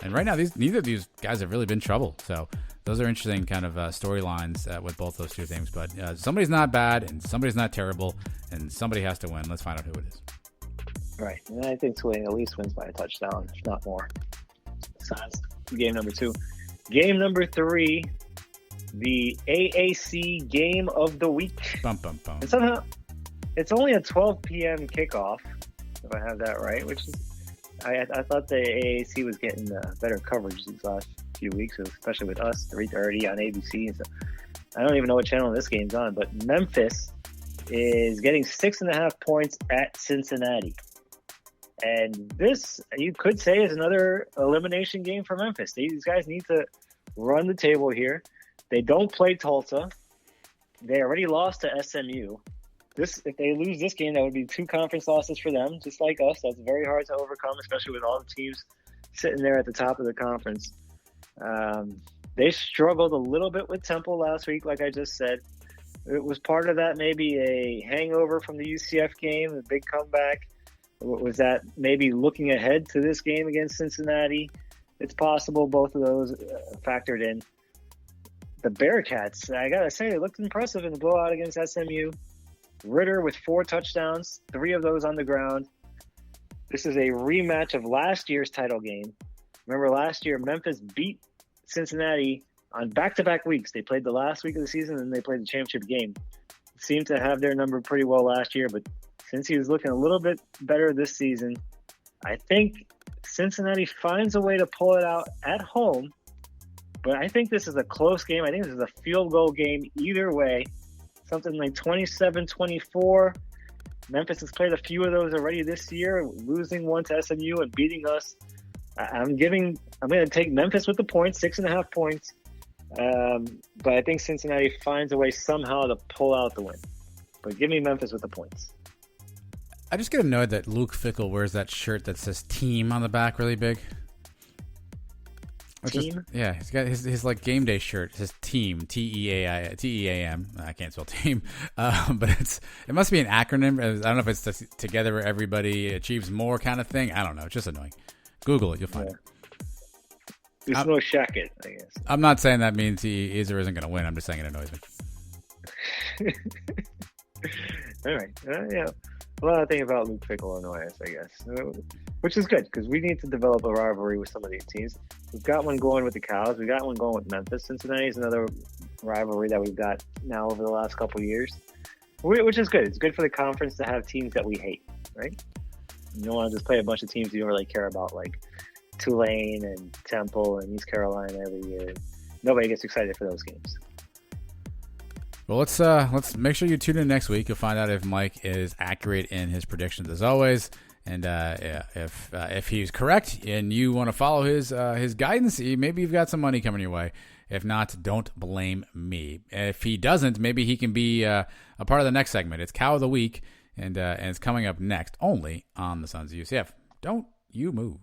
Speaker 2: And right now, neither of these guys have really been trouble. So those are interesting kind of storylines with both those two things. But somebody's not bad and somebody's not terrible, and somebody has to win. Let's find out who it is.
Speaker 5: Right. And I think Tulane at least wins by a touchdown, if not more. So that's game number 2. Game number 3, the AAC game of the week.
Speaker 2: Bum, bum, bum.
Speaker 5: And somehow it's only a 12 p.m. kickoff, if I have that right, which is I thought the AAC was getting better coverage these last few weeks, especially with us, 3:30 on ABC. So I don't even know what channel this game's on, but Memphis is getting 6.5 points at Cincinnati. And this, you could say, is another elimination game for Memphis. These guys need to run the table here. They don't play Tulsa. They already lost to SMU. If they lose this game, that would be 2 conference losses for them, just like us. That's very hard to overcome, especially with all the teams sitting there at the top of the conference. They struggled a little bit with Temple last week, like I just said. It was part of that, maybe a hangover from the UCF game, the big comeback. Was that maybe looking ahead to this game against Cincinnati? It's possible both of those factored in. The Bearcats, I got to say, they looked impressive in the blowout against SMU. Ritter with 4 touchdowns, 3 of those on the ground. This is a rematch of last year's title game. Remember last year, Memphis beat Cincinnati on back-to-back weeks. They played the last week of the season and they played the championship game. Seemed to have their number pretty well last year, but since he was looking a little bit better this season, I think Cincinnati finds a way to pull it out at home. But I think this is a close game. I think this is a field goal game either way. Something like 27-24. Memphis has played a few of those already this year, losing one to SMU and beating us. I'm going to take Memphis with the points, 6.5 points. But I think Cincinnati finds a way somehow to pull out the win. But give me Memphis with the points.
Speaker 2: I just get annoyed that Luke Fickell wears that shirt that says team on the back really big.
Speaker 5: Team?
Speaker 2: He's got his like game day shirt. It says team, T-E-A-M. I can't spell team. But it must be an acronym. I don't know if it's together where everybody achieves more kind of thing. I don't know. It's just annoying. Google it. You'll find it.
Speaker 5: There's no shacket, I guess.
Speaker 2: I'm not saying that means he is or isn't going to win. I'm just saying it annoys me.
Speaker 5: All right. Yeah. A lot of things about Luke Fickell annoy us, I guess, which is good because we need to develop a rivalry with some of these teams. We've got one going with the Cows. We got one going with Memphis. Cincinnati is another rivalry that we've got now over the last couple of years, which is good. It's good for the conference to have teams that we hate, right? You don't want to just play a bunch of teams you don't really care about, like Tulane and Temple and East Carolina every year. Nobody gets excited for those games.
Speaker 2: Well, let's make sure you tune in next week. You'll find out if Mike is accurate in his predictions as always, and if he's correct and you want to follow his guidance, maybe you've got some money coming your way. If not, don't blame me. If he doesn't, maybe he can be a part of the next segment. It's Cow of the Week, and it's coming up next, only on the Sons of UCF. Don't you move.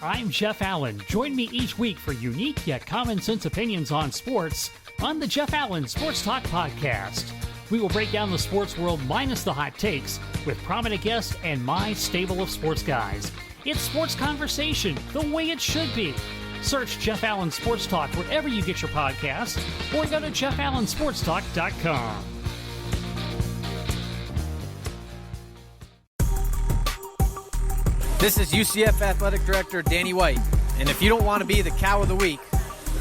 Speaker 6: I'm Jeff Allen. Join me each week for unique yet common sense opinions on sports on the Jeff Allen Sports Talk Podcast. We will break down the sports world minus the hot takes with prominent guests and my stable of sports guys. It's sports conversation the way it should be. Search Jeff Allen Sports Talk wherever you get your podcasts or go to JeffAllenSportsTalk.com.
Speaker 7: This is UCF Athletic Director Danny White, and if you don't want to be the Cow of the Week,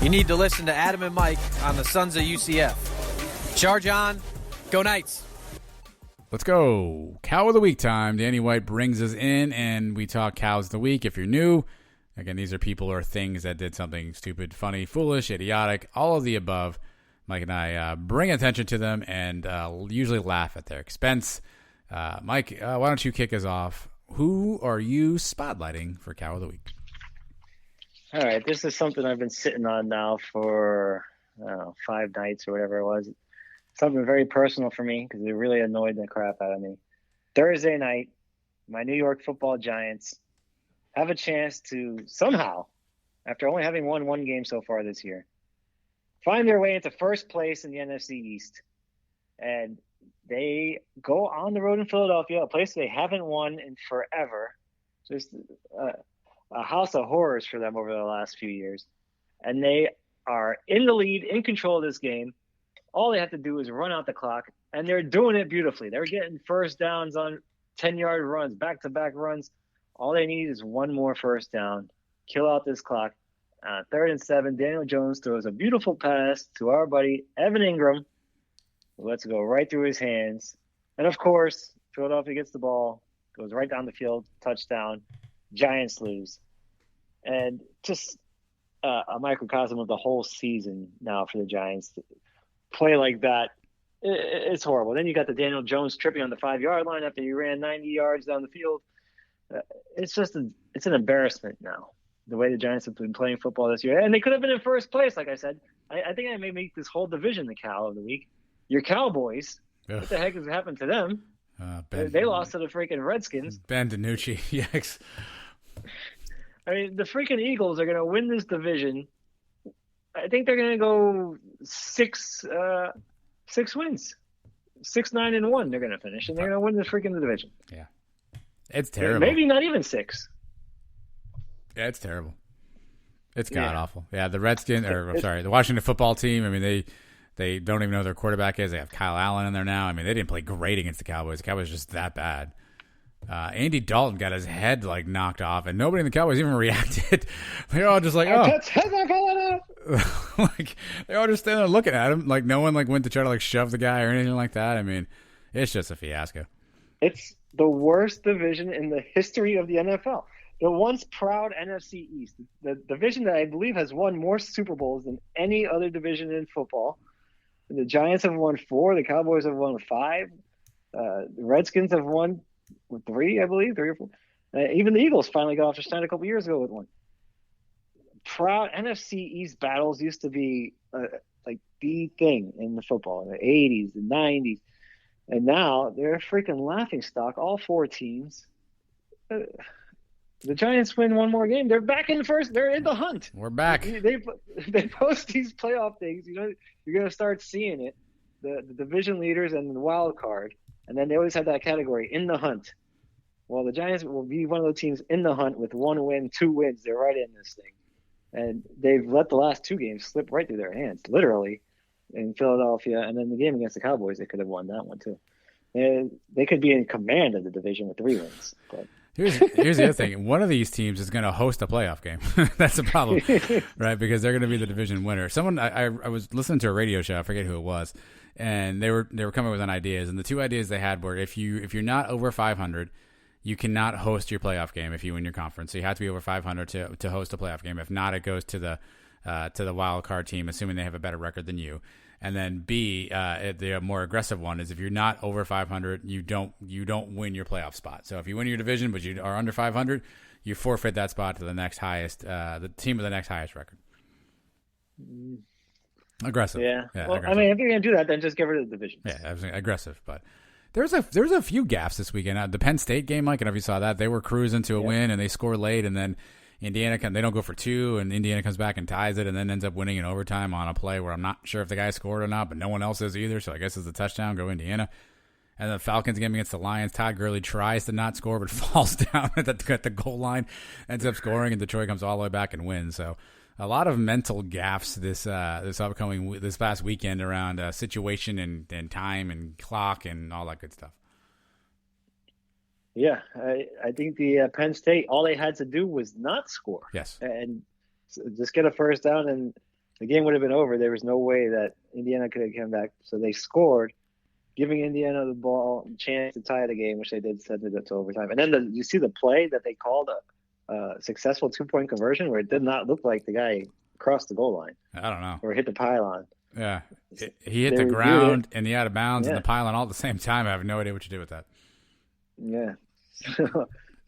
Speaker 7: you need to listen to Adam and Mike on the Sons of UCF. Charge on. Go Knights.
Speaker 2: Let's go. Cow of the Week time. Danny White brings us in, and we talk Cows of the Week. If you're new, again, these are people or things that did something stupid, funny, foolish, idiotic, all of the above. Mike and I bring attention to them and usually laugh at their expense. Mike, why don't you kick us off? Who are you spotlighting for Cow of the Week?
Speaker 5: All right, this is something I've been sitting on now for 5 nights or whatever it was. something very personal for me because it really annoyed the crap out of me. Thursday night, my New York Football Giants have a chance to somehow, after only having won one game so far this year, find their way into first place in the NFC East. And they go on the road in Philadelphia, a place they haven't won in forever. Just a house of horrors for them over the last few years. And they are in the lead, in control of this game. All they have to do is run out the clock, and they're doing it beautifully. They're getting first downs on 10-yard runs, back-to-back runs. All they need is one more first down, kill out this clock. 3rd and 7, Daniel Jones throws a beautiful pass to our buddy Evan Ingram, who lets it go right through his hands. And, of course, Philadelphia gets the ball, goes right down the field, touchdown. Giants lose. And just a microcosm of the whole season now for the Giants. Play like that, it's horrible. Then you got the Daniel Jones tripping on the 5-yard line after he ran 90 yards down the field. It's an embarrassment now, the way the Giants have been playing football this year. And they could have been in first place, like I said. I think I may make this whole division the cow of the week. Your Cowboys, what the heck has happened to them? They lost to the freaking Redskins.
Speaker 2: Ben DiNucci, yikes.
Speaker 5: I mean, the freaking Eagles are going to win this division. I think they're going to go 6 wins. 6-9-1 they're going to finish, and they're going to win the freaking division.
Speaker 2: Yeah. It's terrible.
Speaker 5: Maybe not even 6.
Speaker 2: Yeah, it's terrible. It's god-awful. Yeah, the the Washington football team, I mean, they don't even know who their quarterback is. They have Kyle Allen in there now. I mean, they didn't play great against the Cowboys. The Cowboys are just that bad. Andy Dalton got his head knocked off, and nobody in the Cowboys even reacted. They're all just like, "Oh, like they're all just standing there looking at him. Like no one went to try to shove the guy or anything like that. I mean, it's just a fiasco.
Speaker 5: It's the worst division in the history of the NFL. The once proud NFC East, the division that I believe has won more Super Bowls than any other division in football. The Giants have won 4. The Cowboys have won 5. The Redskins have won 3, I believe, 3 or 4. Even the Eagles finally got off their stand a couple years ago with 1. Proud NFC East battles used to be the thing in the football in the 80s, the 90s. And now they're a freaking laughingstock, all 4 teams. The Giants win one more game. They're back in first. They're in the hunt.
Speaker 2: We're back.
Speaker 5: They post these playoff things. You're going to start seeing it. The division leaders and the wild card. And then they always have that category, in the hunt. Well, the Giants will be one of the teams in the hunt with 1 win, 2 wins. They're right in this thing. And they've let the last 2 games slip right through their hands, literally, in Philadelphia. And then the game against the Cowboys, they could have won that one, too. They could be in command of the division with 3 wins. But
Speaker 2: Here's the other thing. One of these teams is going to host a playoff game. That's the problem, right? Because they're going to be the division winner. Someone I was listening to a radio show. I forget who it was, and they were coming with ideas. And the 2 ideas they had were if you're not over 500, you cannot host your playoff game if you win your conference. So you have to be over 500 to host a playoff game. If not, it goes to the wild card team, assuming they have a better record than you. And then B, the more aggressive one is if you're not over 500, you don't win your playoff spot. So if you win your division but you are under 500, you forfeit that spot to the next highest, the team with the next highest record. Aggressive.
Speaker 5: Yeah. Well,
Speaker 2: aggressive.
Speaker 5: I mean, if you're going to do that, then just get rid of the division.
Speaker 2: Yeah, aggressive. But there's a few gaffes this weekend. The Penn State game, Mike, I don't know if you saw that. They were cruising to a win and they score late, and then Indiana they don't go for 2, and Indiana comes back and ties it, and then ends up winning in overtime on a play where I'm not sure if the guy scored or not, but no one else is either. So I guess it's a touchdown. Go Indiana. And the Falcons game against the Lions, Todd Gurley tries to not score, but falls down at the goal line, ends up scoring, and Detroit comes all the way back and wins. So a lot of mental gaffes this past weekend around situation and time and clock and all that good stuff.
Speaker 5: Yeah, I think the Penn State, all they had to do was not score.
Speaker 2: Yes.
Speaker 5: And just get a first down, and the game would have been over. There was no way that Indiana could have come back. So they scored, giving Indiana the ball, chance to tie the game, which they did, send it up to overtime. And then you see the play that they called a successful 2-point conversion where it did not look like the guy crossed the goal line.
Speaker 2: I don't know.
Speaker 5: Or hit the pylon.
Speaker 2: Yeah. He hit the ground and the out of bounds and the pylon all at the same time. I have no idea what you do with that.
Speaker 5: Yeah.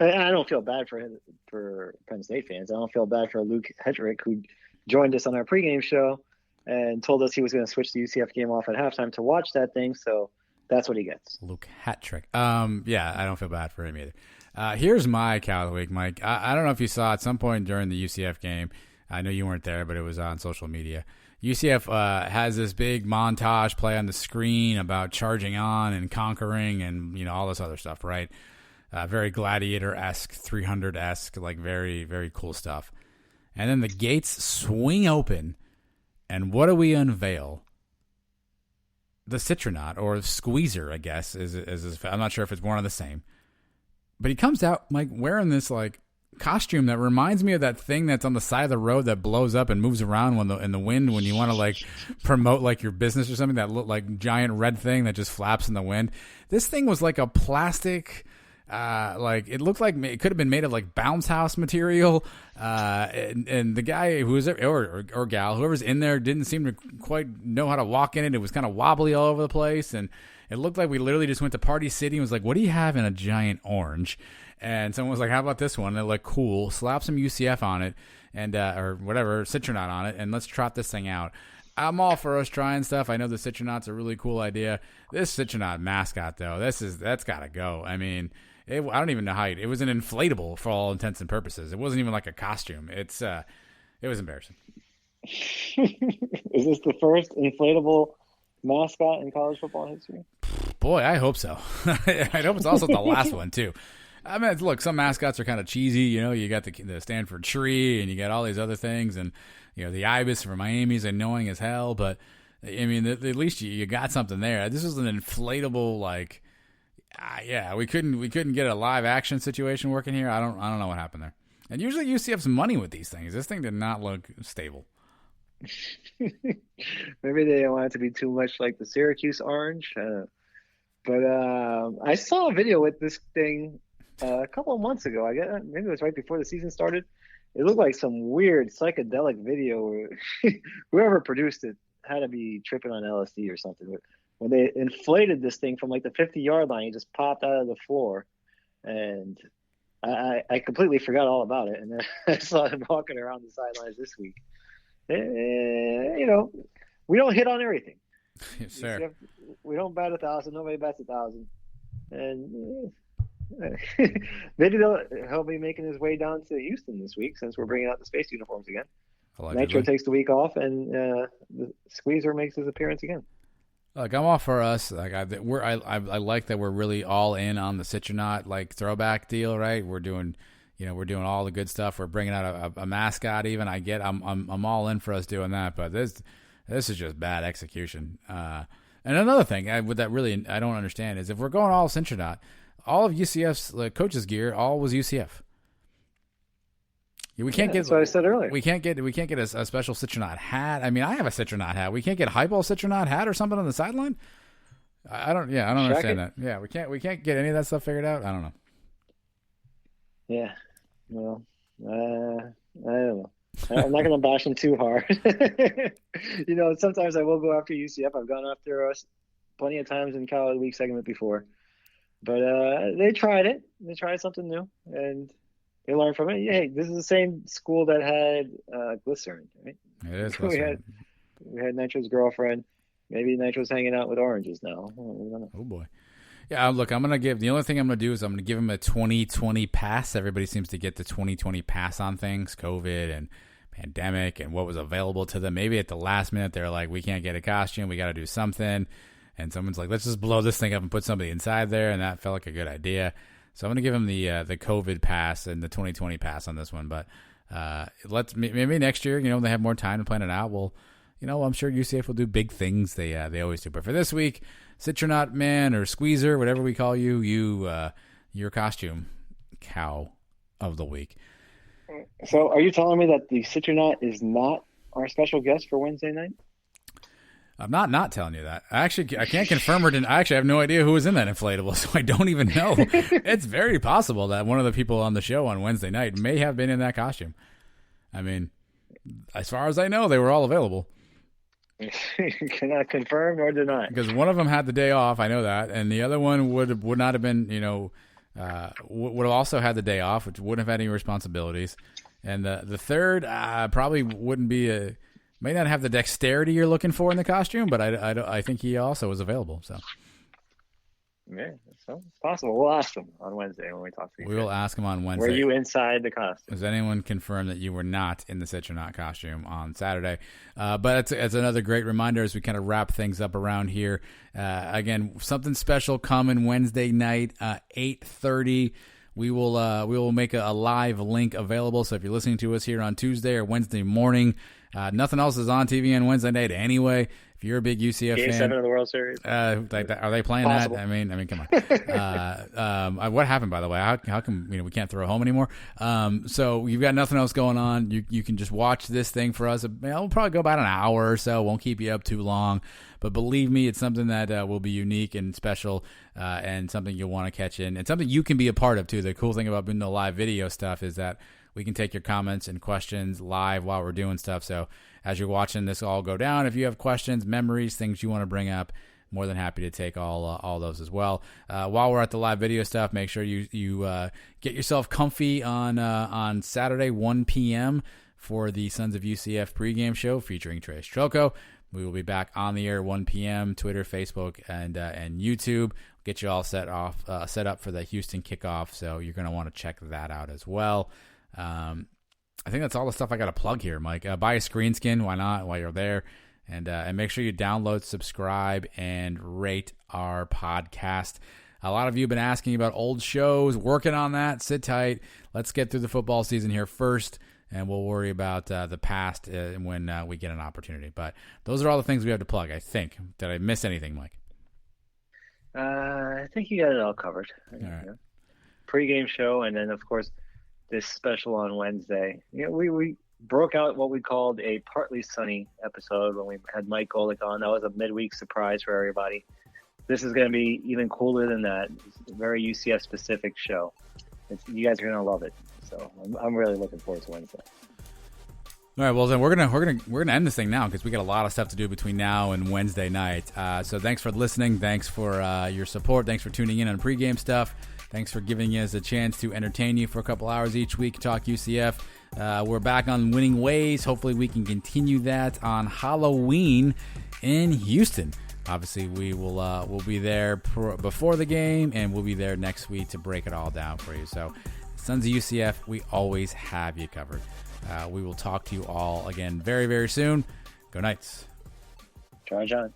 Speaker 5: I don't feel bad for Penn State fans. I don't feel bad for Luke Hedrick, who joined us on our pregame show and told us he was going to switch the UCF game off at halftime to watch that thing. So that's what he gets.
Speaker 2: Luke hat trick. Yeah, I don't feel bad for him either. Here's my cow of the week, Mike. I don't know if you saw at some point during the UCF game. I know you weren't there, but it was on social media. UCF has this big montage play on the screen about charging on and conquering and, you know, all this other stuff, right? Very Gladiator-esque, 300-esque, like very, very cool stuff. And then the gates swing open, and what do we unveil? The Citronaut, or Squeezer, I guess. I'm not sure if it's one or the same. But he comes out, Mike, wearing this, like, costume that reminds me of that thing that's on the side of the road that blows up and moves around in the wind when you want to like promote like your business or something, that look like giant red thing that just flaps in the wind. This thing was like a plastic, like it looked like it could have been made of like bounce house material. And the guy who was there, or gal, whoever's in there, didn't seem to quite know how to walk in it. It was kind of wobbly all over the place, and it looked like we literally just went to Party City and was like, "What do you have in a giant orange?" And someone was like, "How about this one?" And they're like, "Cool." Slap some UCF on it, and or whatever, Citronaut on it, and let's trot this thing out. I'm all for us trying stuff. I know the Citronaut's a really cool idea. This Citronaut mascot, though, that's got to go. I mean, I don't even know how it was an inflatable for all intents and purposes. It wasn't even like a costume. It was embarrassing.
Speaker 5: Is this the first inflatable mascot in college football history?
Speaker 2: Boy, I hope so. I hope it's also the last one too. I mean, look, some mascots are kind of cheesy. You know, you got the Stanford tree, and you got all these other things, and you know the ibis from Miami's annoying as hell. But I mean, at least you got something there. This was an inflatable, like, yeah, we couldn't get a live action situation working here. I don't know what happened there. And usually UCF's money with these things. This thing did not look stable.
Speaker 5: Maybe they don't want it to be too much like the Syracuse orange. But I saw a video with this thing a couple of months ago. I guess maybe it was right before the season started. It looked like some weird psychedelic video where whoever produced it had to be tripping on LSD or something. When they inflated this thing from like the 50-yard line, it just popped out of the floor, and I completely forgot all about it. And then I saw him walking around the sidelines this week. You know, we don't hit on everything.
Speaker 2: Yes, sir.
Speaker 5: We don't bat 1,000. Nobody bats 1,000. And maybe he'll be making his way down to Houston this week since we're bringing out the space uniforms again.
Speaker 2: Allegedly.
Speaker 5: Nitro takes the week off, and the Squeezer makes his appearance again.
Speaker 2: Look, I'm all for us. Like I like that we're really all in on the Citronaut like throwback deal, right? We're doing all the good stuff. We're bringing out a mascot. Even I'm all in for us doing that. But this is just bad execution. And another thing I don't understand is if we're going all Citronaut, all of UCF's coaches gear all was UCF. We can't get.
Speaker 5: That's what I said earlier.
Speaker 2: We can't get a special Citronaut hat. I mean, I have a Citronaut hat. We can't get a Hypo Citronaut hat or something on the sideline. I don't understand that. Yeah, we can't get any of that stuff figured out. I don't know.
Speaker 5: Yeah, well, I don't know. I'm not going to bash them too hard. You know, sometimes I will go after UCF. I've gone after us plenty of times in Cow of the Week segment before, but they tried it. They tried something new, and they learned from it. Hey, this is the same school that had Glycerin, right?
Speaker 2: It is Glycerin.
Speaker 5: we had Nitro's girlfriend. Maybe Nitro's hanging out with oranges now.
Speaker 2: Oh boy. Yeah, look, the only thing I'm going to do is I'm going to give him a 2020 pass. Everybody seems to get the 2020 pass on things, COVID and pandemic and what was available to them. Maybe at the last minute they're like, we can't get a costume, we got to do something. And someone's like, let's just blow this thing up and put somebody inside there. And that felt like a good idea. So I'm going to give him the COVID pass and the 2020 pass on this one. But maybe next year, they have more time to plan it out. Well, I'm sure UCF will do big things. They always do. But for this week, Citronaut Man or Squeezer, whatever we call you, your costume cow of the week.
Speaker 5: So are you telling me that the Citronaut is not our special guest for Wednesday night?
Speaker 2: I'm not telling you that. I can't confirm or deny. I actually have no idea who was in that inflatable, so I don't even know. It's very possible that one of the people on the show on Wednesday night may have been in that costume. I mean, as far as I know, they were all available.
Speaker 5: Cannot confirm nor deny.
Speaker 2: Because one of them had the day off, I know that, and the other one would not have been, would have also had the day off, which wouldn't have had any responsibilities. And the third probably wouldn't be May not have the dexterity you're looking for in the costume, but I think he also was available. So.
Speaker 5: Yeah, so it's possible. We'll ask him on Wednesday when we talk to you.
Speaker 2: We will ask him on Wednesday.
Speaker 5: Were you inside the costume?
Speaker 2: Does anyone confirm that you were not in the Citronaut costume on Saturday? But it's another great reminder as we kind of wrap things up around here. Again, something special coming Wednesday night, 8:30. We will make a live link available. So if you're listening to us here on Tuesday or Wednesday morning, nothing else is on TV on Wednesday night anyway. If you're a big UCF
Speaker 5: Game
Speaker 2: fan,
Speaker 5: 7 of the World Series.
Speaker 2: are they playing
Speaker 5: Possible.
Speaker 2: that? I mean, come on. What happened, by the way? How come we can't throw home anymore? So you've got nothing else going on. You can just watch this thing for us. It'll probably go about an hour or so. Won't keep you up too long. But believe me, it's something that will be unique and special, and something you'll want to catch in, and something you can be a part of too. The cool thing about doing the live video stuff is that we can take your comments and questions live while we're doing stuff. So as you're watching this all go down, if you have questions, memories, things you want to bring up, more than happy to take all those as well. While we're at the live video stuff, make sure you get yourself comfy on Saturday, 1 p.m. for the Sons of UCF pregame show featuring Trace Trelko. We will be back on the air 1 p.m. Twitter, Facebook, and YouTube. Get you all set up for the Houston kickoff. So you're going to want to check that out as well. I think that's all the stuff I got to plug here, Mike. Buy a screen skin, why not? While you're there, and make sure you download, subscribe, and rate our podcast. A lot of you have been asking about old shows. Working on that. Sit tight. Let's get through the football season here first. And we'll worry about the past when we get an opportunity. But those are all the things we have to plug, I think. Did I miss anything, Mike?
Speaker 5: I think you got it all covered.
Speaker 2: All right.
Speaker 5: Pre-game show, and then, of course, this special on Wednesday. We broke out what we called a partly sunny episode when we had Mike Golick on. That was a midweek surprise for everybody. This is going to be even cooler than that. It's a very UCF-specific show. You guys are going to love it. So I'm really looking forward to Wednesday.
Speaker 2: All right, well then we're gonna end this thing now because we got a lot of stuff to do between now and Wednesday night. So thanks for listening. Thanks for your support. Thanks for tuning in on pregame stuff. Thanks for giving us a chance to entertain you for a couple hours each week. Talk UCF. We're back on winning ways. Hopefully we can continue that on Halloween in Houston. Obviously, we'll be there before the game, and we'll be there next week to break it all down for you. So, Sons of UCF, we always have you covered. We will talk to you all again very, very soon. Go Knights.
Speaker 5: Charge on.